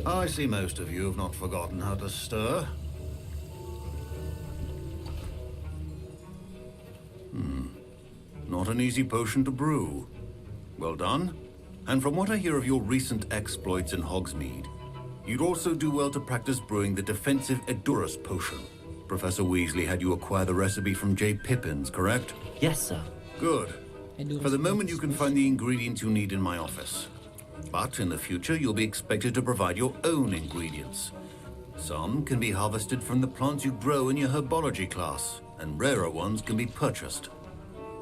I see most of you have not forgotten how to stir. Not an easy potion to brew. Well done. And from what I hear of your recent exploits in Hogsmeade, you'd also do well to practice brewing the defensive Edurus potion. Professor Weasley had you acquire the recipe from J. Pippin's, correct? Yes, sir. Good. For the moment, you can find the ingredients you need in my office. But in the future, you'll be expected to provide your own ingredients. Some can be harvested from the plants you grow in your herbology class, and rarer ones can be purchased.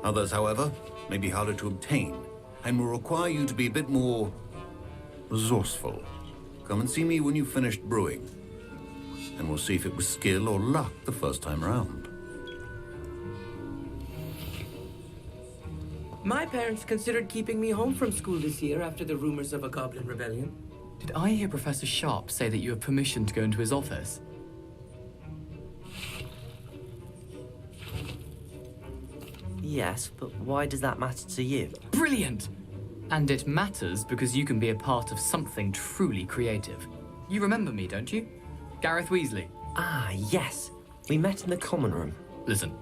Others, however, may be harder to obtain, and will require you to be a bit more resourceful. Come and see me when you've finished brewing, and we'll see if it was skill or luck the first time round. My parents considered keeping me home from school this year after the rumors of a goblin rebellion. Did I hear Professor Sharp say that you have permission to go into his office? Yes, but why does that matter to you? Brilliant! And it matters because you can be a part of something truly creative. You remember me, don't you? Gareth Weasley. Ah, yes. We met in the common room. Listen,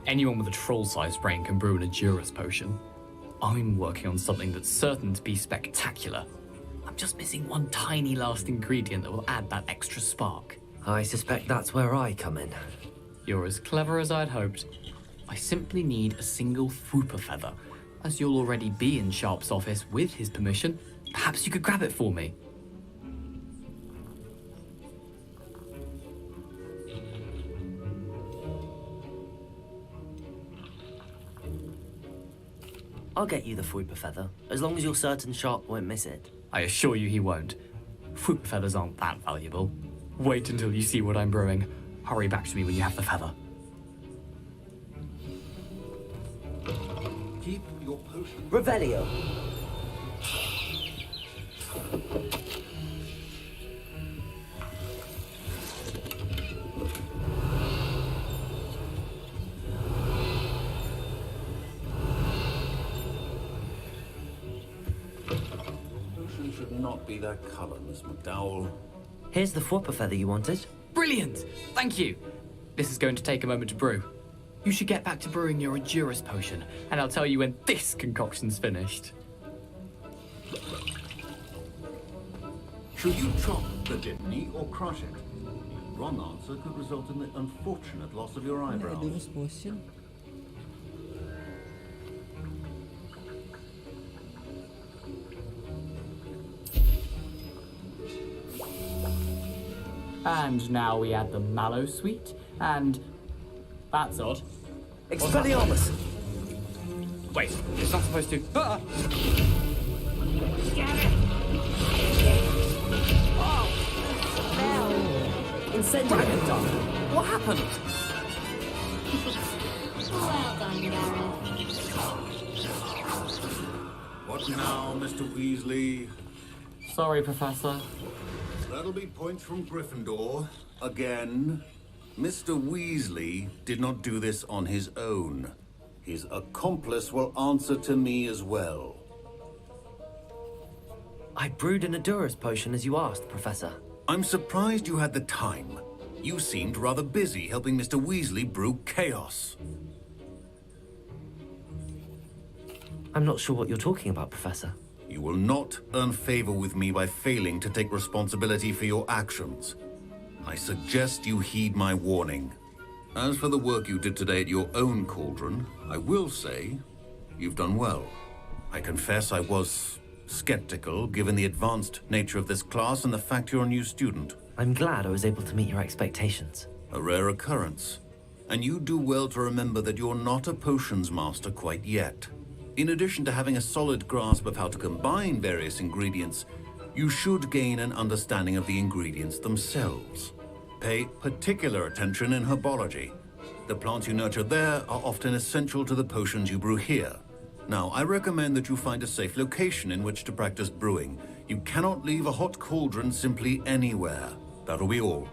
anyone with a troll-sized brain can brew an Edurus potion. I'm working on something that's certain to be spectacular. I'm just missing one tiny last ingredient that will add that extra spark. I suspect that's where I come in. You're as clever as I'd hoped. I simply need a single Wtooper feather. As you'll already be in Sharp's office with his permission, perhaps you could grab it for me. I'll get you the Wtooper feather, as long as you're certain Sharp won't miss it. I assure you he won't. Wtooper feathers aren't that valuable. Wait until you see what I'm brewing. Hurry back to me when you have the feather. Keep your potion. Revelio. Potion should not be that color, Miss McDowell. Here's the Whopper feather you wanted. Brilliant! Thank you! This is going to take a moment to brew. You should get back to brewing your Endurus potion, and I'll tell you when this concoction's finished. Should you chop the dipney or crush it? The wrong answer could result in the unfortunate loss of your eyebrows. Endurus potion. And now we add the mallow sweet, and that's odd. Expelliarmus! Wait, it's not supposed to. Ah! Incendiary. What happened? Well done, Gareth. What now, Mr. Weasley? Sorry, Professor. That'll be points from Gryffindor. Again. Mr. Weasley did not do this on his own. His accomplice will answer to me as well. I brewed an Endurus potion as you asked, Professor. I'm surprised you had the time. You seemed rather busy helping Mr. Weasley brew chaos. I'm not sure what you're talking about, Professor. You will not earn favor with me by failing to take responsibility for your actions. I suggest you heed my warning. As for the work you did today at your own cauldron, I will say you've done well. I confess I was skeptical, given the advanced nature of this class and the fact you're a new student. I'm glad I was able to meet your expectations. A rare occurrence. And you do well to remember that you're not a potions master quite yet. In addition to having a solid grasp of how to combine various ingredients, you should gain an understanding of the ingredients themselves. Pay particular attention in herbology. The plants you nurture there are often essential to the potions you brew here. Now, I recommend that you find a safe location in which to practice brewing. You cannot leave a hot cauldron simply anywhere. That'll be all.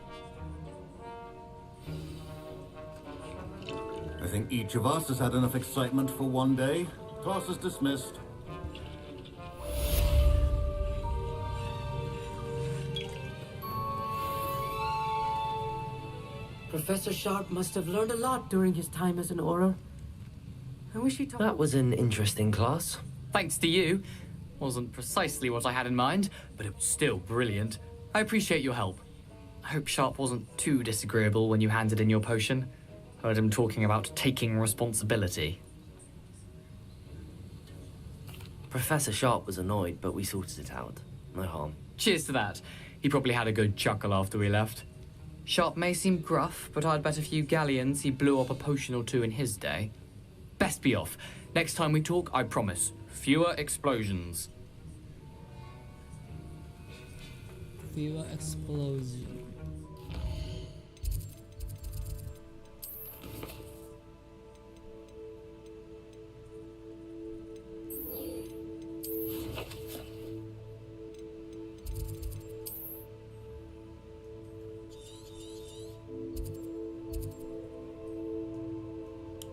I think each of us has had enough excitement for one day. Class is dismissed. Professor Sharp must have learned a lot during his time as an Auror. I wish he taught. That was an interesting class. Thanks to you. Wasn't precisely what I had in mind, but it was still brilliant. I appreciate your help. I hope Sharp wasn't too disagreeable when you handed in your potion. Heard him talking about taking responsibility. Professor Sharp was annoyed, but we sorted it out. No harm. Cheers to that. He probably had a good chuckle after we left. Sharp may seem gruff, but I'd bet a few galleons he blew up a potion or two in his day. Best be off. Next time we talk, I promise, fewer explosions. Fewer explosions.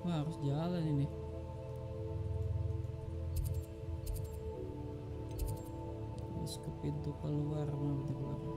Wah, harus jalan ini. Harus ke pintu keluar, mana pintu keluar?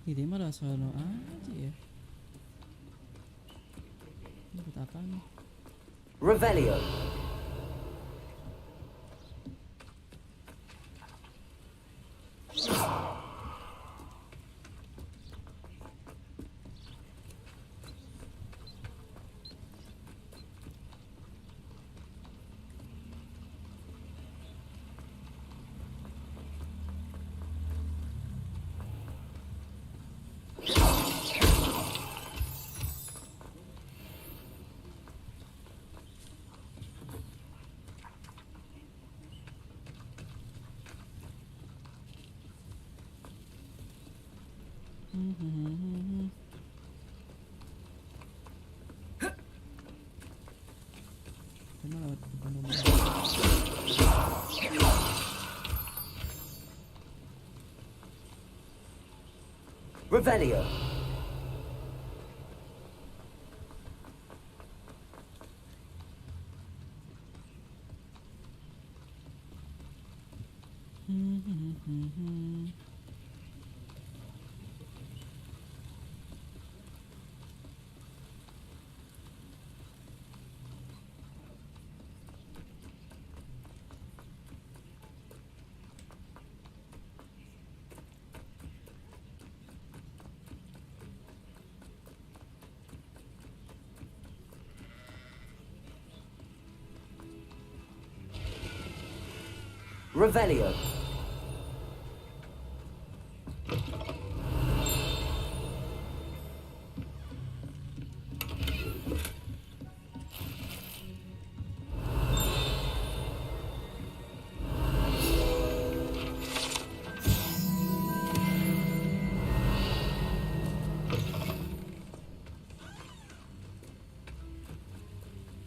Ini malah sono aja ya. Ini buat apa nih? Revelio. Revelio. Revelio.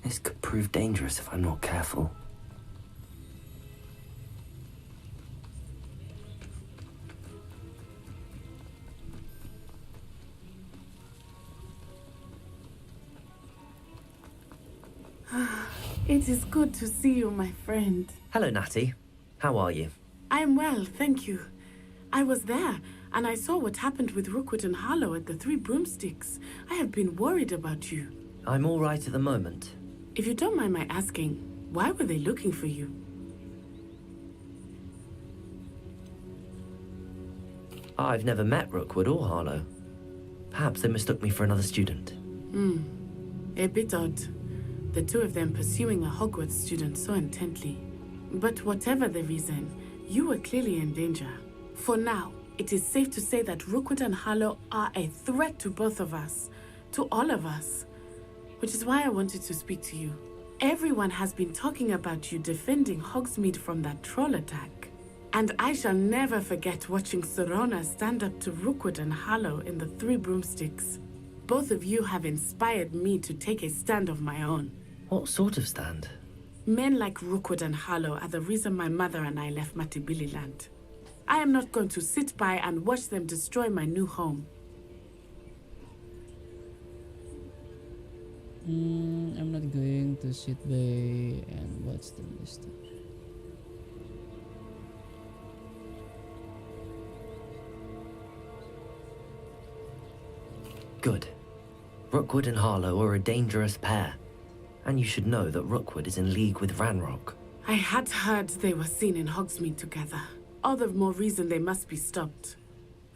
This could prove dangerous if I'm not careful. It is good to see you, my friend. Hello, Natty. How are you? I am well, thank you. I was there, and I saw what happened with Rookwood and Harlow at the Three Broomsticks. I have been worried about you. I'm all right at the moment. If you don't mind my asking, why were they looking for you? I've never met Rookwood or Harlow. Perhaps they mistook me for another student. A bit odd. The two of them pursuing a Hogwarts student so intently. But whatever the reason, you were clearly in danger. For now, it is safe to say that Rookwood and Harlow are a threat to both of us. To all of us. Which is why I wanted to speak to you. Everyone has been talking about you defending Hogsmeade from that troll attack. And I shall never forget watching Serona stand up to Rookwood and Harlow in the Three Broomsticks. Both of you have inspired me to take a stand of my own. What sort of stand? Men like Rookwood and Harlow are the reason my mother and I left Matibili-land. I am not going to sit by and watch them destroy my new home. I'm not going to sit by and watch them this time. Good. Rookwood and Harlow are a dangerous pair. And you should know that Rookwood is in league with Ranrock. I had heard they were seen in Hogsmeade together. All the more reason they must be stopped.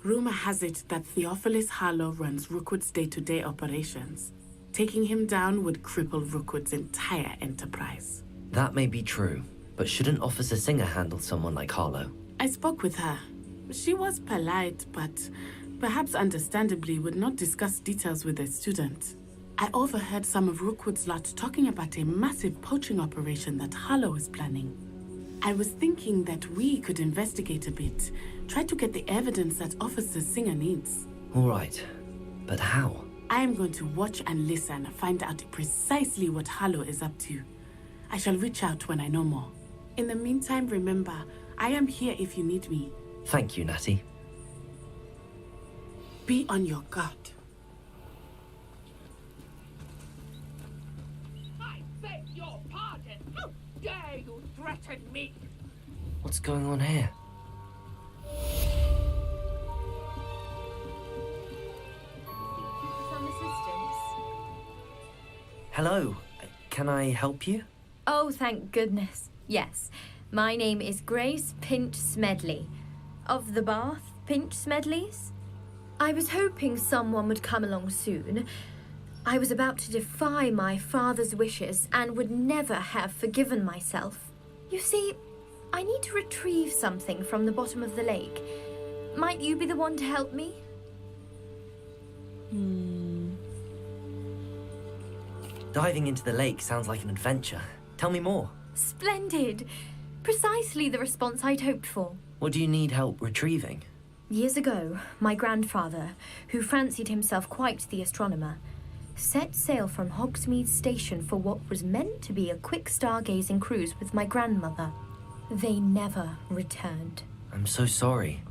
Rumor has it that Theophilus Harlow runs Rookwood's day-to-day operations. Taking him down would cripple Rookwood's entire enterprise. That may be true, but shouldn't Officer Singer handle someone like Harlow? I spoke with her. She was polite, but perhaps understandably would not discuss details with a student. I overheard some of Rookwood's lot talking about a massive poaching operation that Harlow is planning. I was thinking that we could investigate a bit, try to get the evidence that Officer Singer needs. All right, but how? I am going to watch and listen, find out precisely what Harlow is up to. I shall reach out when I know more. In the meantime, remember, I am here if you need me. Thank you, Natty. Be on your guard. I beg your pardon. How dare you threaten me? What's going on here? Hello. Can I help you? Oh, thank goodness. Yes. My name is Grace Pinch Smedley. Of the Bath Pinch Smedleys? I was hoping someone would come along soon. I was about to defy my father's wishes and would never have forgiven myself. You see, I need to retrieve something from the bottom of the lake. Might you be the one to help me? Diving into the lake sounds like an adventure. Tell me more. Splendid. Precisely the response I'd hoped for. What do you need help retrieving? Years ago, my grandfather, who fancied himself quite the astronomer, set sail from Hogsmeade Station for what was meant to be a quick stargazing cruise with my grandmother. They never returned. I'm so sorry.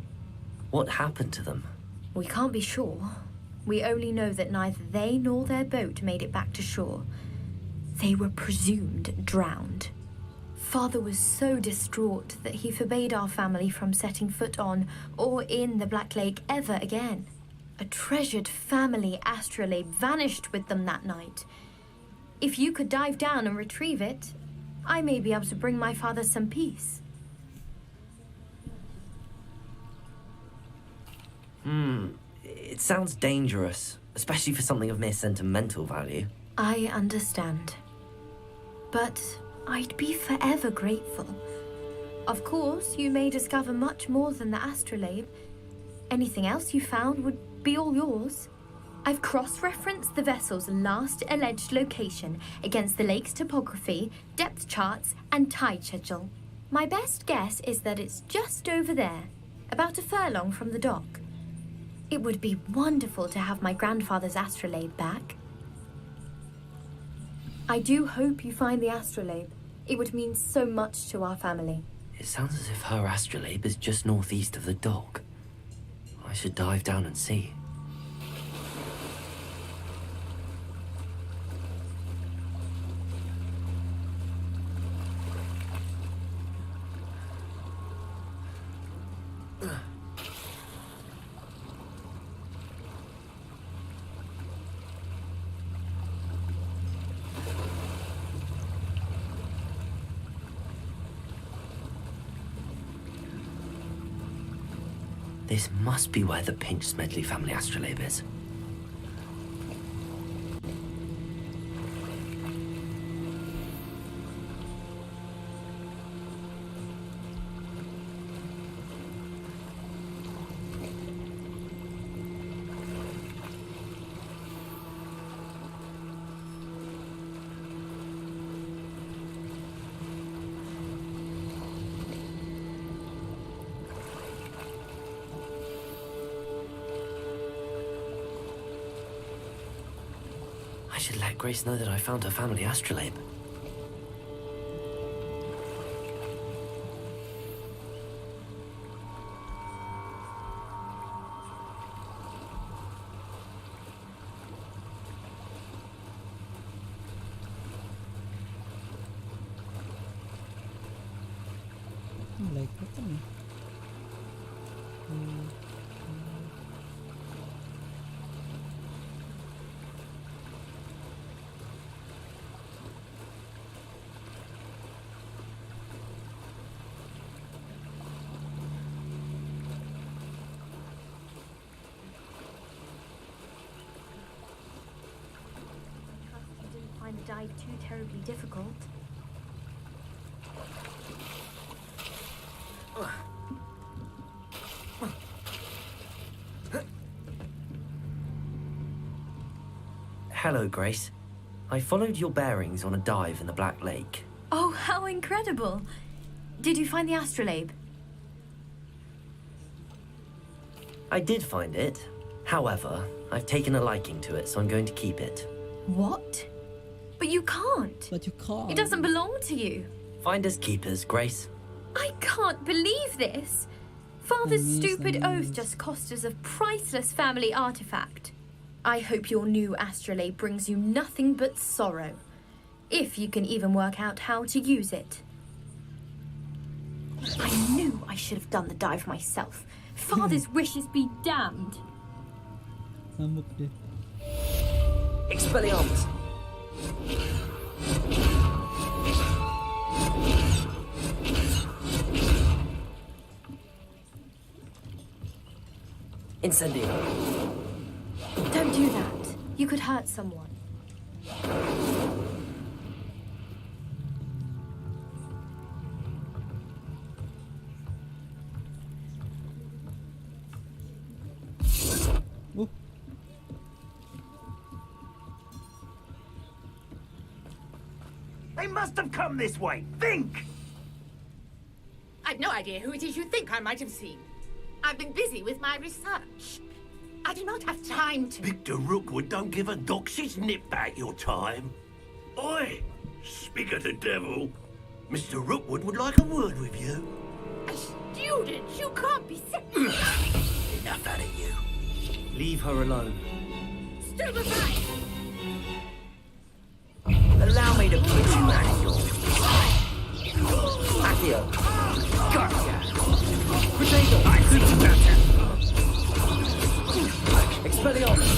What happened to them? We can't be sure. We only know that neither they nor their boat made it back to shore. They were presumed drowned. Father was so distraught that he forbade our family from setting foot on or in the Black Lake ever again. A treasured family astrolabe vanished with them that night. If you could dive down and retrieve it, I may be able to bring my father some peace. It sounds dangerous, especially for something of mere sentimental value. I understand. But I'd be forever grateful. Of course, you may discover much more than the astrolabe. Anything else you found would be all yours. I've cross-referenced the vessel's last alleged location against the lake's topography, depth charts, and tide schedule. My best guess is that it's just over there, about a furlong from the dock. It would be wonderful to have my grandfather's astrolabe back. I do hope you find the astrolabe. It would mean so much to our family. It sounds as if her astrolabe is just northeast of the dock. I should dive down and see. This must be where the Pinch Smedley family astrolabe is. I should let Grace know that I found her family astrolabe. Like apa nih? Find the dive too terribly difficult. Hello, Grace. I followed your bearings on a dive in the Black Lake. Oh, how incredible! Did you find the astrolabe? I did find it. However, I've taken a liking to it, so I'm going to keep it. What? But you can't. But you can't. It doesn't belong to you. Finders keepers, Grace. I can't believe this. Father's stupid oath just cost us a priceless family artifact. I hope your new astrolabe brings you nothing but sorrow. If you can even work out how to use it. I knew I should have done the dive myself. Father's wishes be damned. Ngamuk deh. Expelliarmus! Incendio. Don't do that. You could hurt someone. They must have come this way. Think! I've no idea who it is you think I might have seen. I've been busy with my research. I do not have time to... Victor Rookwood don't give a doxy's nip back your time. Oi! Speak of the devil. Mr. Rookwood would like a word with you. A student? You can't be sick. Enough out of you. Leave her alone. Stand aside! Allow me to put you Accio. Accio. Gotcha. Potato. Expelliarmus.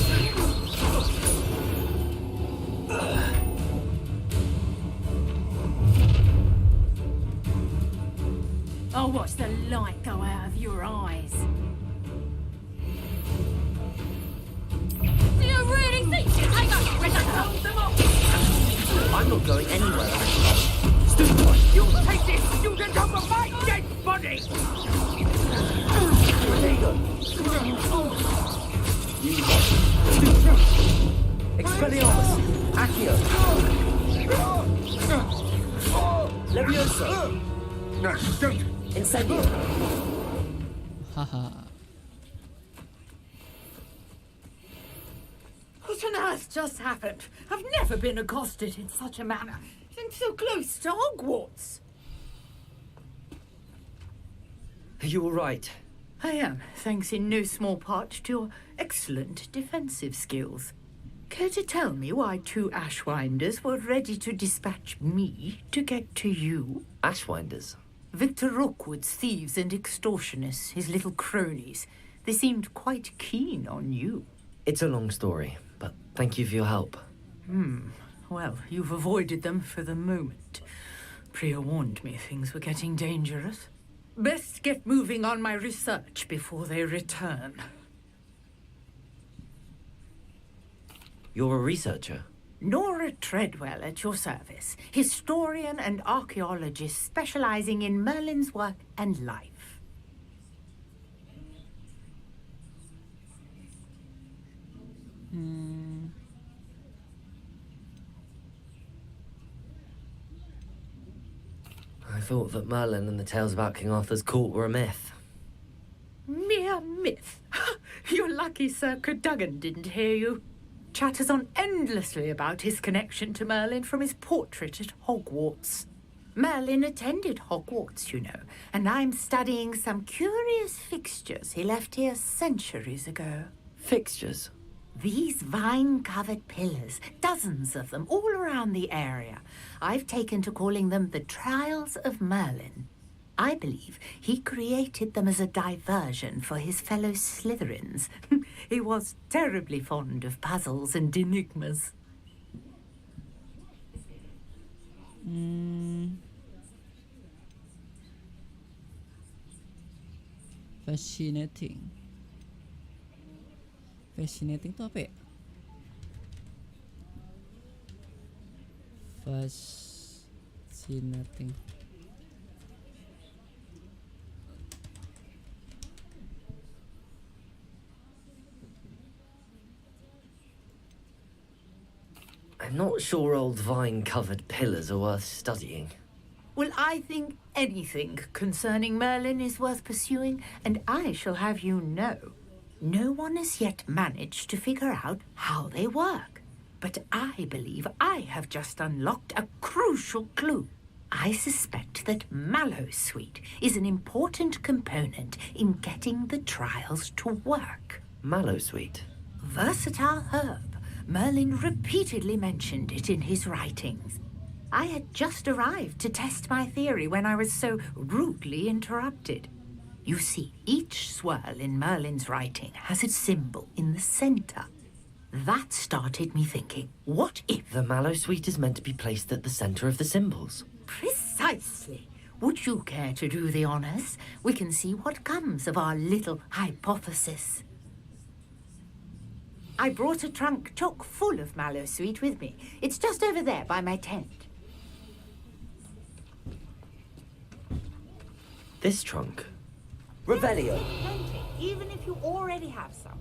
I'll watch the light go out of your eyes. Do you really think I got rid of them all? I'm not going anywhere. You take this student over my dead body! Expelliarmus. Accio. Levioso. No, don't. Incendio. Haha. What on earth just happened? I've never been accosted in such a manner. And so close to Hogwarts. Are you all right? I am, thanks in no small part to your excellent defensive skills. Care to tell me why 2 Ashwinders were ready to dispatch me to get to you? Ashwinders? Victor Rookwood's thieves and extortionists, his little cronies. They seemed quite keen on you. It's a long story, but thank you for your help. Well, you've avoided them for the moment. Priya warned me things were getting dangerous. Best get moving on my research before they return. You're a researcher? Nora Treadwell at your service, historian and archaeologist specializing in Merlin's work and life. I thought that Merlin and the tales about King Arthur's court were a myth. Mere myth. You're lucky Sir Cadogan didn't hear you. Chatters on endlessly about his connection to Merlin from his portrait at Hogwarts. Merlin attended Hogwarts, you know, and I'm studying some curious fixtures he left here centuries ago. Fixtures? These vine-covered pillars, dozens of them all around the area. I've taken to calling them the Trials of Merlin. I believe he created them as a diversion for his fellow Slytherins. He was terribly fond of puzzles and enigmas. Fascinating. Fascinating itu apa ya? Fascinating. I'm not sure old vine-covered pillars are worth studying. Well, I think anything concerning Merlin is worth pursuing, and I shall have you know, no one has yet managed to figure out how they work. But I believe I have just unlocked a crucial clue. I suspect that Mallowsweet is an important component in getting the trials to work. Mallowsweet? Versatile herb. Merlin repeatedly mentioned it in his writings. I had just arrived to test my theory when I was so rudely interrupted. You see, each swirl in Merlin's writing has its symbol in the center. That started me thinking, what if... The Mallowsweet is meant to be placed at the center of the symbols. Precisely. Would you care to do the honors? We can see what comes of our little hypothesis. I brought a trunk chock full of mallow sweet with me. It's just over there by my tent. This trunk? Revelio. Plenty, even if you already have some.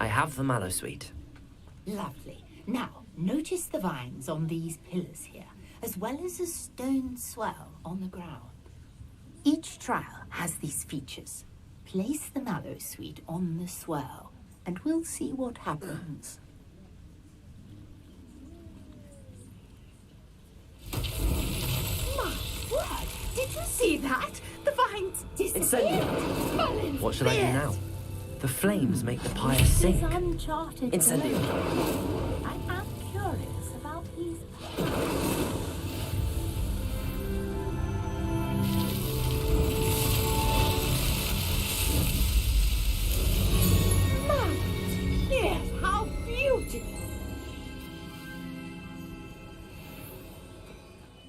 I have the mallow sweet. Lovely. Now, notice the vines on these pillars here, as well as a stone swell on the ground. Each trial has these features. Place the mallow sweet on the swell, and we'll see what happens. My word! Did you see that? The vines disappeared. Incendio. What should I do now? The flames make the pyre sink. Uncharted. Incendio. I am curious about these. Yes, how beautiful!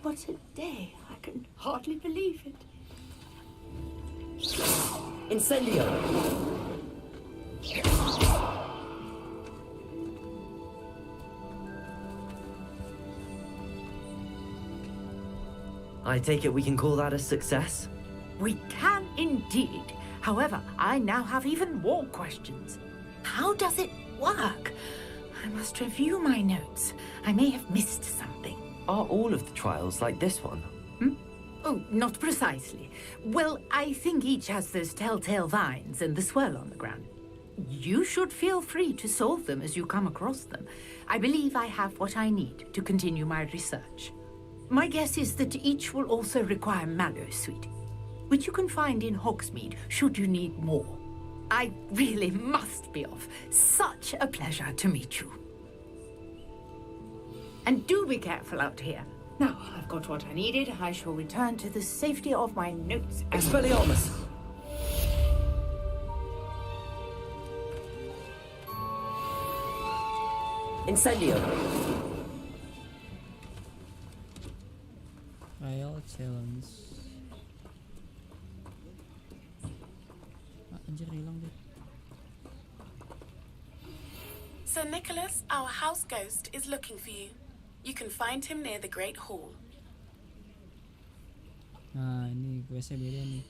What a day! I can hardly believe it. Incendio. I take it we can call that a success? We can indeed. However, I now have even more questions. How does it work? I must review my notes. I may have missed something. Are all of the trials like this one? Oh, not precisely. Well, I think each has those telltale vines and the swirl on the ground. You should feel free to solve them as you come across them. I believe I have what I need to continue my research. My guess is that each will also require mallow sweet, which you can find in Hogsmeade should you need more. I really must be off. Such a pleasure to meet you. And do be careful out here. Now, I've got what I needed. I shall return to the safety of my notes. Expelliarmus! Incendio! Trial challenge. Anjir hilang deh. Sir Nicholas, our house ghost, is looking for you. You can find him near the Great Hall. Nah, ini questnya beda nih.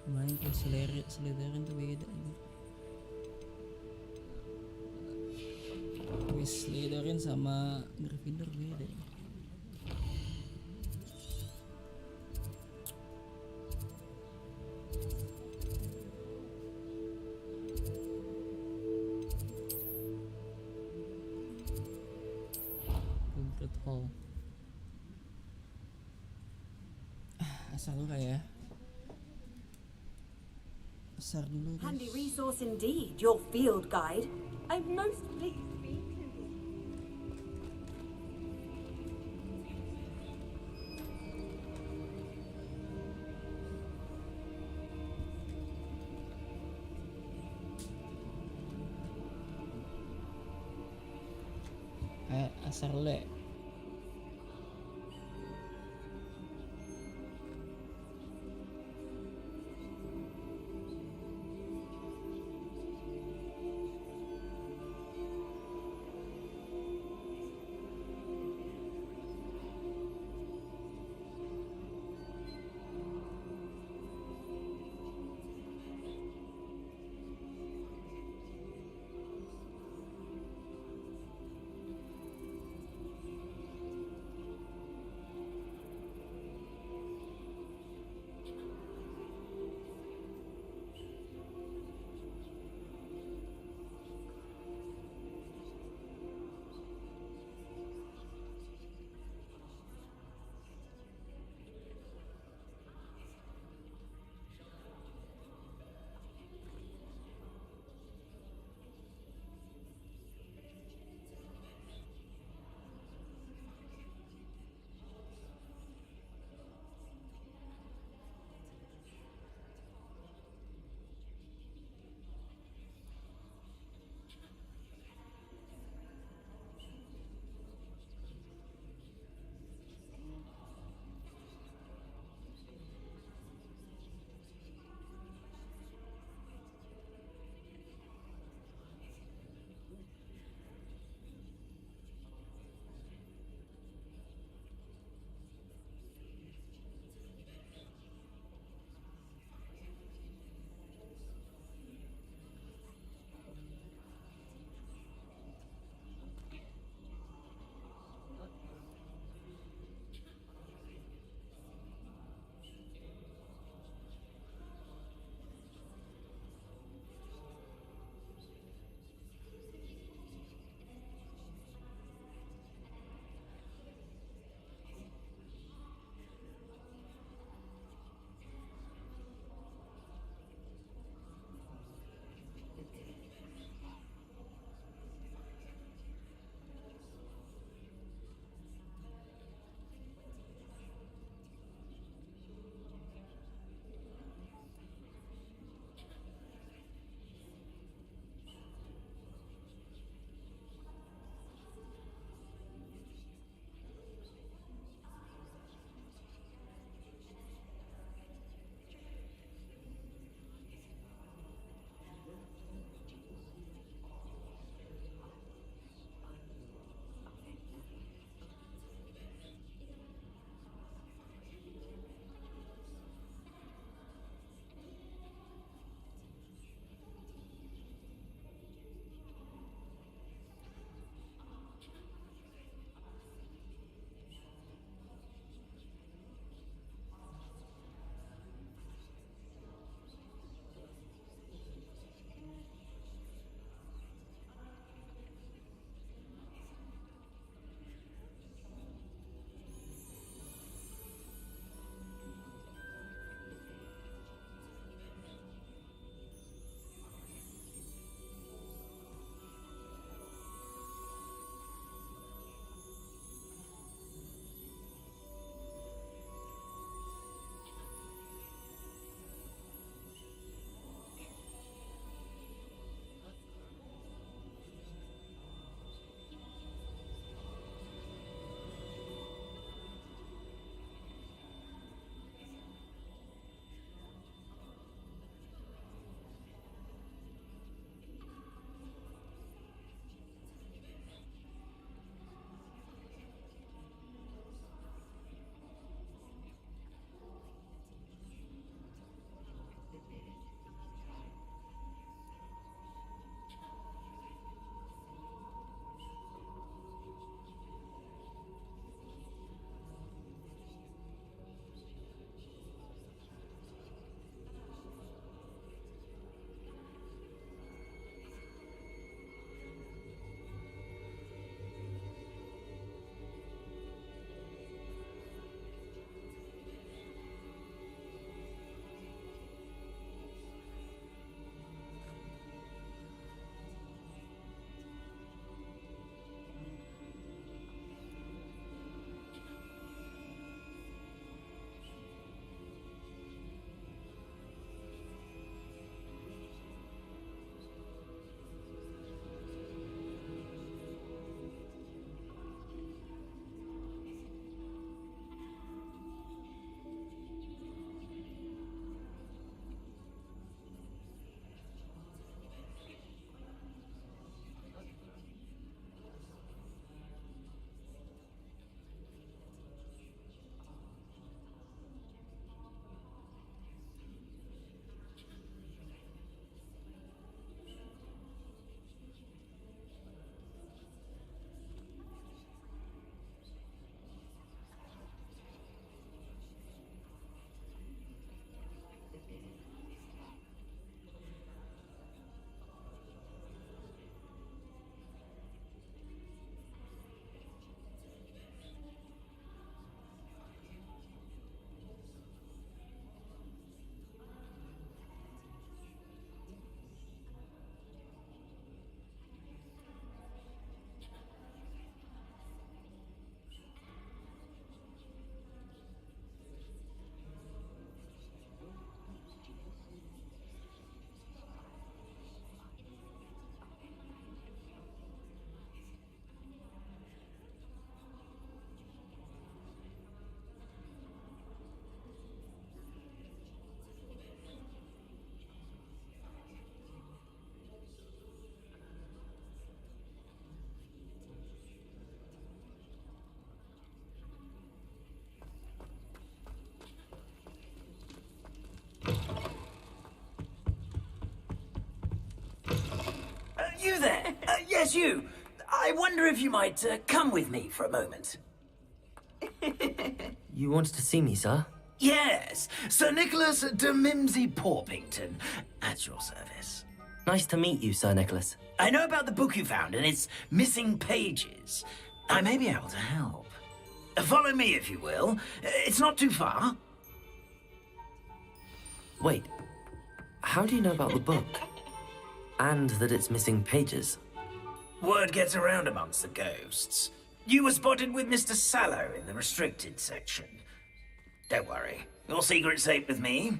Main quest Slytherin tuh beda. Quest Slytherin sama Gryffindor beda. Hall. Asal dulu ya. Asal dulu. Handy resource indeed, your field guide. I'm most pleased to be included. Asal dulu ya. You there? Yes, you. I wonder if you might come with me for a moment. You wanted to see me, sir? Yes, Sir Nicholas de Mimsy Porpington, at your service. Nice to meet you, Sir Nicholas. I know about the book you found and its missing pages. I may be able to help. Follow me, if you will. It's not too far. Wait, how do you know about the book? And that it's missing pages? Word gets around amongst the ghosts. You were spotted with Mr. Sallow in the restricted section. Don't worry, your secret's safe with me.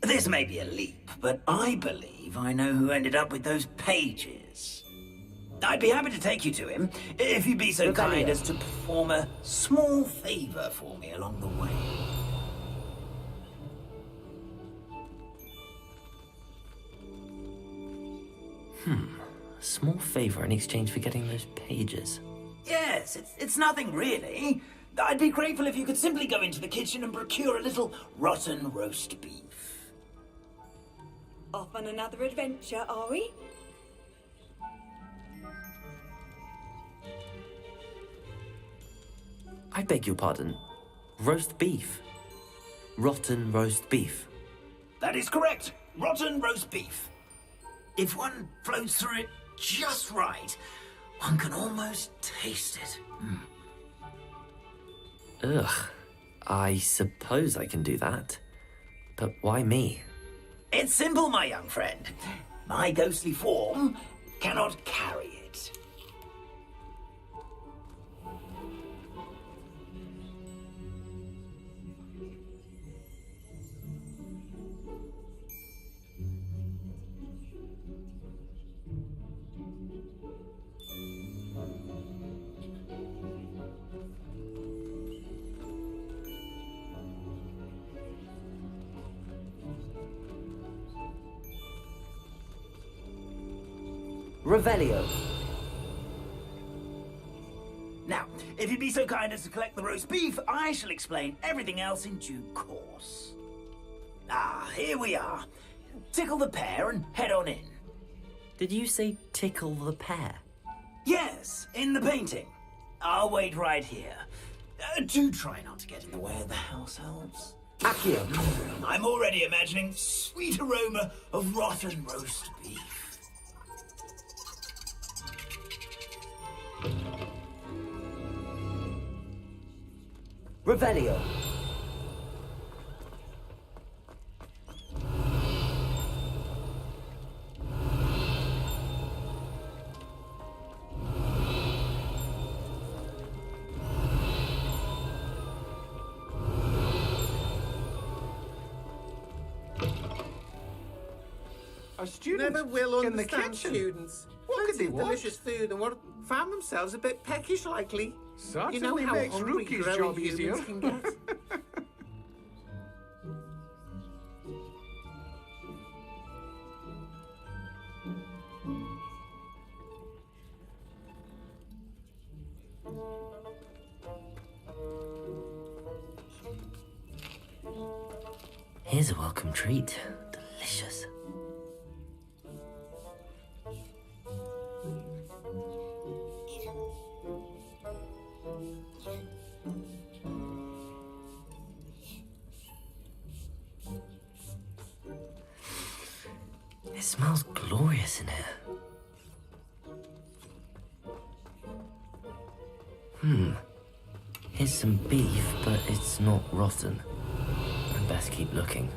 This may be a leap, but I believe I know who ended up with those pages. I'd be happy to take you to him, if you'd be so kind as to perform a small favor for me along the way. A small favor in exchange for getting those pages. Yes, it's nothing really. I'd be grateful if you could simply go into the kitchen and procure a little rotten roast beef. Off on another adventure, are we? I beg your pardon. Roast beef. Rotten roast beef. That is correct. Rotten roast beef. If one flows through it just right, one can almost taste it. Ugh. I suppose I can do that. But why me? It's simple, my young friend. My ghostly form cannot carry it. Revelio. Now, if you'd be so kind as to collect the roast beef, I shall explain everything else in due course. Ah, here we are. Tickle the pear and head on in. Did you say tickle the pear? Yes, in the painting. I'll wait right here. Do try not to get in the way of the house elves. Accio. I'm already imagining sweet aroma of rotten roast beef. Revelio. Our students never will in the understand kitchen. students. What could they Plenty of want? delicious food and what found themselves a bit peckish likely. Certainly you know how makes hungry Rookie's growing job humans easier. can get. Here's a welcome treat. Delicious. It smells glorious in here. Here's some beef, but it's not rotten. I'd best keep looking.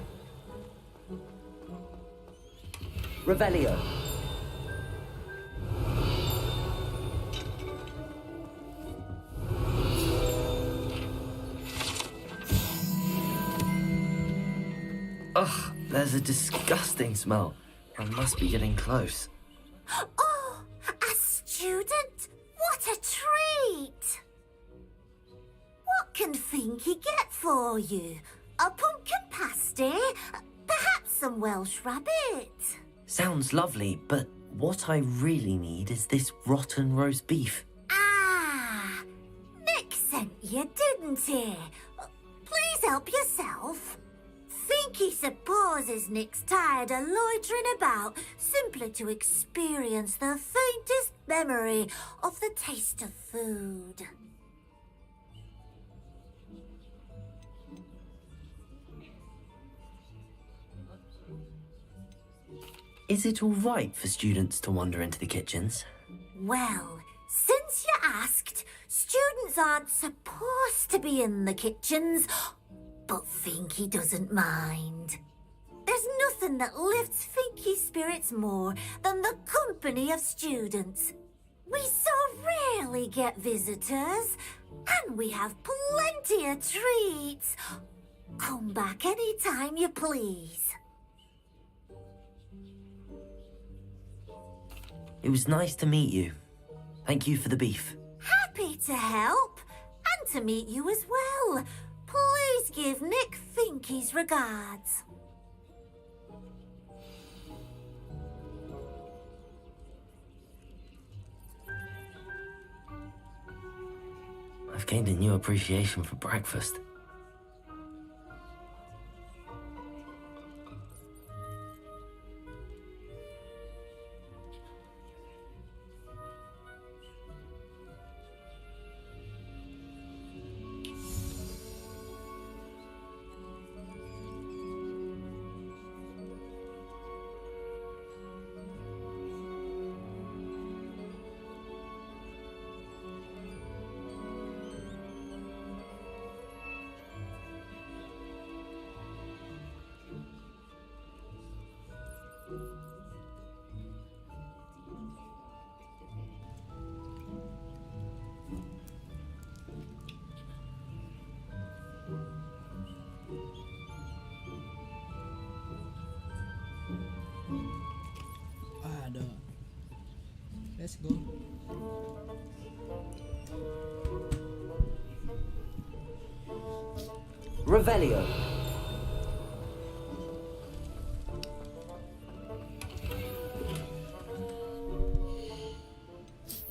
Revelio. Ugh, there's a disgusting smell. I must be getting close. Oh, a student? What a treat! What can Finky get for you? A pumpkin pasty? Perhaps some Welsh rabbit? Sounds lovely, but What I really need is this rotten roast beef. Ah, Nick sent you, didn't he? Please help yourself. Think he supposes Nick's tired of loitering about simply to experience the faintest memory of the taste of food. Is it all right for students to wander into the kitchens? Well, since you asked, students aren't supposed to be in the kitchens, but Finky doesn't mind. There's nothing that lifts Finky's spirits more than the company of students. We so rarely get visitors, and we have plenty of treats. Come back any time you please. It was nice to meet you. Thank you for the beef. Happy to help, and to meet you as well. Please give Nick Finky's regards. I've gained a new appreciation for breakfast. Aduh. Let's go. Revelio.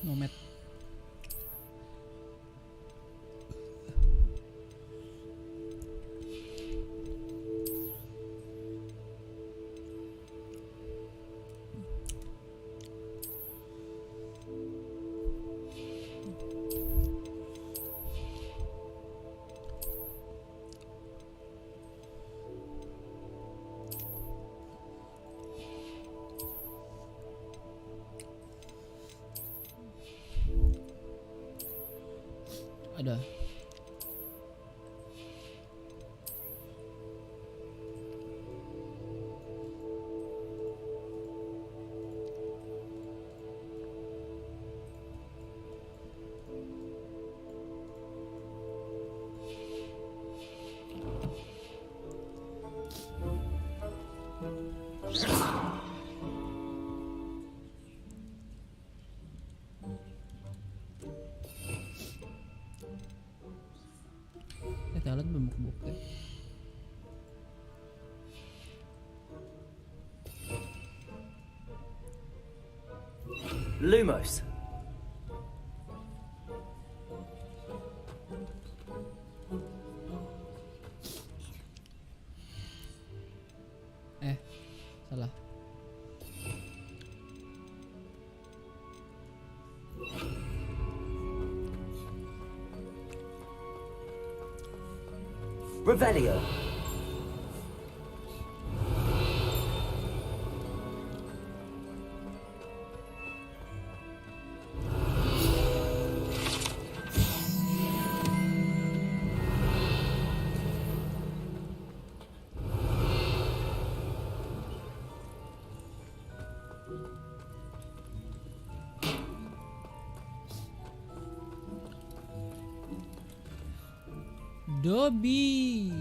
Nomet. Ada. Talent bembuk-bembuk. Lumos. Salah. Revelio. Dobby.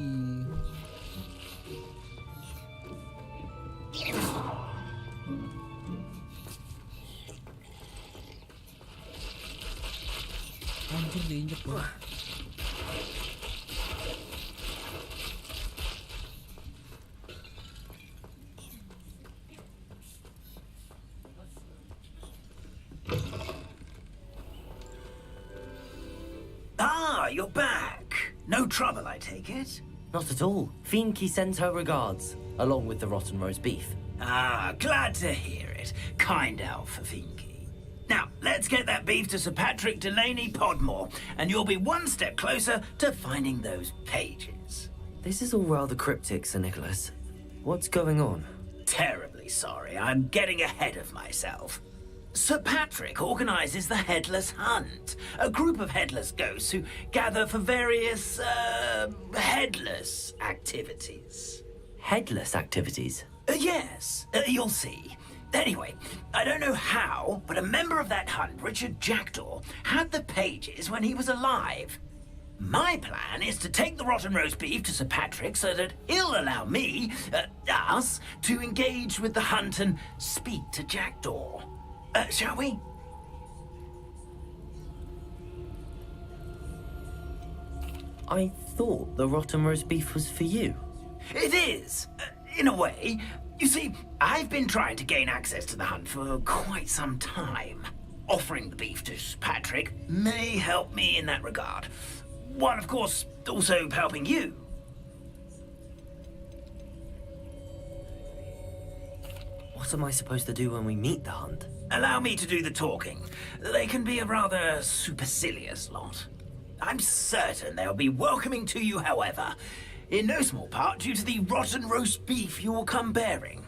Anjir diinjek gua. you're back. No trouble, I take it? Not at all. Finky sends her regards, along with the rotten roast beef. Ah, glad to hear it. Kind elf for Finky. Now, let's get that beef to Sir Patrick Delaney Podmore, and you'll be one step closer to finding those pages. This is all rather cryptic, Sir Nicholas. What's going on? Terribly sorry, I'm getting ahead of myself. Sir Patrick organises the Headless Hunt, a group of headless ghosts who gather for various, headless activities. Headless activities? Yes, you'll see. Anyway, I don't know how, but a member of that hunt, Richard Jackdaw, had the pages when he was alive. My plan is to take the rotten roast beef to Sir Patrick so that he'll allow me, us, to engage with the hunt and speak to Jackdaw. Shall we? I thought the rotten roast beef was for you. It is, in a way. You see, I've been trying to gain access to the hunt for quite some time. Offering the beef to Sir Patrick may help me in that regard. While, of course, also helping you. What am I supposed to do when we meet the hunt? Allow me to do the talking. They can be a rather supercilious lot. I'm certain they'll be welcoming to you, however, in no small part due to the rotten roast beef you'll come bearing.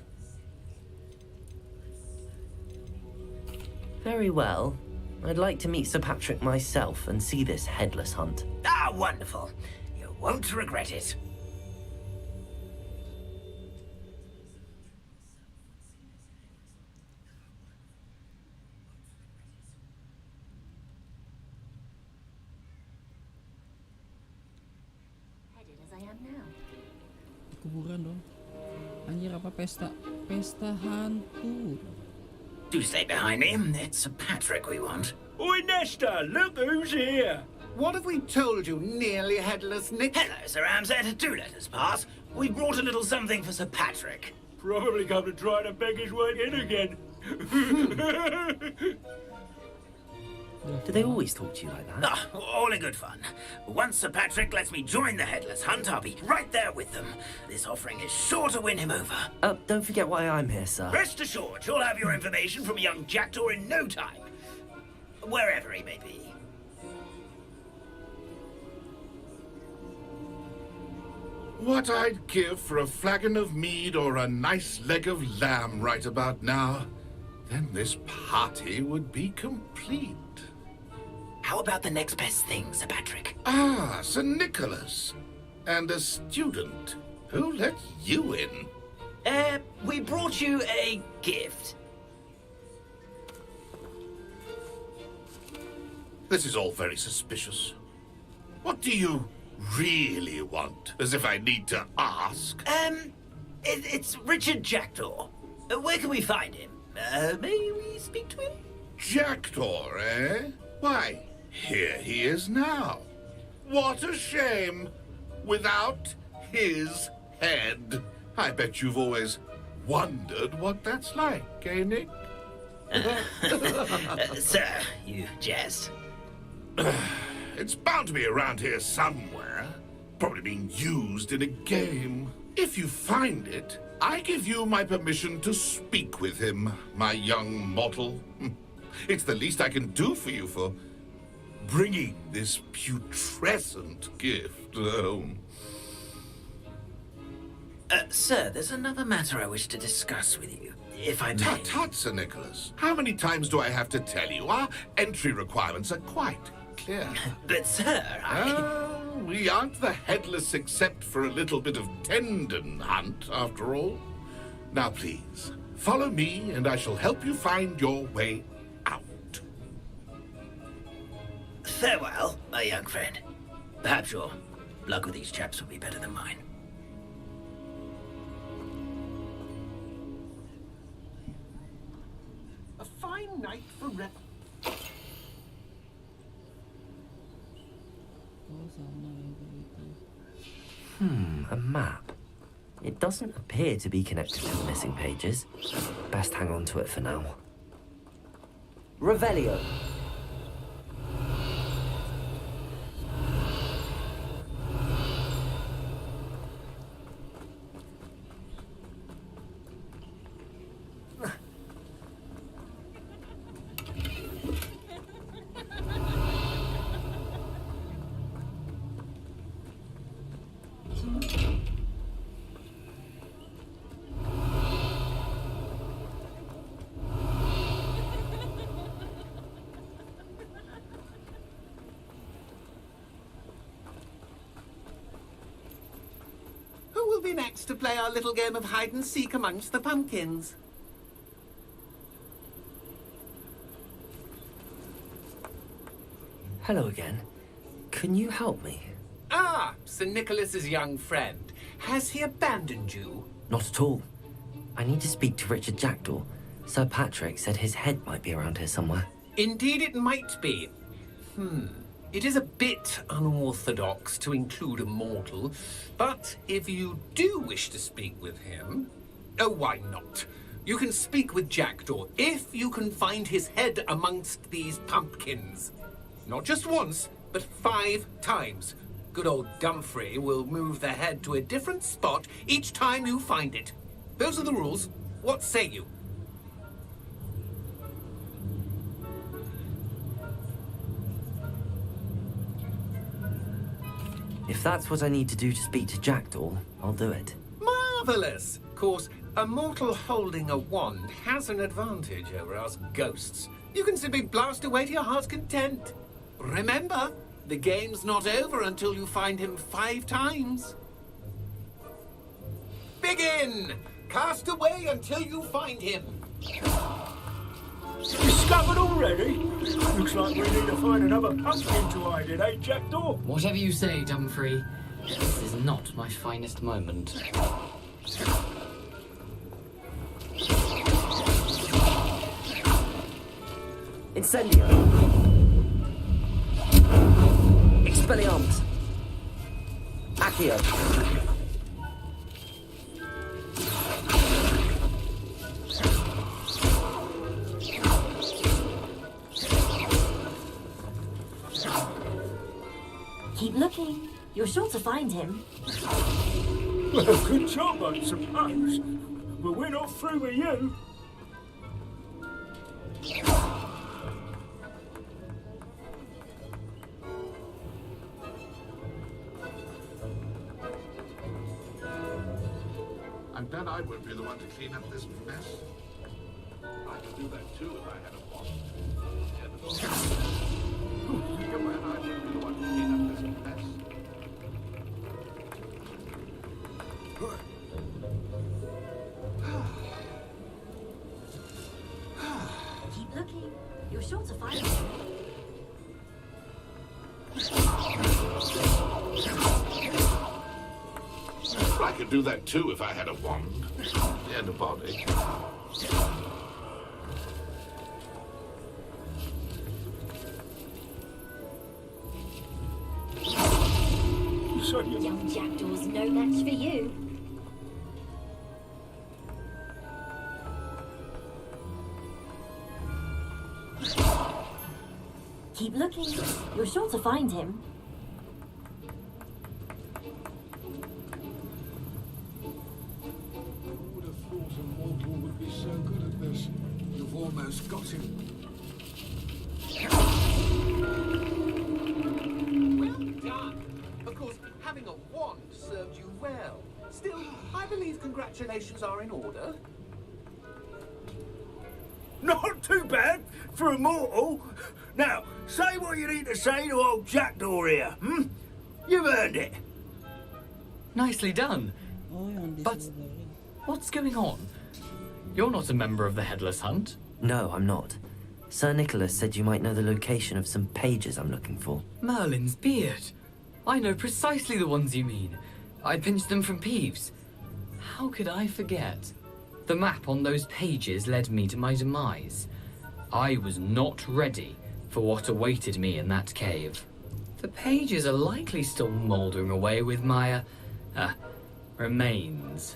Very well. I'd like to meet Sir Patrick myself and see this headless hunt. Ah, wonderful. You won't regret it. Kuburan dong. Anjir, apa pesta? Pesta hantu. Do stay behind him. It's Sir Patrick we want. Oi, Nesta, look who's here. What have we told you, nearly headless Nick? Hello, Sir Ramsay. Do let us pass. We brought a little something for Sir Patrick. Probably come to try to beg his way in again. Do they always talk to you like that? Ah, all in good fun. Once Sir Patrick lets me join the Headless Hunt, I'll be right there with them. This offering is sure to win him over. Don't forget why I'm here, sir. Rest assured, you'll have your information from young Jackdaw in no time. Wherever he may be. What I'd give for a flagon of mead or a nice leg of lamb right about now. Then this party would be complete. How about the next best thing, Sir Patrick? Ah, Sir Nicholas. And a student. Who let you in? We brought you a gift. This is all very suspicious. What do you really want? As if I need to ask. It's Richard Jackdaw. Where can we find him? May we speak to him? Jackdaw, eh? Why, here he is now. What a shame. Without his head. I bet you've always wondered what that's like, eh, Nick? Sir, you jest. It's bound to be around here somewhere. Probably being used in a game. If you find it, I give you my permission to speak with him, my young mortal. It's the least I can do for you for bringing this putrescent gift home. Sir, there's another matter I wish to discuss with you, if I may. Tut, tut, Sir Nicholas. How many times do I have to tell you? Our entry requirements are quite clear. But, sir, we aren't the headless except for a little bit of tendon hunt, after all. Now, please, follow me, and I shall help you find your way out. Farewell, my young friend. Perhaps your luck with these chaps will be better than mine. A fine night for A map. It doesn't appear to be connected to the missing pages. Best hang on to it for now. Revelio. Who'll be next to play our little game of hide and seek amongst the pumpkins? Hello again. Can you help me? Ah, Sir Nicholas's young friend. Has he abandoned you? Not at all. I need to speak to Richard Jackdaw. Sir Patrick said his head might be around here somewhere. Indeed it might be. It is a bit unorthodox to include a mortal, but if you do wish to speak with him... Oh, why not? You can speak with Jackdaw if you can find his head amongst these pumpkins. Not just once, but 5 times. Good old Dumfrey will move the head to a different spot each time you find it. Those are the rules. What say you? If that's what I need to do to speak to Jackdaw, I'll do it. Marvellous! Of course, a mortal holding a wand has an advantage over us ghosts. You can simply blast away to your heart's content. Remember, the game's not over until you find him 5 times. Begin! Cast away until you find him. Discovered already? Looks like we need to find another pumpkin to hide in, eh, Jackdaw? Whatever you say, Dumfrey. This is not my finest moment. Incendio! Expelliarmus! Accio! Keep looking. You're sure to find him. Well, good job, I suppose. But we're not through with you. I bet I won't be the one to clean up this mess. I could do that too if I had a boss. I bet I won't be the one to clean up this mess. Keep looking. You're sure to find him. I could do that too if I had a wand and a body. Young Jackdaw's no match for you. Keep looking. You're sure to find him. Who would have thought a mortal would be so good at this? You've almost got him. Well done. Of course, having a wand served you well. Still, I believe congratulations are in order. Not too bad for a mortal. Now, say what you need to say to old Jackdaw here, You've earned it. Nicely done. But what's going on? You're not a member of the Headless Hunt. No, I'm not. Sir Nicholas said you might know the location of some pages I'm looking for. Merlin's beard. I know precisely the ones you mean. I pinched them from Peeves. How could I forget? The map on those pages led me to my demise. I was not ready for what awaited me in that cave. The pages are likely still mouldering away with my, remains.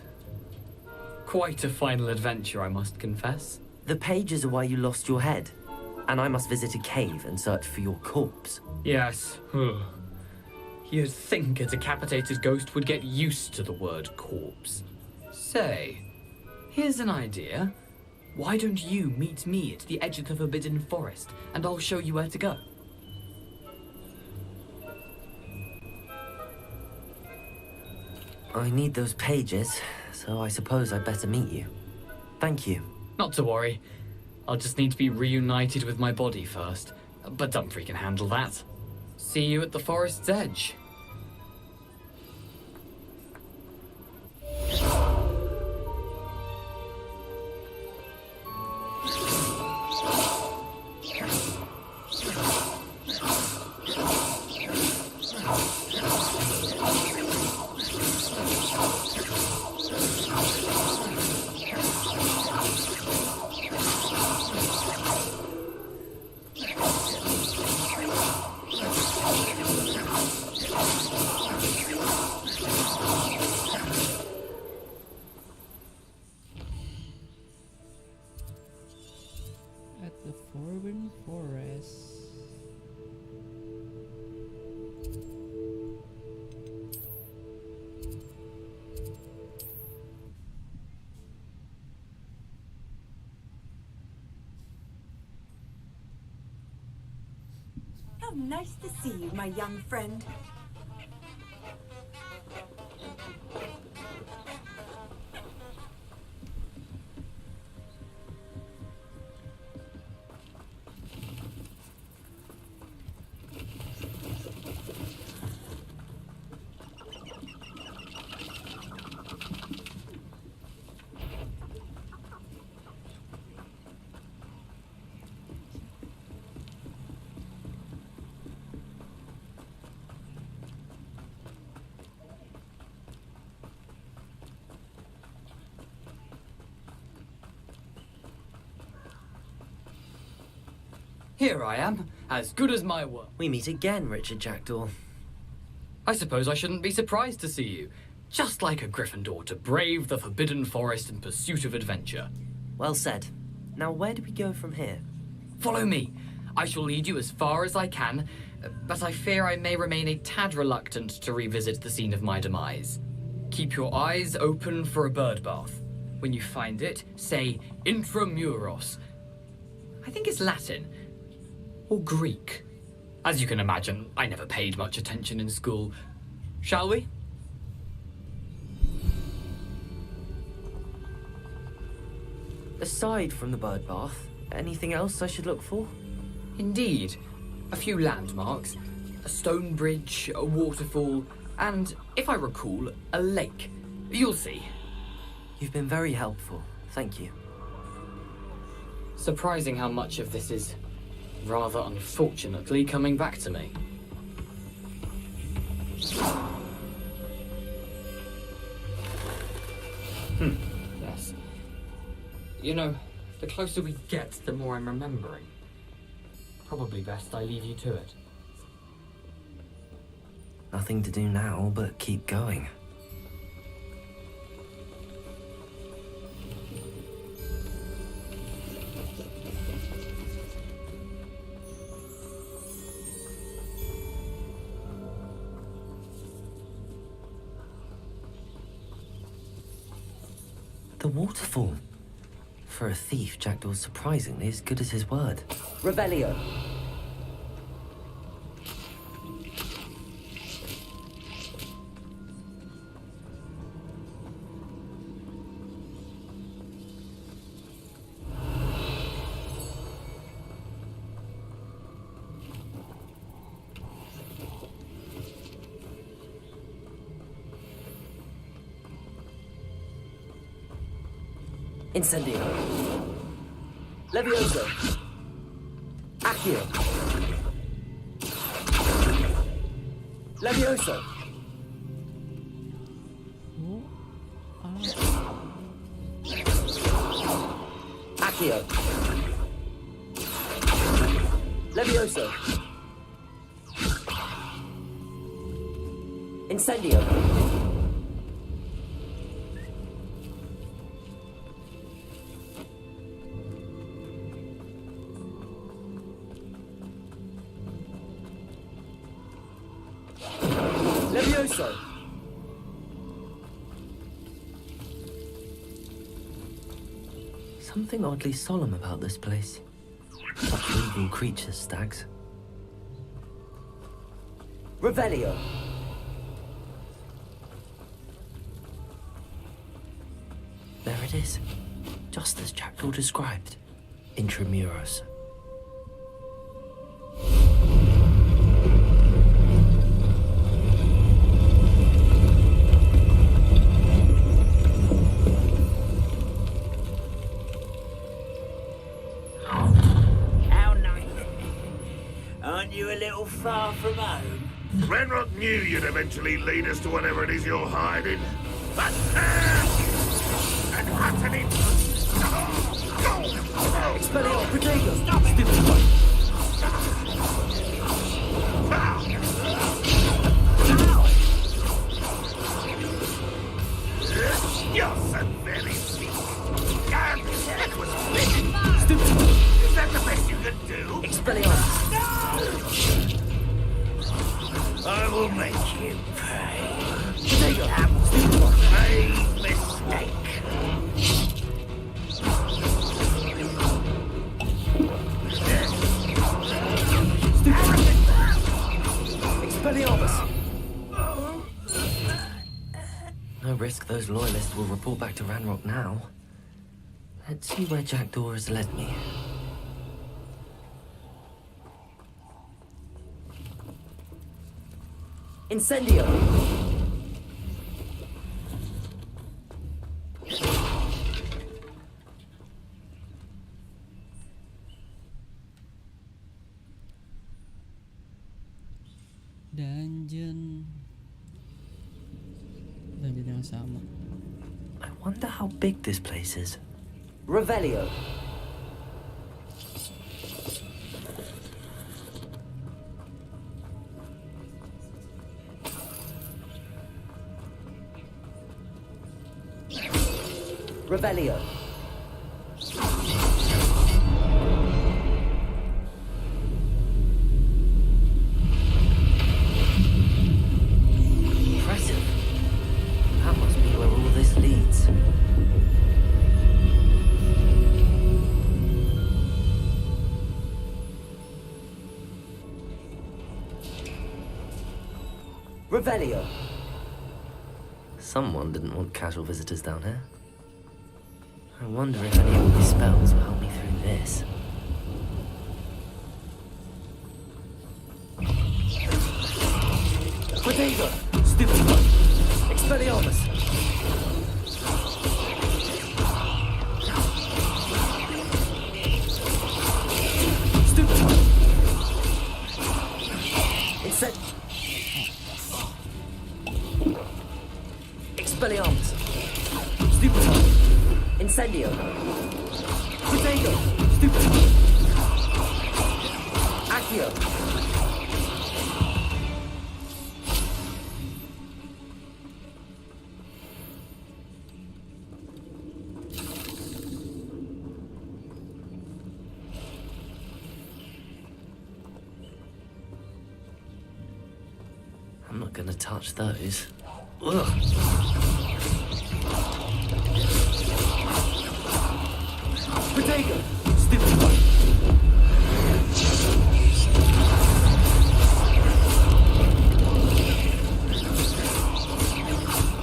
Quite a final adventure, I must confess. The pages are why you lost your head, and I must visit a cave and search for your corpse. Yes. You'd think a decapitated ghost would get used to the word corpse. Say, here's an idea. Why don't you meet me at the edge of the Forbidden Forest, and I'll show you where to go? I need those pages, so I suppose I'd better meet you. Thank you. Not to worry. I'll just need to be reunited with my body first. But Dumfrey can handle that. See you at the forest's edge. How nice to see you, my young friend. Here I am, as good as my word. We meet again, Richard Jackdaw. I suppose I shouldn't be surprised to see you. Just like a Gryffindor to brave the Forbidden Forest in pursuit of adventure. Well said. Now where do we go from here? Follow me. I shall lead you as far as I can, but I fear I may remain a tad reluctant to revisit the scene of my demise. Keep your eyes open for a bird bath. When you find it, say intramuros. I think it's Latin. Or Greek. As you can imagine, I never paid much attention in school. Shall we? Aside from the bird bath, anything else I should look for? Indeed. A few landmarks. A stone bridge, a waterfall, and, if I recall, a lake. You'll see. You've been very helpful. Thank you. Surprising how much of this is, rather unfortunately, coming back to me. Yes. You know, the closer we get, the more I'm remembering. Probably best I leave you to it. Nothing to do now but keep going. The waterfall. For a thief, Jackdaw's surprisingly as good as his word. Revelio. Incendio. Levioso. Accio. Levioso. Accio. Levioso. Incendio. Levioso. Something oddly solemn about this place. Such evil creatures, stags. Revelio. There it is. Just as Jackdaw described. Intramuros. You a little far from home? Renrock knew you'd eventually lead us to whatever it is you're hiding. But and utterly Expelliarmus Protego! Stop it! You're so very sweet. That was quick. Is that the best you can do? Expelliarmus. I will make you pay. Potato. A mistake. no risk those loyalists will report back to Ranrock now. Let's see where Jackdaw has led me. Incendio! Dungeon yang sama. I wonder how big this place is. Revelio. Revelio. Impressive. That must be where all this leads. Revelio. Someone didn't want casual visitors down here. I wonder if any of these spells will help me through this. Potato! Stupid one! Expelliarmus! Stupid one! Expelliarmus! Stupid one! Incendio! Potato! Stupid one! Accio! I'm not gonna touch those. Ugh. Potato! Stupid one!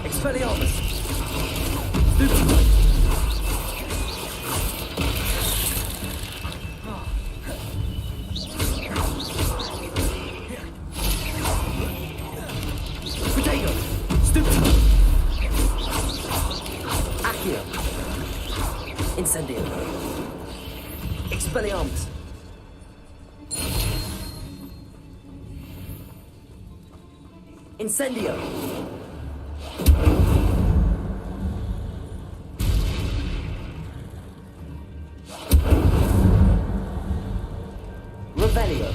Expelliarmus! Stupid one! Potato! Stupid one! Accio! Incendio! Expelliarmus! Incendio! Revelio!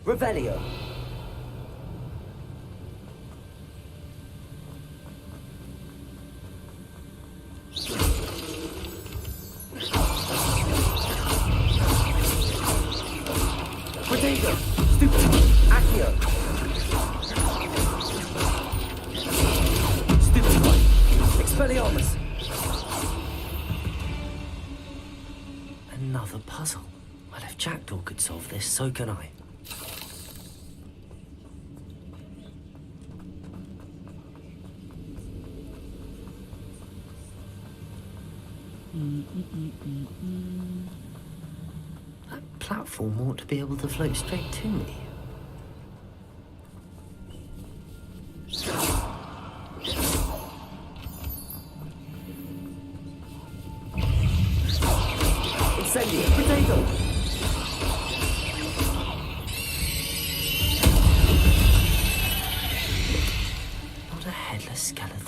Revelio! Potato! Stupid! Accio! Stupid one! Expelliarmus! Another puzzle. Well, if Jackdaw could solve this, so can I. That platform ought to be able to float straight to me.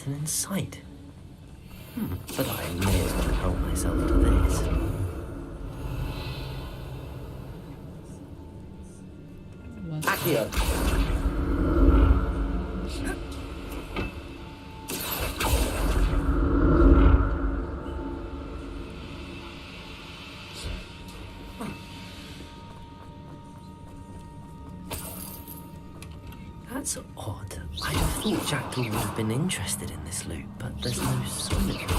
skeleton in sight. But I may as well help myself to this. Accio! That's odd. I'd have thought Jackdaw would have been interested in this loot, but there's no sign of it.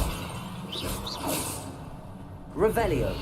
Revelio.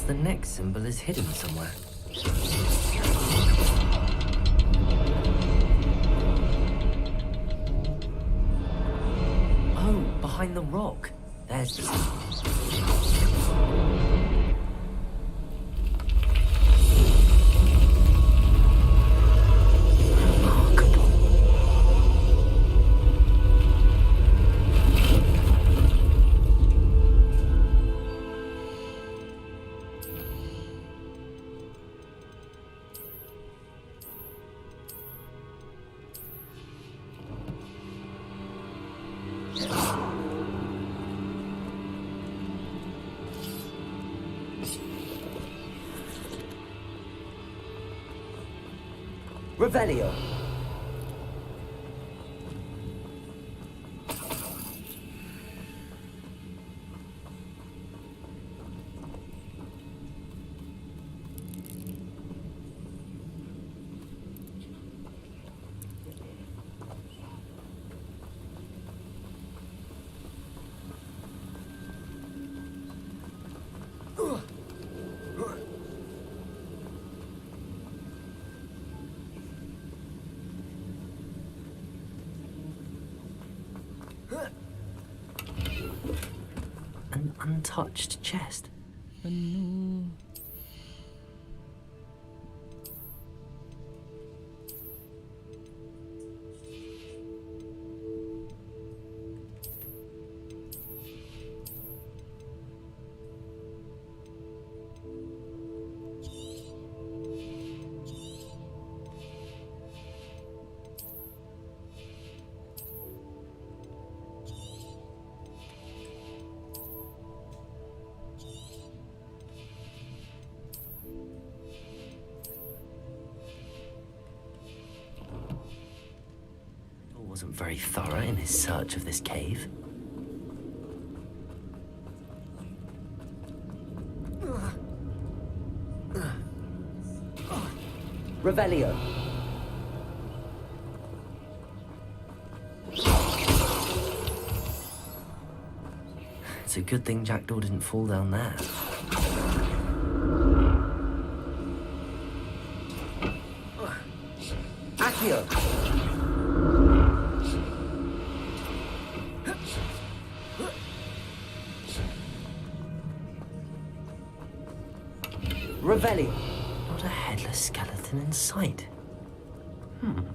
The next symbol is hidden somewhere. Oh, behind the rock. There's the symbol. Revelio. An untouched chest. Penuh. Wasn't very thorough in his search of this cave. Revelio. It's a good thing Jackdaw didn't fall down there. Accio. Revelio. Not a headless skeleton in sight.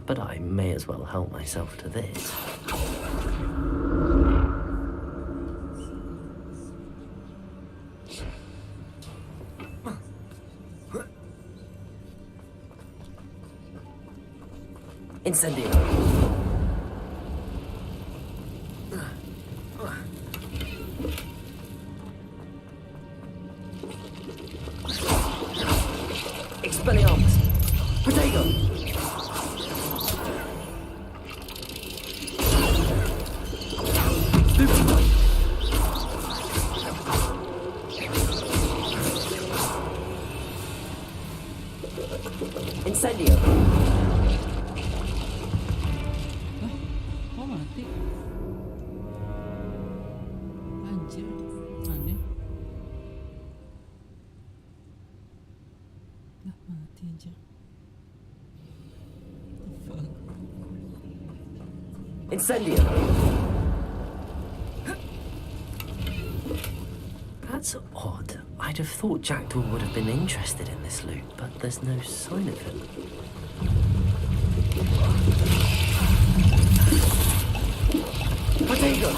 But I may as well help myself to this. Incendio. Expelliarmus. Protego. Incendio. Oh, mati. Anjir, aneh. Lah, mati anjir. The fuck? Incendio! That's odd. I'd have thought Jackdaw would have been interested in this loot, but there's no sign of him. Potato!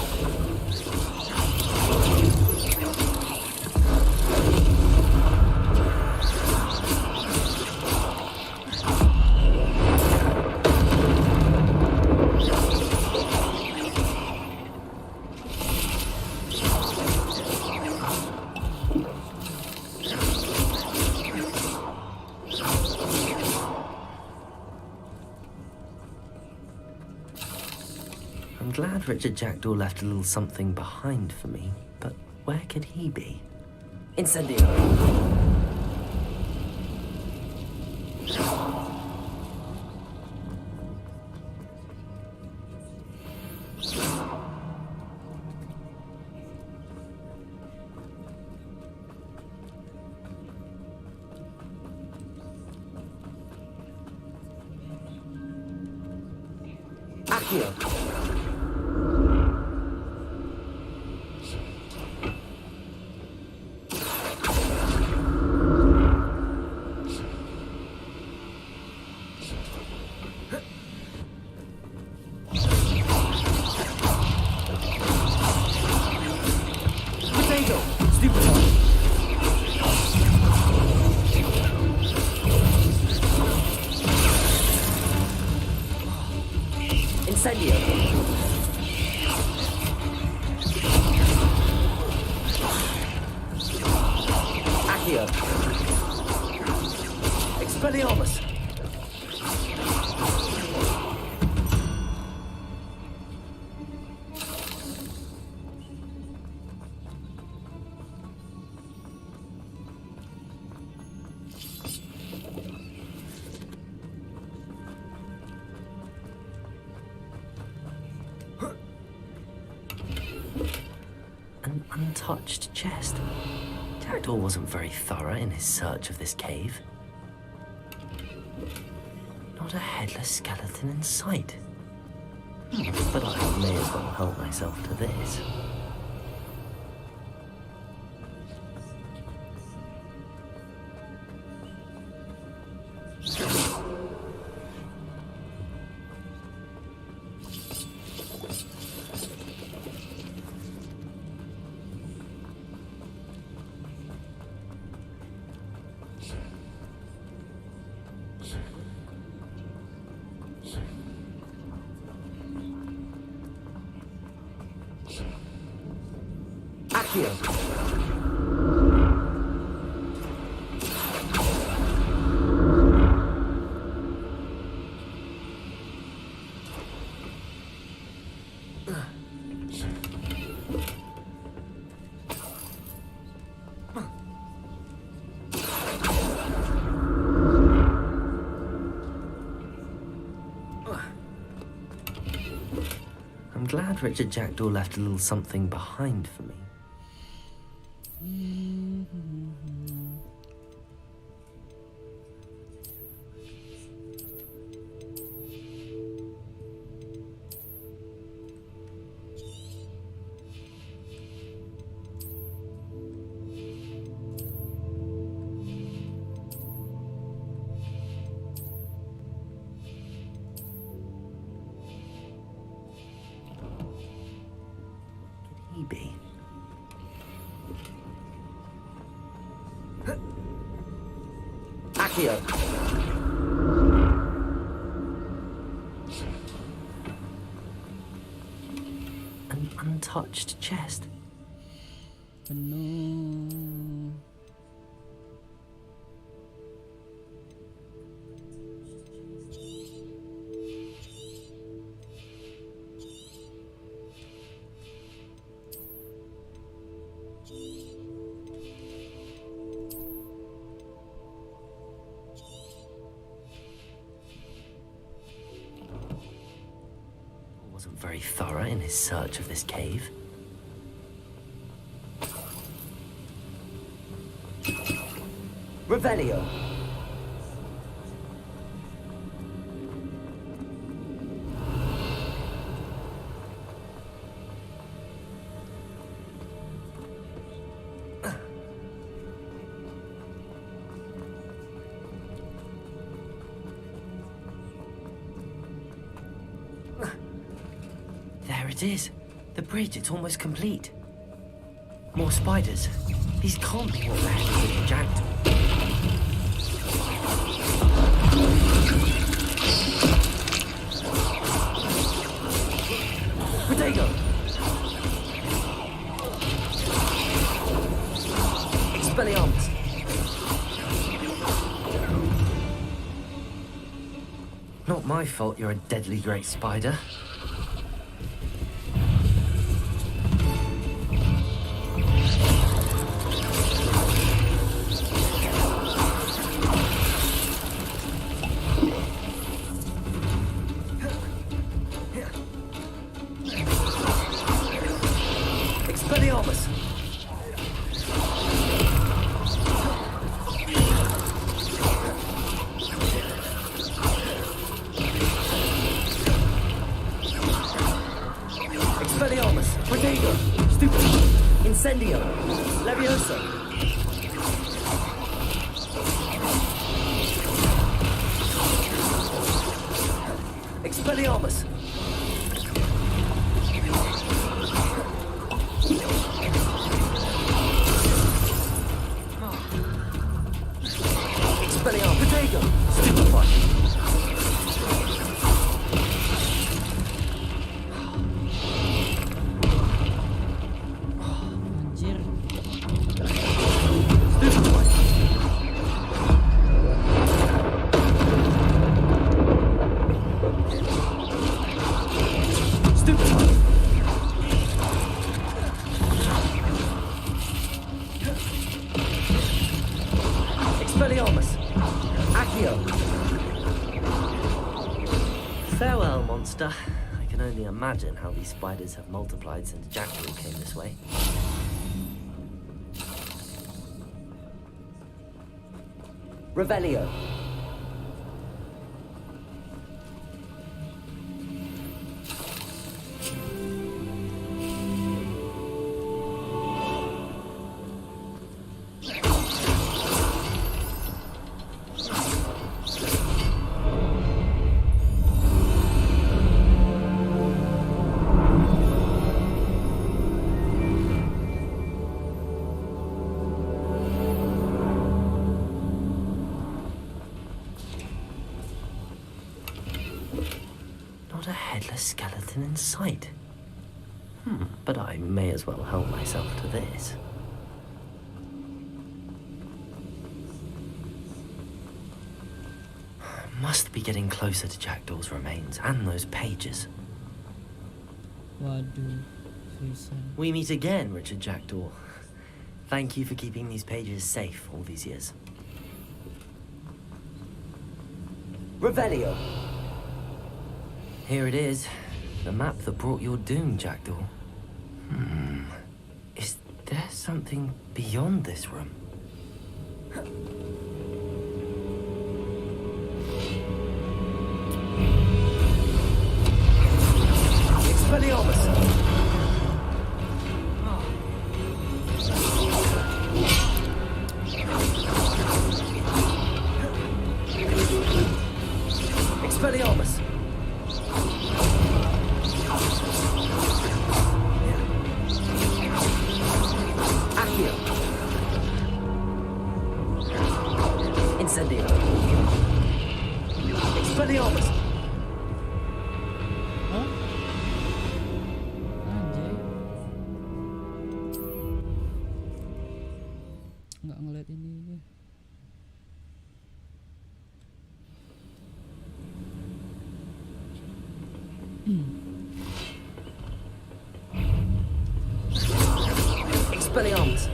I'm glad Richard Jackdaw left a little something behind for me, but where could he be? Incendio! Accio! Incendio! Accio! Expelliarmus! An untouched chest. Jackdaw wasn't very thorough in his search of this cave. Not a headless skeleton in sight. But I may as well help myself to this. Accio! I'm glad Richard Jackdaw left a little something behind for me. Be. Accio! An untouched chest. No. Wasn't very thorough in his search of this cave. Revelio! It is. The bridge, it's almost complete. More spiders. These can't be what the heck is a jackdaw. Potato! Expelliarmus! Not my fault you're a deadly great spider. Expelliarmus! Expelliarmus! Protego! Stupid! Incendio! Levioso! Expelliarmus! Expelliarmus! Protego! Stupefy! Expelliarmus! Accio! Farewell, monster. I can only imagine how these spiders have multiplied since Jackdaw came this way. Revelio! Not a headless skeleton in sight. But I may as well help myself to this. Must be getting closer to Jackdaw's remains and those pages. Waduh, susah. We meet again, Richard Jackdaw. Thank you for keeping these pages safe all these years. Revelio! Here it is. The map that brought your doom, Jackdaw. Is there something beyond this room? Expelliarmus! Expelliarmus! Accio! Incendio! Expelliarmus! Nggak ngeliat ini. Expelliarmus!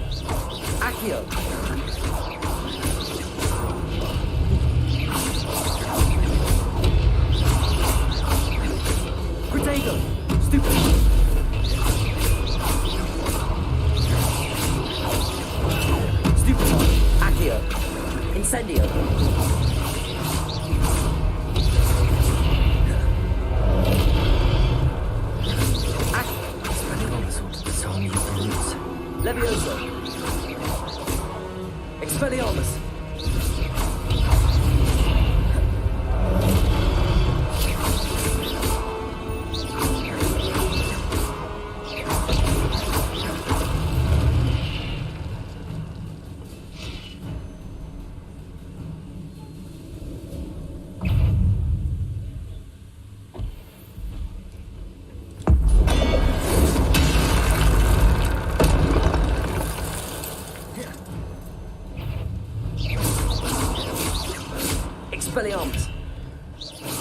Accio! Protego! Stupid! Stupefy! Accio! Incendio! Expelliarmus ordered the army of brutes. Levioso!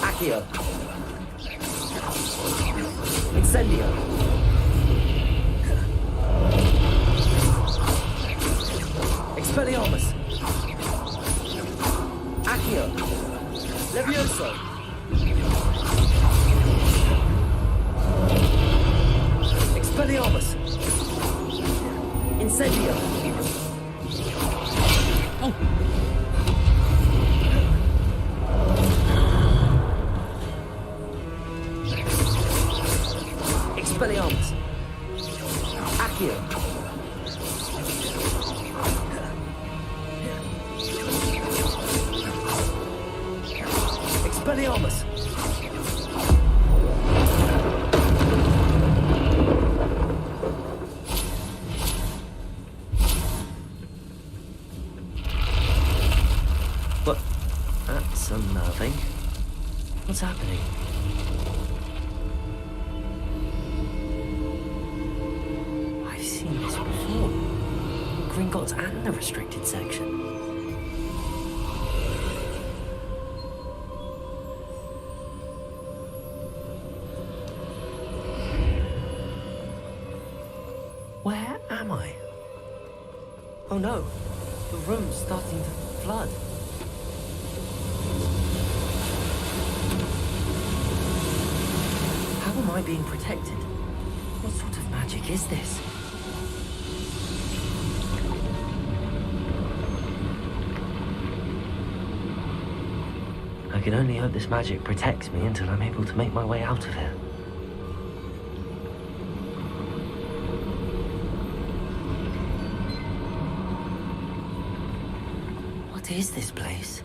Accio. Incendio. Expelliarmus. Accio. Levioso. Expelliarmus. Incendio. Oh. Expelliarmus. Accio. Expelliarmus. What? That's unnerving. What's happening? I've seen this before. Gringotts and the restricted section. Where am I? Oh no, the room's starting to flood. How am I being protected? What sort of magic is this? I can only hope this magic protects me until I'm able to make my way out of here. What is this place?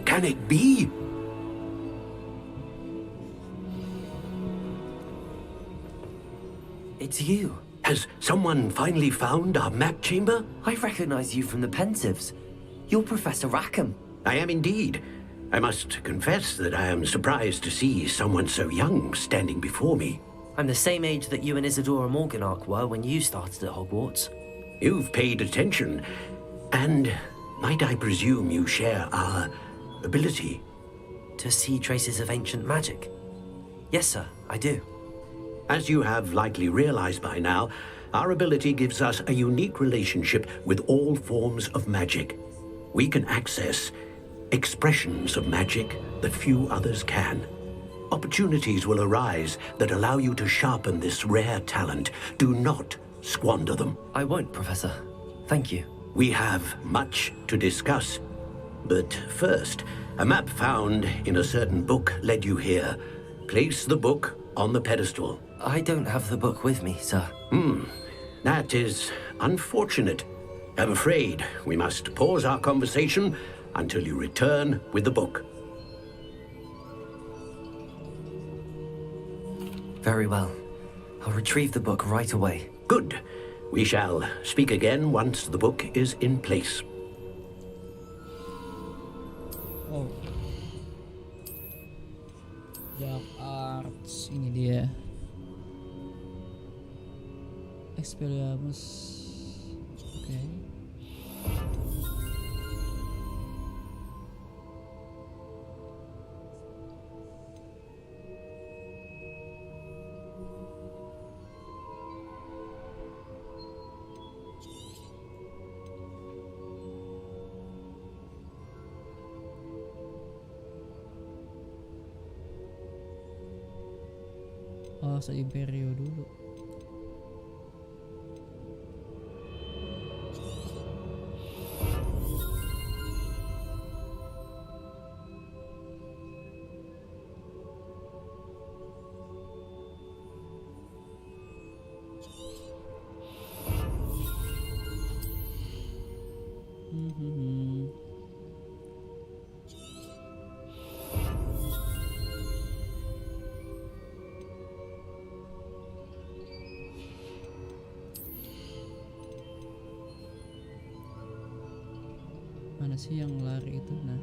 Can it be? It's you. Has someone finally found our map chamber? I recognize you from the Pensieves. You're Professor Rackham. I am indeed. I must confess that I am surprised to see someone so young standing before me. I'm the same age that you and Isadora Morganach were when you started at Hogwarts. You've paid attention. And might I presume you share our ability? To see traces of ancient magic? Yes, sir, I do. As you have likely realized by now, our ability gives us a unique relationship with all forms of magic. We can access expressions of magic that few others can. Opportunities will arise that allow you to sharpen this rare talent. Do not squander them. I won't, Professor. Thank you. We have much to discuss. But first, a map found in a certain book led you here. Place the book on the pedestal. I don't have the book with me, sir. That is unfortunate. I'm afraid we must pause our conversation until you return with the book. Very well. I'll retrieve the book right away. Good. We shall speak again once the book is in place. Oh. Dark Arts, ini dia. Expelliarmus. Oke. Oh, sa Imperio dulu. Mana sih yang lari itu? Nah.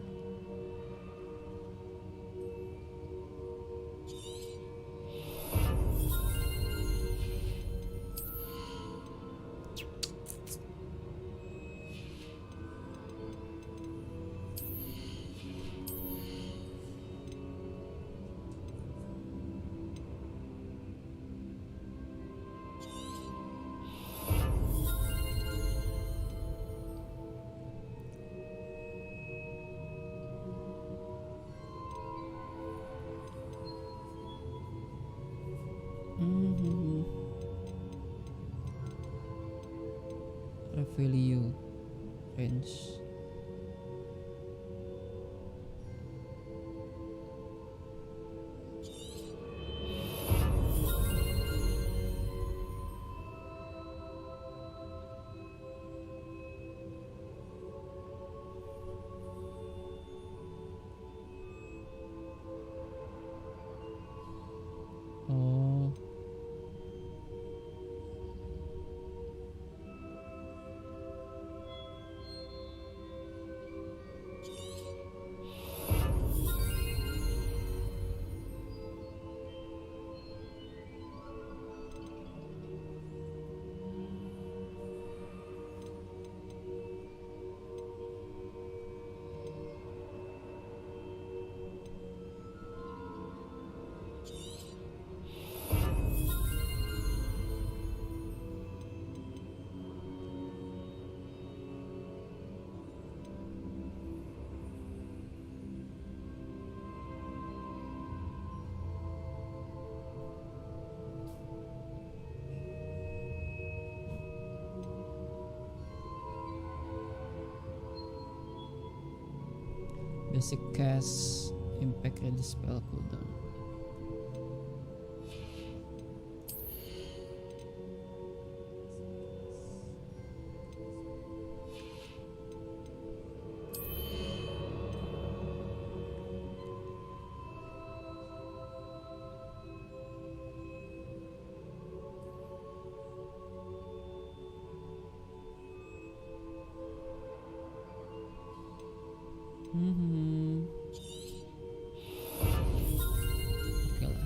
Value range. Oh. Basic cast, impact ready spell cooldown. Oke lah.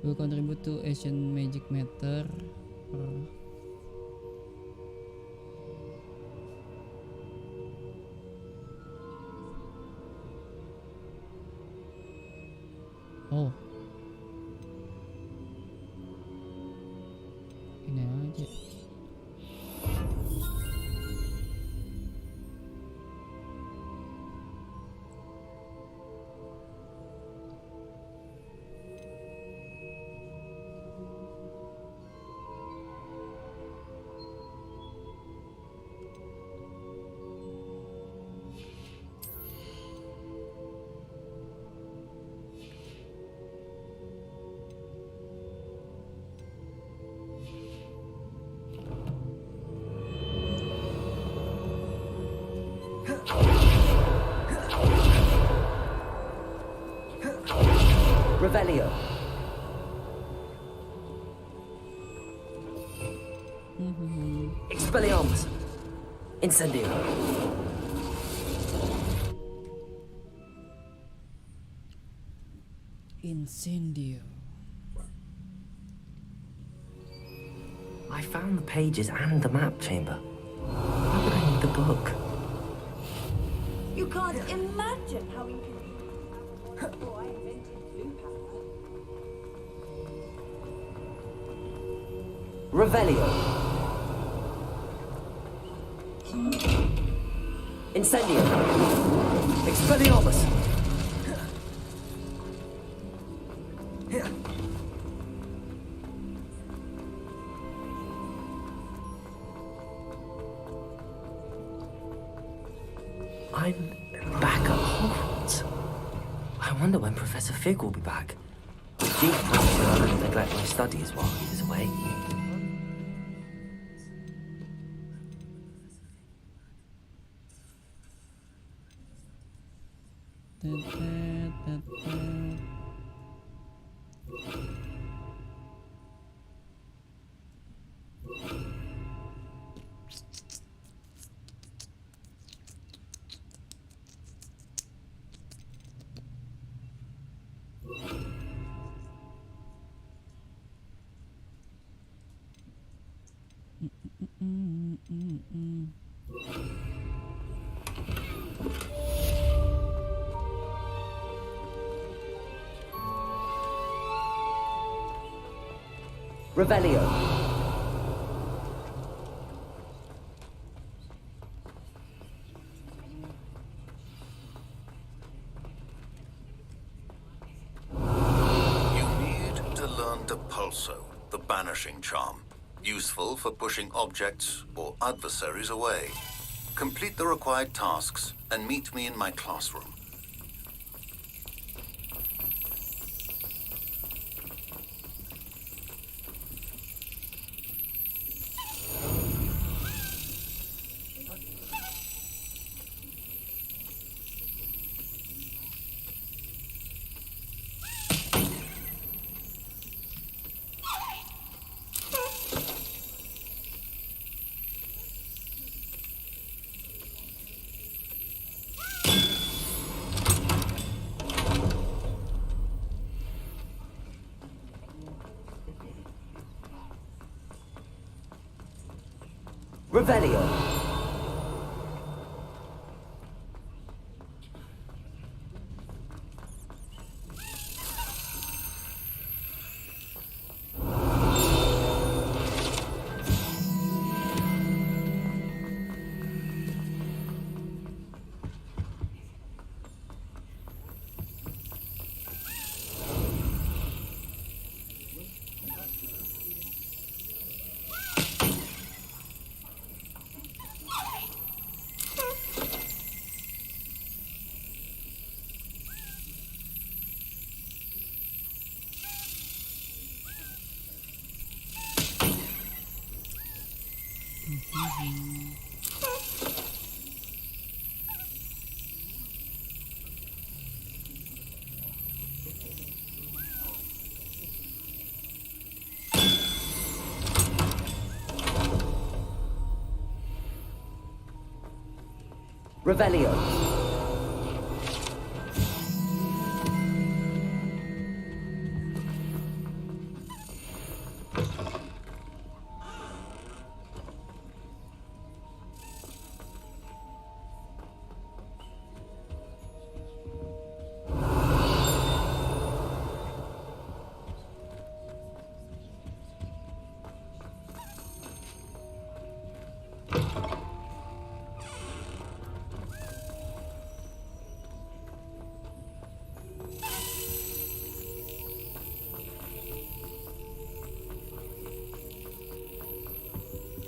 Will contribute to Asian magic matter. Oh, ini aja. Revelio. Expelliarmus. Incendio. Incendio. I found the pages and the map chamber. Why would I need the book? You can't imagine how inconvenient it was before I invented blue powder. Revelio. Incendio. Expelliarmus. I'm back back at Hogwarts. I wonder when Professor Fig will be back. He probably I didn't neglect my studies while he was away. Revelio. You need to learn to Pulso, the banishing charm. Useful for pushing objects or adversaries away. Complete the required tasks and meet me in my classroom. Revelio. Revelio.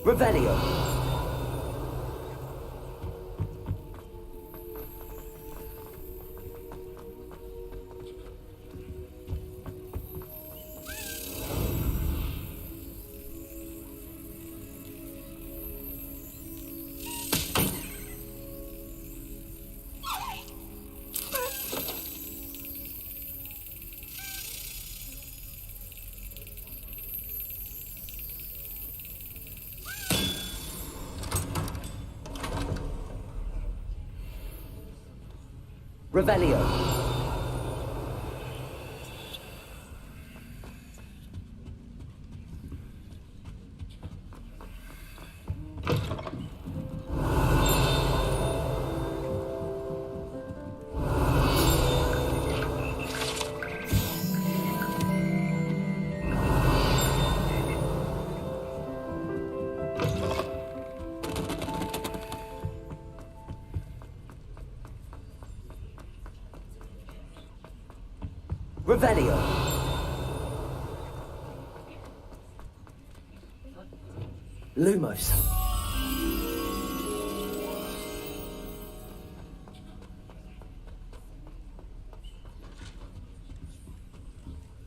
Revelio. Revelio. Revelio. Lumos.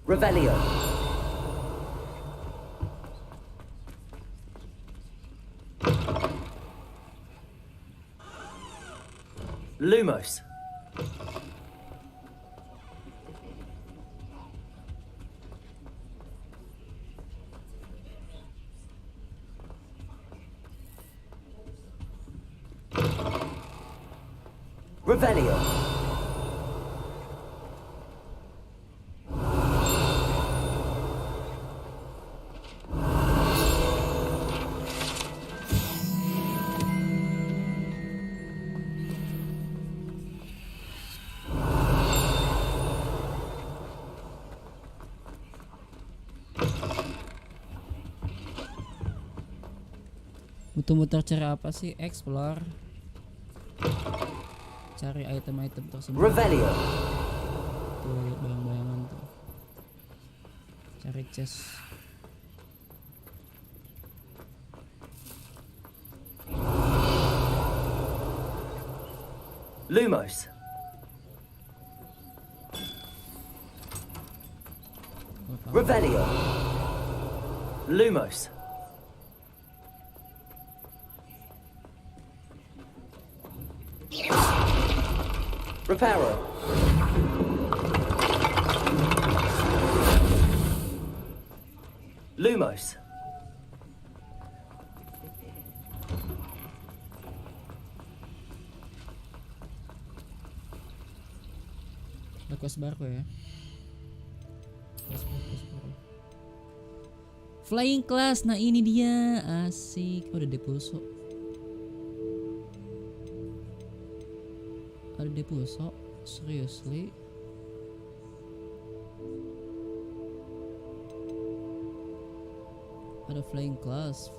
Revelio. Lumos. Revelio. Muter-muter cara apa sih? Explore. Cari item-item tersebut. Revelio. Tuh lihat bayang-bayangan tuh. Cari chest. Lumos. Revelio. Lumos. Reparo. Lumos. Ada quest baru ya. Quest baru. Flying class, nah ini dia, asik. Oh, ada depulso. Ada depulso, seriously. Ada flying class.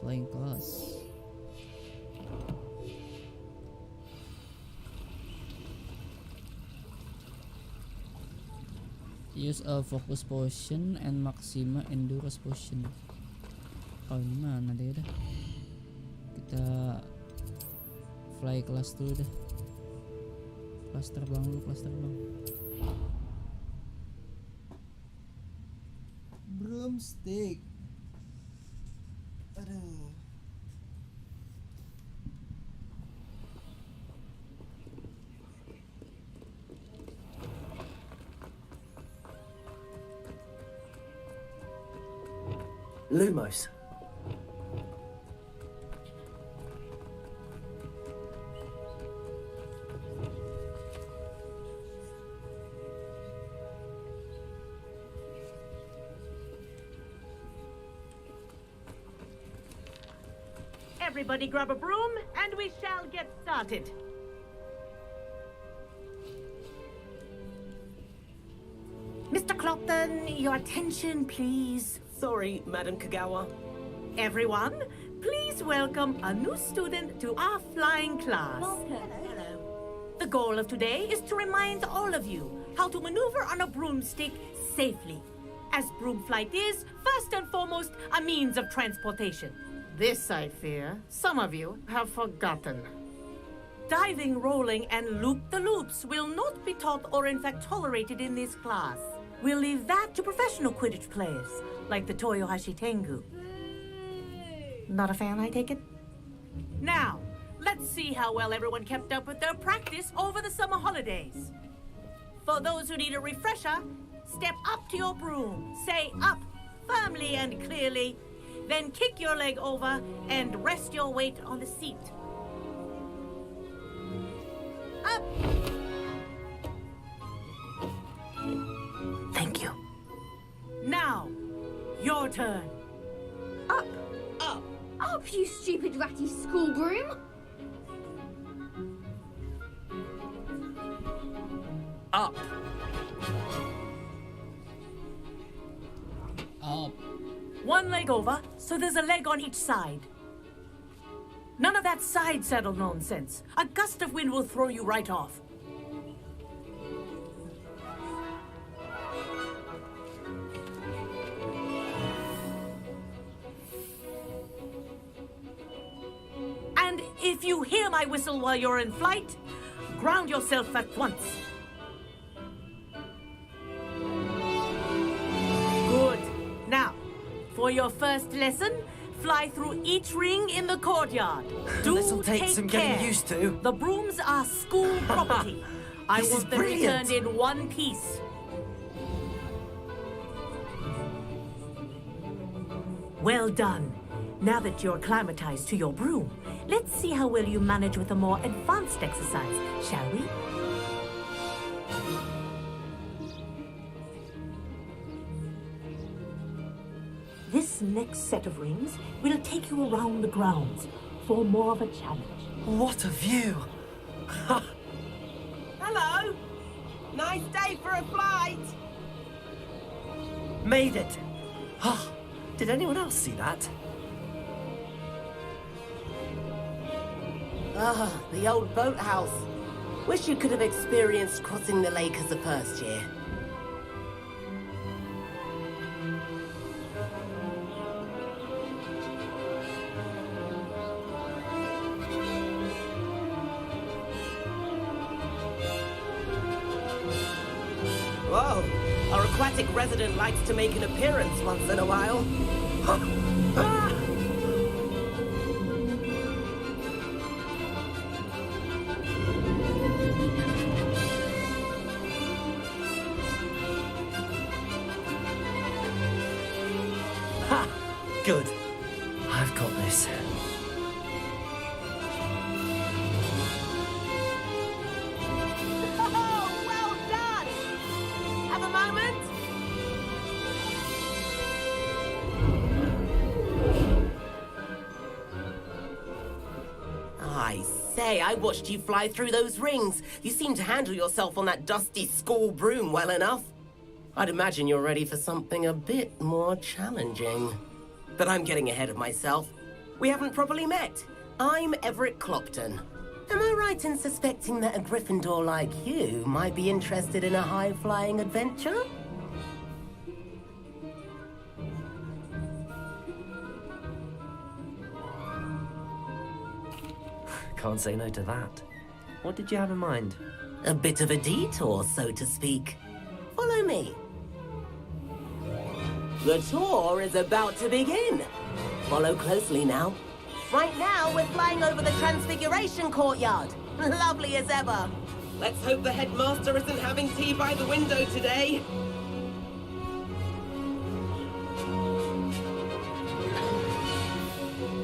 Use a focus potion and maxima endurance potion. Oh, ini mana deh dah. Kita fly class dulu dah. Kelas terbang dulu, kelas terbang. Broomstick. Aduh. Lumos. Everybody grab a broom and we shall get started. Mr. Clopton, your attention, please. Sorry, Madam Kagawa. Everyone, please welcome a new student to our flying class. Hello. The goal of today is to remind all of you how to maneuver on a broomstick safely, as broom flight is, first and foremost, a means of transportation. This, I fear, some of you have forgotten. Diving, rolling, and loop-the-loops will not be taught or in fact tolerated in this class. We'll leave that to professional Quidditch players, like the Toyohashi Tengu. Not a fan, I take it? Now, let's see how well everyone kept up with their practice over the summer holidays. For those who need a refresher, step up to your broom, say up firmly and clearly, then kick your leg over and rest your weight on the seat. Up! Thank you. Now, your turn. Up! Up! Up, you stupid ratty school broom! Up! Up. One leg over, so there's a leg on each side. None of that side saddle nonsense. A gust of wind will throw you right off. And if you hear my whistle while you're in flight, ground yourself at once. For your first lesson, fly through each ring in the courtyard. Do This'll take take some care. getting used to. The brooms are school property. I This is want them brilliant. returned in one piece. Well done. Now that you're acclimatized to your broom, let's see how well you manage with a more advanced exercise, shall we? This next set of rings will take you around the grounds for more of a challenge. What a view! Hello! Nice day for a flight! Made it! Did anyone else see that? Ah, the old boathouse. Wish you could have experienced crossing the lake as a first year. Whoa, our aquatic resident likes to make an appearance once in a while. Good. I've got this. Oh, well done! Have a moment? I say, I watched you fly through those rings. You seem to handle yourself on that dusty school broom well enough. I'd imagine you're ready for something a bit more challenging. But I'm getting ahead of myself. We haven't properly met. I'm Everett Clopton. Am I right in suspecting that a Gryffindor like you might be interested in a high-flying adventure? Can't say no to that. What did you have in mind? A bit of a detour, so to speak. Follow me. The tour is about to begin. Follow closely now. Right now, we're flying over the Transfiguration Courtyard. Lovely as ever. Let's hope the headmaster isn't having tea by the window today.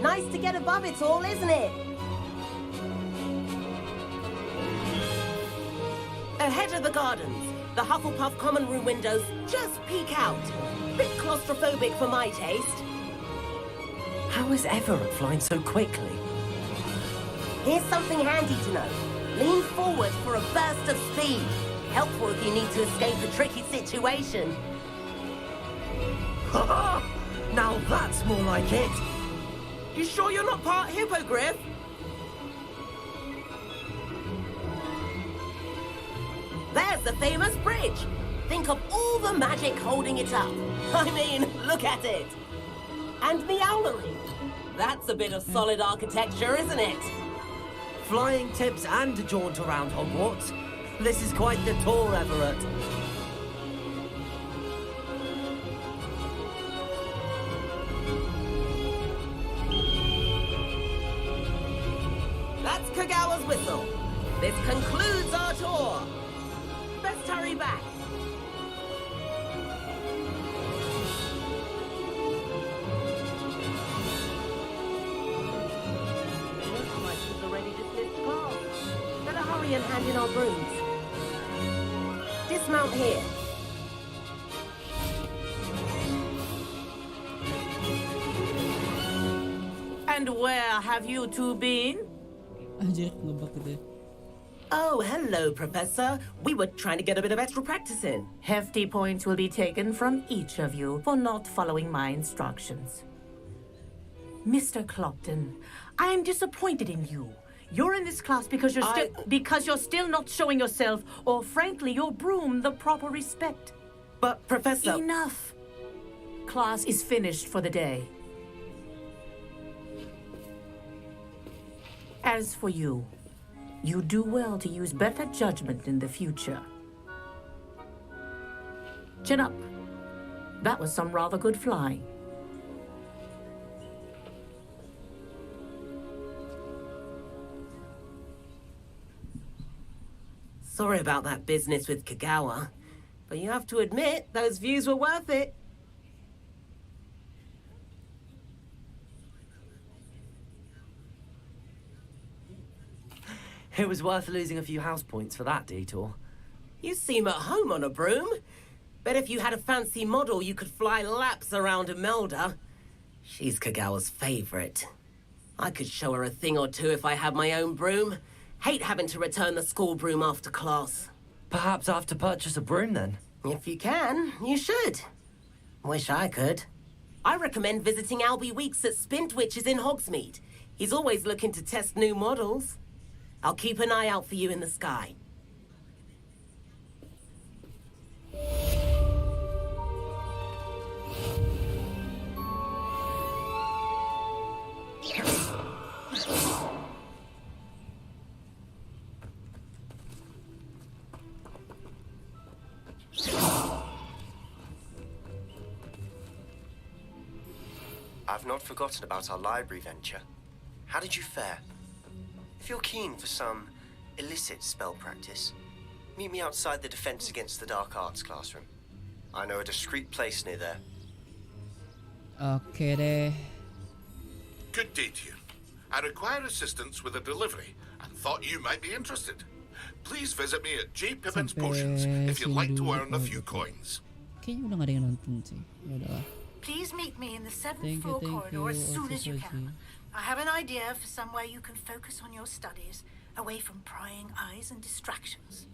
Nice to get above it all, isn't it? Ahead of the gardens, the Hufflepuff common room windows just peek out. Bit claustrophobic for my taste. How is Everett flying so quickly? Here's something handy to know. Lean forward for a burst of speed. Helpful if you need to escape a tricky situation. Now that's more like it. You sure you're not part hippogriff? There's the famous bridge. Think of all the magic holding it up. I mean, look at it. And the owlery. That's a bit of solid architecture, isn't it? Flying tips and a jaunt around Hogwarts. This is quite the tour, Everett. That's Kagawa's whistle. This concludes our tour. Best hurry back. Looks like she's already dismissed class. Better hurry and hand in our brooms. Dismount here. And where have you two been? Anjir, ngebug gitu. Oh, hello, Professor. We were trying to get a bit of extra practice in. Hefty points will be taken from each of you for not following my instructions. Mr. Clopton, I am disappointed in you. You're in this class because you're still not showing yourself, or frankly, your broom the proper respect. But, Professor... Enough. Class is finished for the day. As for you, you do well to use better judgment in the future. Chin up. That was some rather good flying. Sorry about that business with Kagawa, but you have to admit those views were worth it. It was worth losing a few house points for that detour. You seem at home on a broom. Bet if you had a fancy model, you could fly laps around Imelda. She's Kagawa's favorite. I could show her a thing or two if I had my own broom. Hate having to return the school broom after class. Perhaps I have to purchase a broom then? If you can, you should. Wish I could. I recommend visiting Albie Weeks at Spintwitches in Hogsmeade. He's always looking to test new models. I'll keep an eye out for you in the sky. I've not forgotten about our library venture. How did you fare? If you're keen for some illicit spell practice, meet me outside the Defense Against the Dark Arts classroom. I know a discreet place near there. Oke deh. Good day to you. I require assistance with a delivery and thought you might be interested. Please visit me at J. Pippin's Potions if you'd like to earn a few coins. Kayaknya udah gak ada yang nonton sih. Ya udahlah. Please meet me in the 7th floor corridor as soon as you can. I have an idea for somewhere you can focus on your studies, away from prying eyes and distractions.